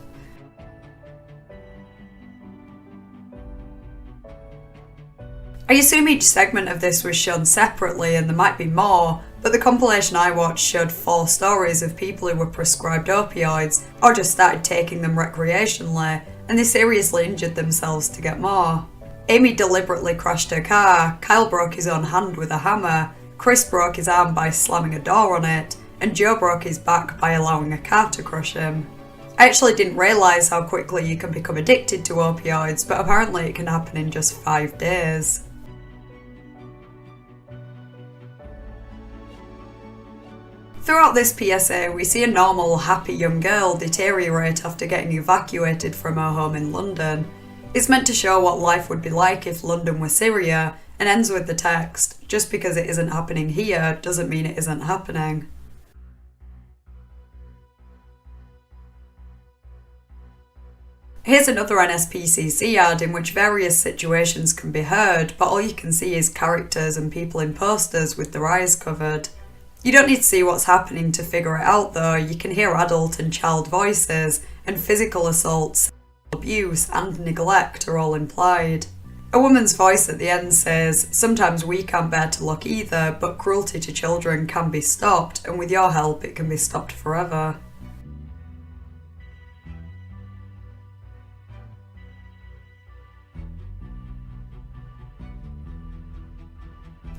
I assume each segment of this was shown separately and there might be more, but the compilation I watched showed 4 stories of people who were prescribed opioids or just started taking them recreationally, and they seriously injured themselves to get more. Amy deliberately crashed her car, Kyle broke his own hand with a hammer, Chris broke his arm by slamming a door on it, and Joe broke his back by allowing a car to crush him. I actually didn't realise how quickly you can become addicted to opioids, but apparently it can happen in just 5 days. Throughout this PSA, we see a normal, happy young girl deteriorate after getting evacuated from her home in London. It's meant to show what life would be like if London were Syria, and ends with the text, "Just because it isn't happening here doesn't mean it isn't happening." Here's another NSPCC ad in which various situations can be heard, but all you can see is characters and people in posters with their eyes covered. You don't need to see what's happening to figure it out though. You can hear adult and child voices, and physical assaults, abuse and neglect are all implied. A woman's voice at the end says, "Sometimes we can't bear to look either, but cruelty to children can be stopped, and with your help it can be stopped forever."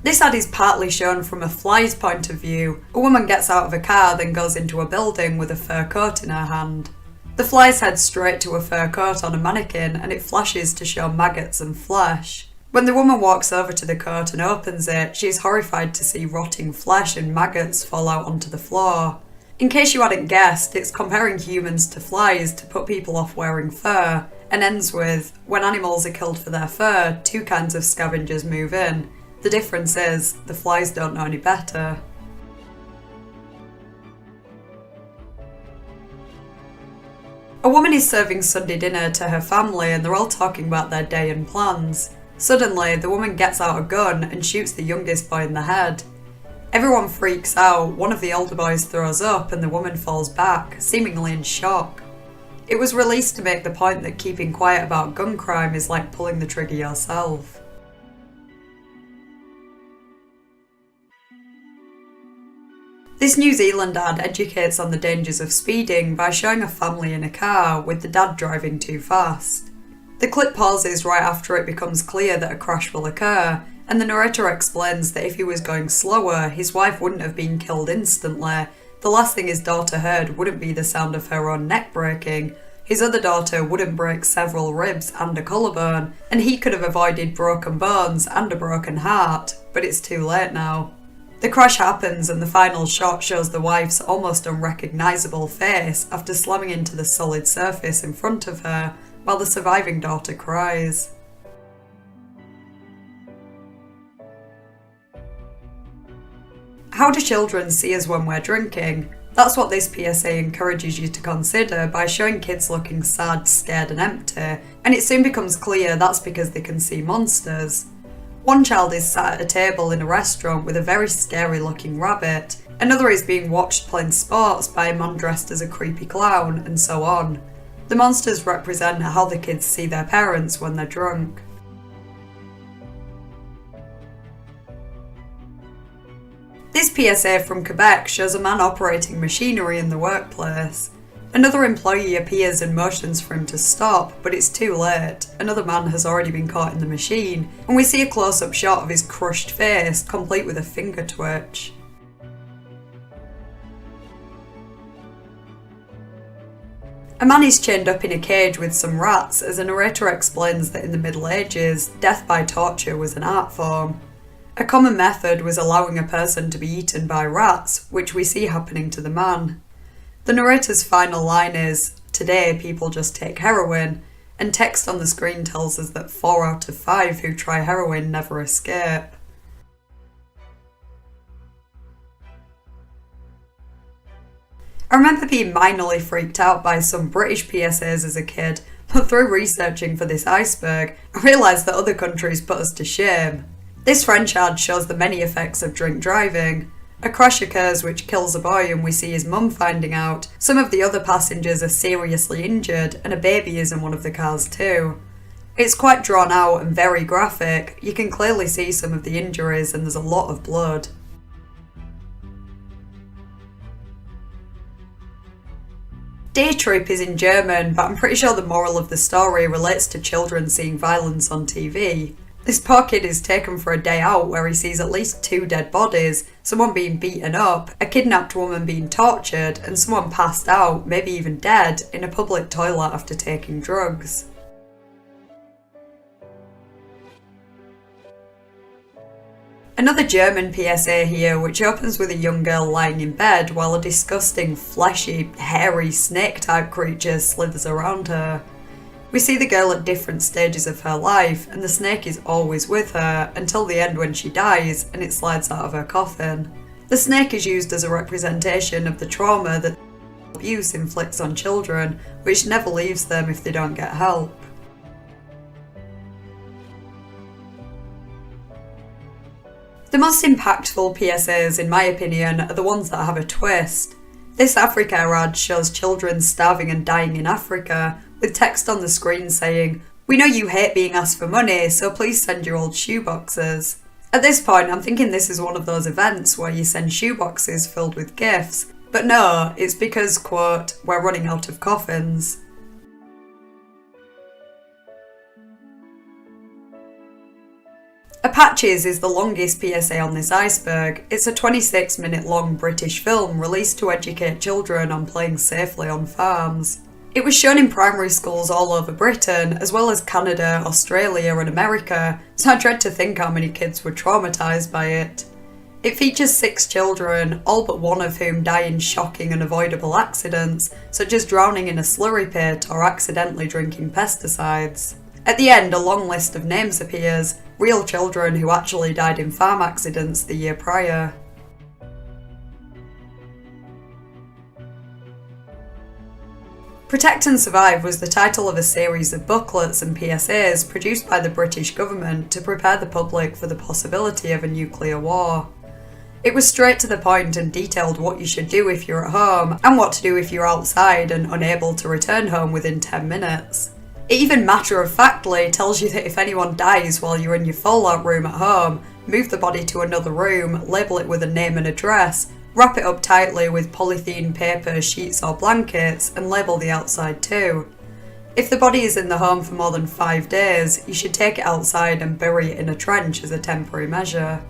This ad is partly shown from a fly's point of view. A woman gets out of a car, then goes into a building with a fur coat in her hand. The flies head straight to a fur coat on a mannequin and it flashes to show maggots and flesh. When the woman walks over to the coat and opens it, she is horrified to see rotting flesh and maggots fall out onto the floor. In case you hadn't guessed, it's comparing humans to flies to put people off wearing fur, and ends with, "When animals are killed for their fur, 2 kinds of scavengers move in. The difference is, the flies don't know any better." A woman is serving Sunday dinner to her family and they're all talking about their day and plans. Suddenly, the woman gets out a gun and shoots the youngest boy in the head. Everyone freaks out, one of the older boys throws up and the woman falls back, seemingly in shock. It was released to make the point that keeping quiet about gun crime is like pulling the trigger yourself. This New Zealand ad educates on the dangers of speeding by showing a family in a car with the dad driving too fast. The clip pauses right after it becomes clear that a crash will occur, and the narrator explains that if he was going slower, his wife wouldn't have been killed instantly. The last thing his daughter heard wouldn't be the sound of her own neck breaking. His other daughter wouldn't break several ribs and a collarbone, and he could have avoided broken bones and a broken heart, but it's too late now. The crash happens and the final shot shows the wife's almost unrecognisable face after slamming into the solid surface in front of her, while the surviving daughter cries. How do children see us when we're drinking? That's what this PSA encourages you to consider by showing kids looking sad, scared and empty, and it soon becomes clear that's because they can see monsters. One child is sat at a table in a restaurant with a very scary looking rabbit, another is being watched playing sports by a man dressed as a creepy clown, and so on. The monsters represent how the kids see their parents when they're drunk. This PSA from Quebec shows a man operating machinery in the workplace. Another employee appears and motions for him to stop, but it's too late. Another man has already been caught in the machine, and we see a close-up shot of his crushed face, complete with a finger twitch. A man is chained up in a cage with some rats as a narrator explains that in the Middle Ages, death by torture was an art form. A common method was allowing a person to be eaten by rats, which we see happening to the man. The narrator's final line is, "Today people just take heroin," and text on the screen tells us that 4 out of 5 who try heroin never escape. I remember being minorly freaked out by some British PSAs as a kid, but through researching for this Iceberg, I realised that other countries put us to shame. This French ad shows the many effects of drink driving. A crash occurs which kills a boy and we see his mum finding out. Some of the other passengers are seriously injured and a baby is in one of the cars too. It's quite drawn out and very graphic. You can clearly see some of the injuries and there's a lot of blood. Day Trip is in German, but I'm pretty sure the moral of the story relates to children seeing violence on TV. This poor kid is taken for a day out where he sees at least 2 dead bodies, someone being beaten up, a kidnapped woman being tortured, and someone passed out, maybe even dead, in a public toilet after taking drugs. Another German PSA here, which opens with a young girl lying in bed while a disgusting, fleshy, hairy, snake-type creature slithers around her. We see the girl at different stages of her life, and the snake is always with her until the end when she dies and it slides out of her coffin. The snake is used as a representation of the trauma that abuse inflicts on children, which never leaves them if they don't get help. The most impactful PSAs, in my opinion, are the ones that have a twist. This Africa ad shows children starving and dying in Africa, with text on the screen saying, "We know you hate being asked for money, so please send your old shoeboxes." At this point, I'm thinking this is one of those events where you send shoeboxes filled with gifts, but no, it's because, quote, "we're running out of coffins." Apaches is the longest PSA on this iceberg. It's a 26-minute long British film released to educate children on playing safely on farms. It was shown in primary schools all over Britain, as well as Canada, Australia and America, so I dread to think how many kids were traumatised by it. It features 6 children, all but one of whom die in shocking and avoidable accidents, such as drowning in a slurry pit or accidentally drinking pesticides. At the end, a long list of names appears, real children who actually died in farm accidents the year prior. Protect and Survive was the title of a series of booklets and PSAs produced by the British government to prepare the public for the possibility of a nuclear war. It was straight to the point and detailed what you should do if you're at home, and what to do if you're outside and unable to return home within 10 minutes. It even matter-of-factly tells you that if anyone dies while you're in your fallout room at home, move the body to another room, label it with a name and address, wrap it up tightly with polythene paper, sheets or blankets, and label the outside too. If the body is in the home for more than 5 days, you should take it outside and bury it in a trench as a temporary measure.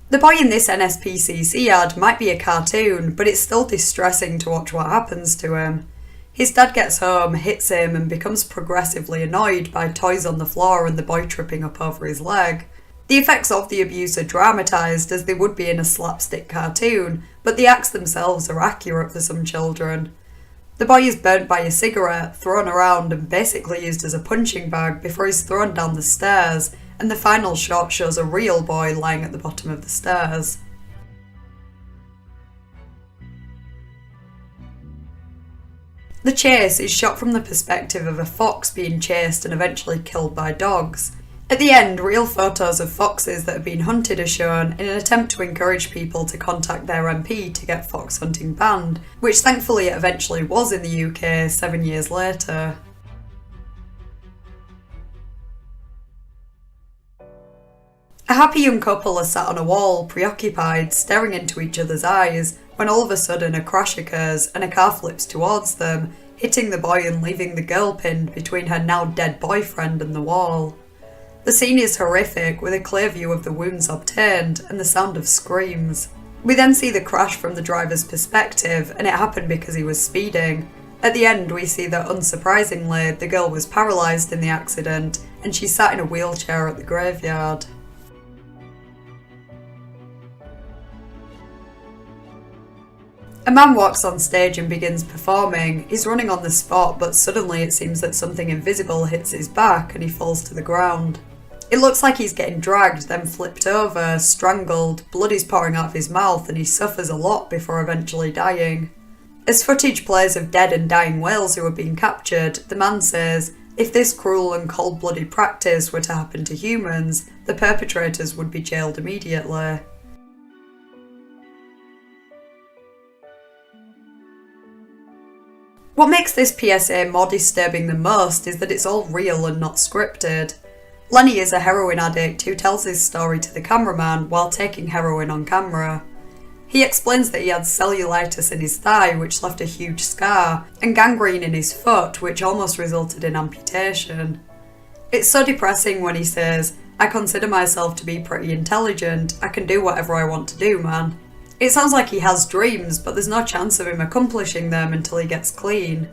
The boy in this NSPCC ad might be a cartoon, but it's still distressing to watch what happens to him. His dad gets home, hits him, and becomes progressively annoyed by toys on the floor and the boy tripping up over his leg. The effects of the abuse are dramatised as they would be in a slapstick cartoon, but the acts themselves are accurate for some children. The boy is burnt by a cigarette, thrown around and basically used as a punching bag before he's thrown down the stairs, and the final shot shows a real boy lying at the bottom of the stairs. The chase is shot from the perspective of a fox being chased and eventually killed by dogs. At the end, real photos of foxes that have been hunted are shown in an attempt to encourage people to contact their MP to get fox hunting banned, which thankfully it eventually was in the UK 7 years later. A happy young couple are sat on a wall, preoccupied, staring into each other's eyes, when all of a sudden a crash occurs and a car flips towards them, hitting the boy and leaving the girl pinned between her now dead boyfriend and the wall. The scene is horrific, with a clear view of the wounds obtained and the sound of screams. We then see the crash from the driver's perspective, and it happened because he was speeding. At the end, we see that, unsurprisingly, the girl was paralysed in the accident, and she sat in a wheelchair at the graveyard. A man walks on stage and begins performing. He's running on the spot, but suddenly it seems that something invisible hits his back and he falls to the ground. It looks like he's getting dragged, then flipped over, strangled, blood is pouring out of his mouth, and he suffers a lot before eventually dying. As footage plays of dead and dying whales who are being captured, the man says, "If this cruel and cold-blooded practice were to happen to humans, the perpetrators would be jailed immediately." What makes this PSA more disturbing than most is that it's all real and not scripted. Lenny is a heroin addict who tells his story to the cameraman while taking heroin on camera. He explains that he had cellulitis in his thigh, which left a huge scar, and gangrene in his foot, which almost resulted in amputation. It's so depressing when he says, "I consider myself to be pretty intelligent, I can do whatever I want to do, man." It sounds like he has dreams, but there's no chance of him accomplishing them until he gets clean.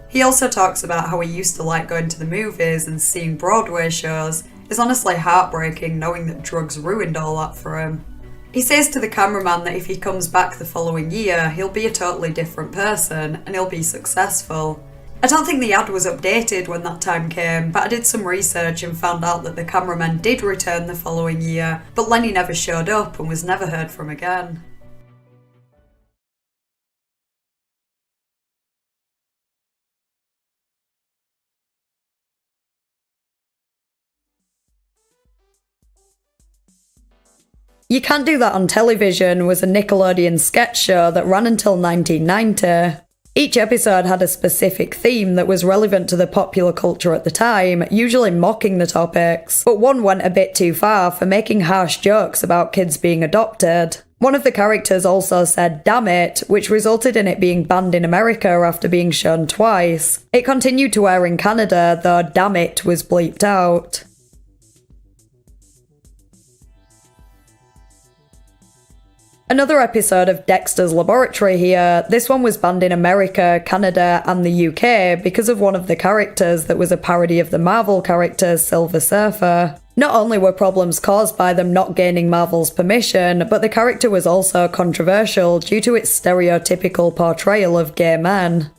He also talks about how he used to like going to the movies and seeing Broadway shows. It's honestly heartbreaking knowing that drugs ruined all that for him. He says to the cameraman that if he comes back the following year, he'll be a totally different person and he'll be successful. I don't think the ad was updated when that time came, but I did some research and found out that the cameraman did return the following year, but Lenny never showed up and was never heard from again. You Can't Do That on Television was a Nickelodeon sketch show that ran until 1990. Each episode had a specific theme that was relevant to the popular culture at the time, usually mocking the topics, but one went a bit too far for making harsh jokes about kids being adopted. One of the characters also said "damn it," which resulted in it being banned in America after being shown twice. It continued to air in Canada, though "damn it" was bleeped out. Another episode of Dexter's Laboratory here. This one was banned in America, Canada, and the UK because of one of the characters that was a parody of the Marvel character Silver Surfer. Not only were problems caused by them not gaining Marvel's permission, but the character was also controversial due to its stereotypical portrayal of gay men.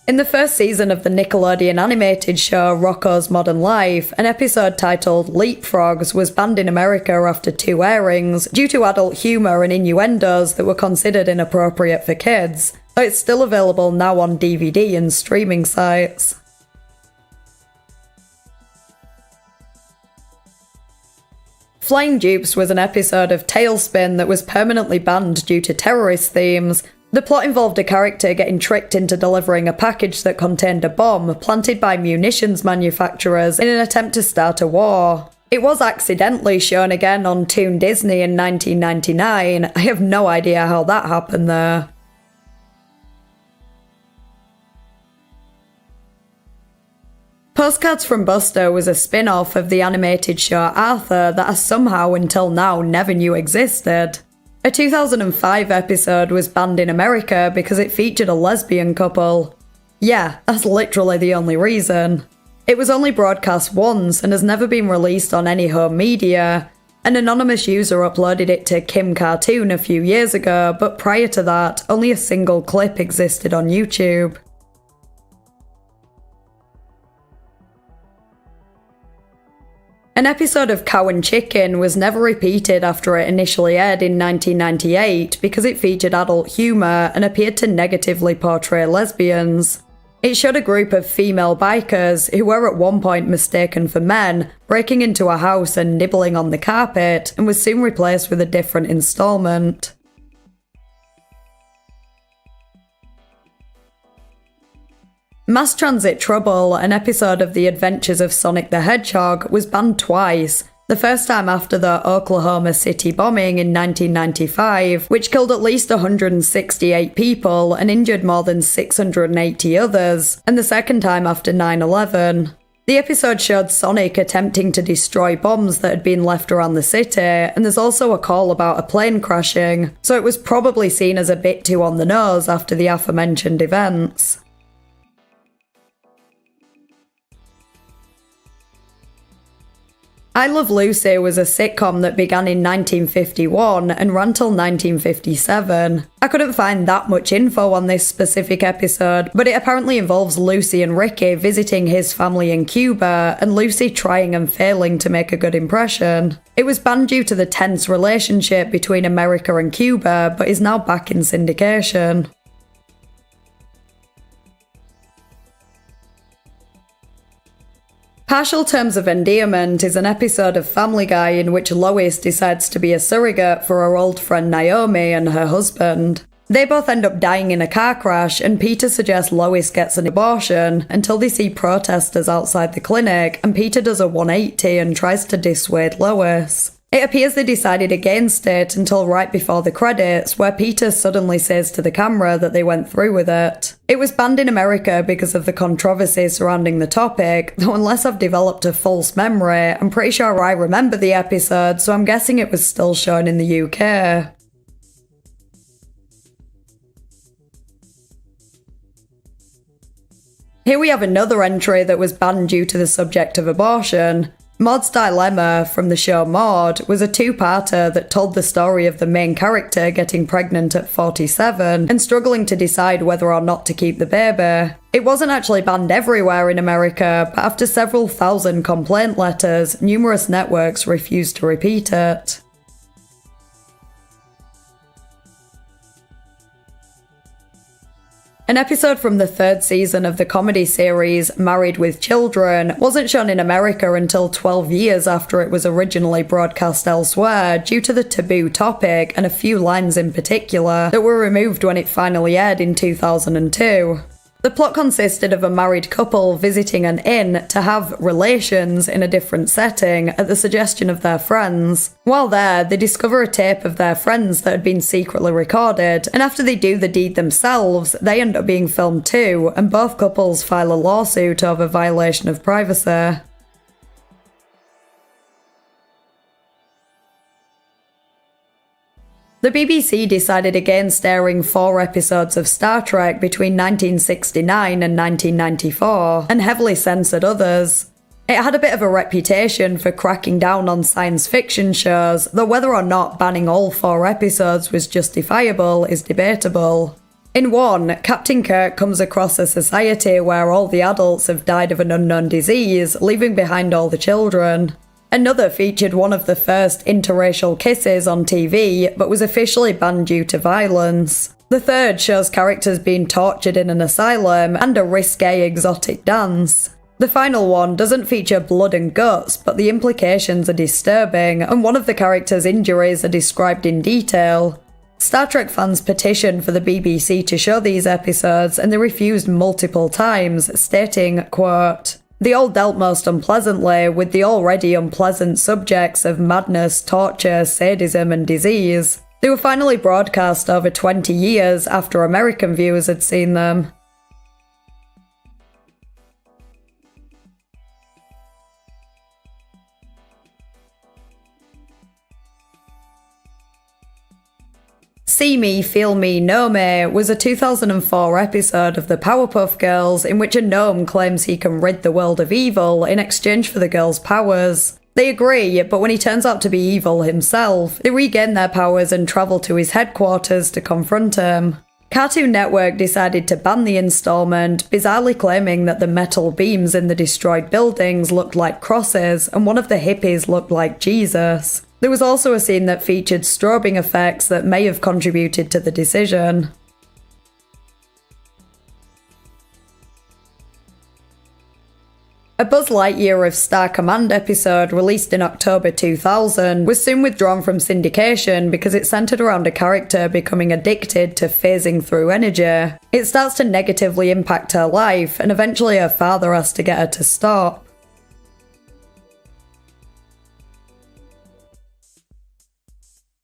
In the first season of the Nickelodeon animated show Rocko's Modern Life, an episode titled Leapfrogs was banned in America after 2 airings due to adult humour and innuendos that were considered inappropriate for kids, though it's still available now on DVD and streaming sites. Flying Dupes was an episode of Tailspin that was permanently banned due to terrorist themes. The plot involved a character getting tricked into delivering a package that contained a bomb planted by munitions manufacturers in an attempt to start a war. It was accidentally shown again on Toon Disney in 1999. I have no idea how that happened there. Postcards from Buster was a spin-off of the animated show Arthur that I somehow until now never knew existed. A 2005 episode was banned in America because it featured a lesbian couple. Yeah, that's literally the only reason. It was only broadcast once and has never been released on any home media. An anonymous user uploaded it to Kim Cartoon a few years ago, but prior to that, only a single clip existed on YouTube. An episode of Cow and Chicken was never repeated after it initially aired in 1998 because it featured adult humour and appeared to negatively portray lesbians. It showed a group of female bikers who were at one point mistaken for men, breaking into a house and nibbling on the carpet, and was soon replaced with a different instalment. Mass Transit Trouble, an episode of The Adventures of Sonic the Hedgehog, was banned twice. The first time after the Oklahoma City bombing in 1995, which killed at least 168 people and injured more than 680 others, and the second time after 9/11. The episode showed Sonic attempting to destroy bombs that had been left around the city, and there's also a call about a plane crashing, so it was probably seen as a bit too on the nose after the aforementioned events. I Love Lucy was a sitcom that began in 1951 and ran till 1957. I couldn't find that much info on this specific episode, but it apparently involves Lucy and Ricky visiting his family in Cuba, and Lucy trying and failing to make a good impression. It was banned due to the tense relationship between America and Cuba, but is now back in syndication. Partial Terms of Endearment is an episode of Family Guy in which Lois decides to be a surrogate for her old friend Naomi and her husband. They both end up dying in a car crash, and Peter suggests Lois gets an abortion until they see protesters outside the clinic, and Peter does a 180 and tries to dissuade Lois. It appears they decided against it until right before the credits, where Peter suddenly says to the camera that they went through with it. It was banned in America because of the controversy surrounding the topic, though unless I've developed a false memory, I'm pretty sure I remember the episode, so I'm guessing it was still shown in the UK. Here we have another entry that was banned due to the subject of abortion. Maud's Dilemma from the show Maud was a two-parter that told the story of the main character getting pregnant at 47 and struggling to decide whether or not to keep the baby. It wasn't actually banned everywhere in America, but after several thousand complaint letters, numerous networks refused to repeat it. An episode from the third season of the comedy series Married with Children wasn't shown in America until 12 years after it was originally broadcast elsewhere due to the taboo topic and a few lines in particular that were removed when it finally aired in 2002. The plot consisted of a married couple visiting an inn to have relations in a different setting at the suggestion of their friends. While there, they discover a tape of their friends that had been secretly recorded, and after they do the deed themselves, they end up being filmed too, and both couples file a lawsuit over violation of privacy. The BBC decided against airing 4 episodes of Star Trek between 1969 and 1994, and heavily censored others. It had a bit of a reputation for cracking down on science fiction shows, though whether or not banning all 4 episodes was justifiable is debatable. In one, Captain Kirk comes across a society where all the adults have died of an unknown disease, leaving behind all the children. Another featured one of the first interracial kisses on TV, but was officially banned due to violence. The third shows characters being tortured in an asylum and a risque exotic dance. The final one doesn't feature blood and guts, but the implications are disturbing, and one of the characters' injuries are described in detail. Star Trek fans petitioned for the BBC to show these episodes, and they refused multiple times, stating, quote, "They all dealt most unpleasantly with the already unpleasant subjects of madness, torture, sadism, and disease. They were finally broadcast over 20 years after American viewers had seen them." See Me, Feel Me, Know Me was a 2004 episode of the Powerpuff Girls in which a gnome claims he can rid the world of evil in exchange for the girl's powers. They agree, but when he turns out to be evil himself, they regain their powers and travel to his headquarters to confront him. Cartoon Network decided to ban the installment, bizarrely claiming that the metal beams in the destroyed buildings looked like crosses and one of the hippies looked like Jesus. There was also a scene that featured strobing effects that may have contributed to the decision. A Buzz Lightyear of Star Command episode released in October 2000 was soon withdrawn from syndication because it centered around a character becoming addicted to phasing through energy. It starts to negatively impact her life, and eventually her father has to get her to stop.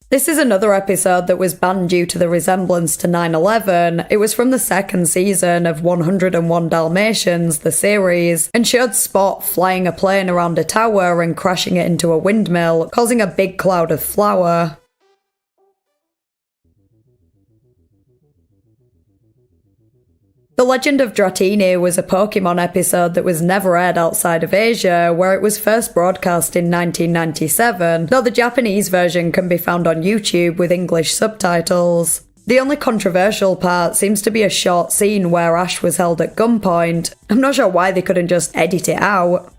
This is another episode that was banned due to the resemblance to 9/11. It was from the second season of 101 Dalmatians, the series, and showed Spot flying a plane around a tower and crashing it into a windmill, causing a big cloud of flour. The Legend of Dratini was a Pokemon episode that was never aired outside of Asia, where it was first broadcast in 1997, though the Japanese version can be found on YouTube with English subtitles. The only controversial part seems to be a short scene where Ash was held at gunpoint. I'm not sure why they couldn't just edit it out.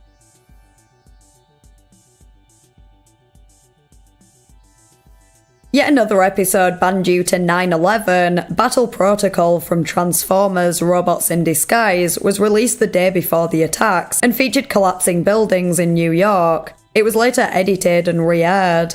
Yet another episode banned due to 9/11, Battle Protocol from Transformers Robots in Disguise was released the day before the attacks and featured collapsing buildings in New York. It was later edited and re-aired.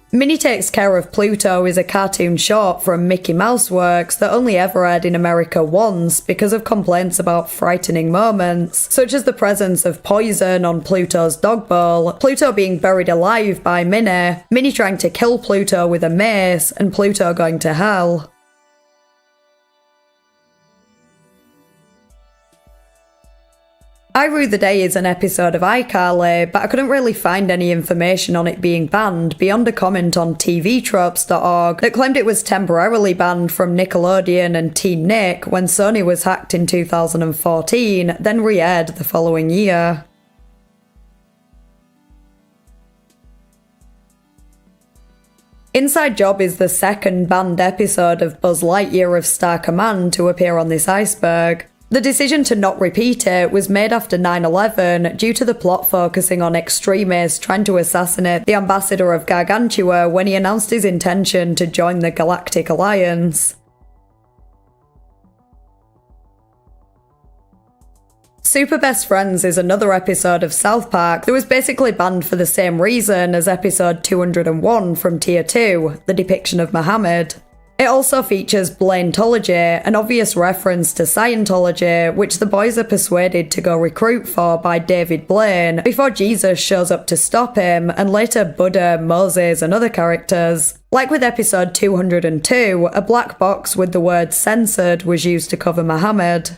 Minnie Takes Care of Pluto is a cartoon short from Mickey Mouse Works that only ever aired in America once because of complaints about frightening moments, such as the presence of poison on Pluto's dog bowl, Pluto being buried alive by Minnie, Minnie trying to kill Pluto with a mace, and Pluto going to hell. I Rue the Day is an episode of iCarly, but I couldn't really find any information on it being banned beyond a comment on tvtropes.org that claimed it was temporarily banned from Nickelodeon and Teen Nick when Sony was hacked in 2014, then re-aired the following year. Inside Job is the second banned episode of Buzz Lightyear of Star Command to appear on this iceberg. The decision to not repeat it was made after 9/11 due to the plot focusing on extremists trying to assassinate the ambassador of Gargantua when he announced his intention to join the Galactic Alliance. Super Best Friends is another episode of South Park that was basically banned for the same reason as episode 201 from Tier 2, the depiction of Muhammad. It also features Blaintology, an obvious reference to Scientology, which the boys are persuaded to go recruit for by David Blaine, before Jesus shows up to stop him, and later Buddha, Moses, and other characters. Like with episode 202, a black box with the word censored was used to cover Muhammad.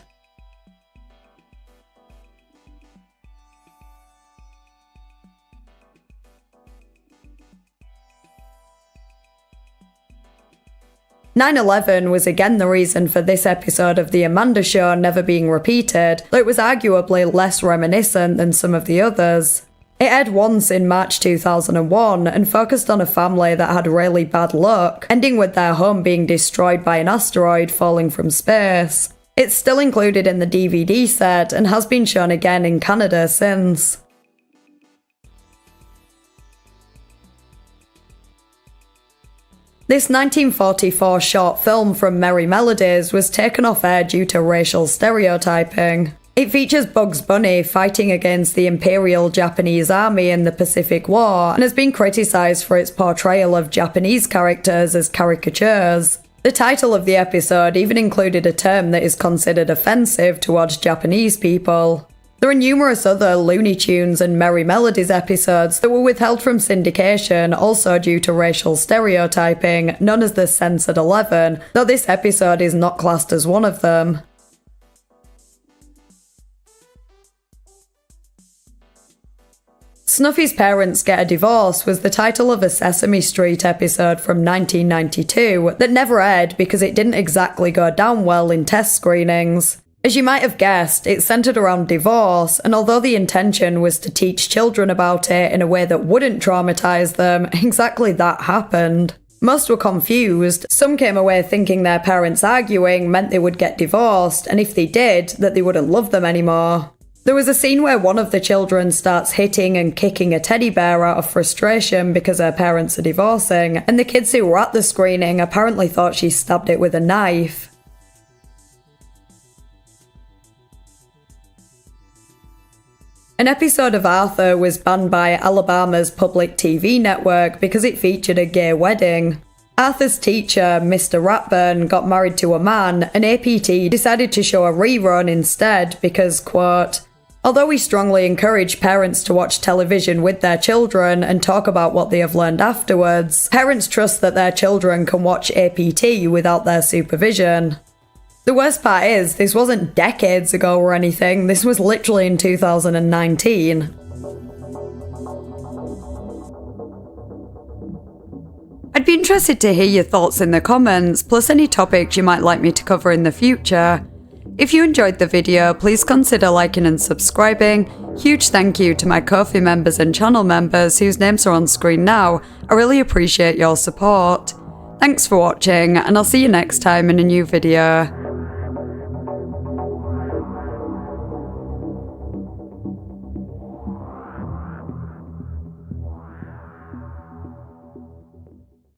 "9/11 was again the reason for this episode of The Amanda Show never being repeated, though it was arguably less reminiscent than some of the others. It aired once in March 2001 and focused on a family that had really bad luck, ending with their home being destroyed by an asteroid falling from space. It's still included in the DVD set and has been shown again in Canada since. This 1944 short film from Merry Melodies was taken off air due to racial stereotyping. It features Bugs Bunny fighting against the Imperial Japanese Army in the Pacific War and has been criticised for its portrayal of Japanese characters as caricatures. The title of the episode even included a term that is considered offensive towards Japanese people. There are numerous other Looney Tunes and Merry Melodies episodes that were withheld from syndication also due to racial stereotyping, known as the Censored 11, though this episode is not classed as one of them. Snuffy's Parents Get a Divorce was the title of a Sesame Street episode from 1992 that never aired because it didn't exactly go down well in test screenings. As you might have guessed, it centred around divorce, and although the intention was to teach children about it in a way that wouldn't traumatise them, exactly that happened. Most were confused. Some came away thinking their parents arguing meant they would get divorced, and if they did, that they wouldn't love them anymore. There was a scene where one of the children starts hitting and kicking a teddy bear out of frustration because her parents are divorcing, and the kids who were at the screening apparently thought she stabbed it with a knife. An episode of Arthur was banned by Alabama's public TV network because it featured a gay wedding. Arthur's teacher, Mr. Ratburn, got married to a man, and APT decided to show a rerun instead because, quote, "Although we strongly encourage parents to watch television with their children and talk about what they have learned afterwards, parents trust that their children can watch APT without their supervision." The worst part is, this wasn't decades ago or anything, this was literally in 2019. be interested to hear your thoughts in the comments, plus any topics you might like me to cover in the future. If you enjoyed the video, please consider liking and subscribing. Huge thank you to my Ko-fi members and channel members whose names are on screen now. I really appreciate your support. Thanks for watching, and I'll see you next time in a new video.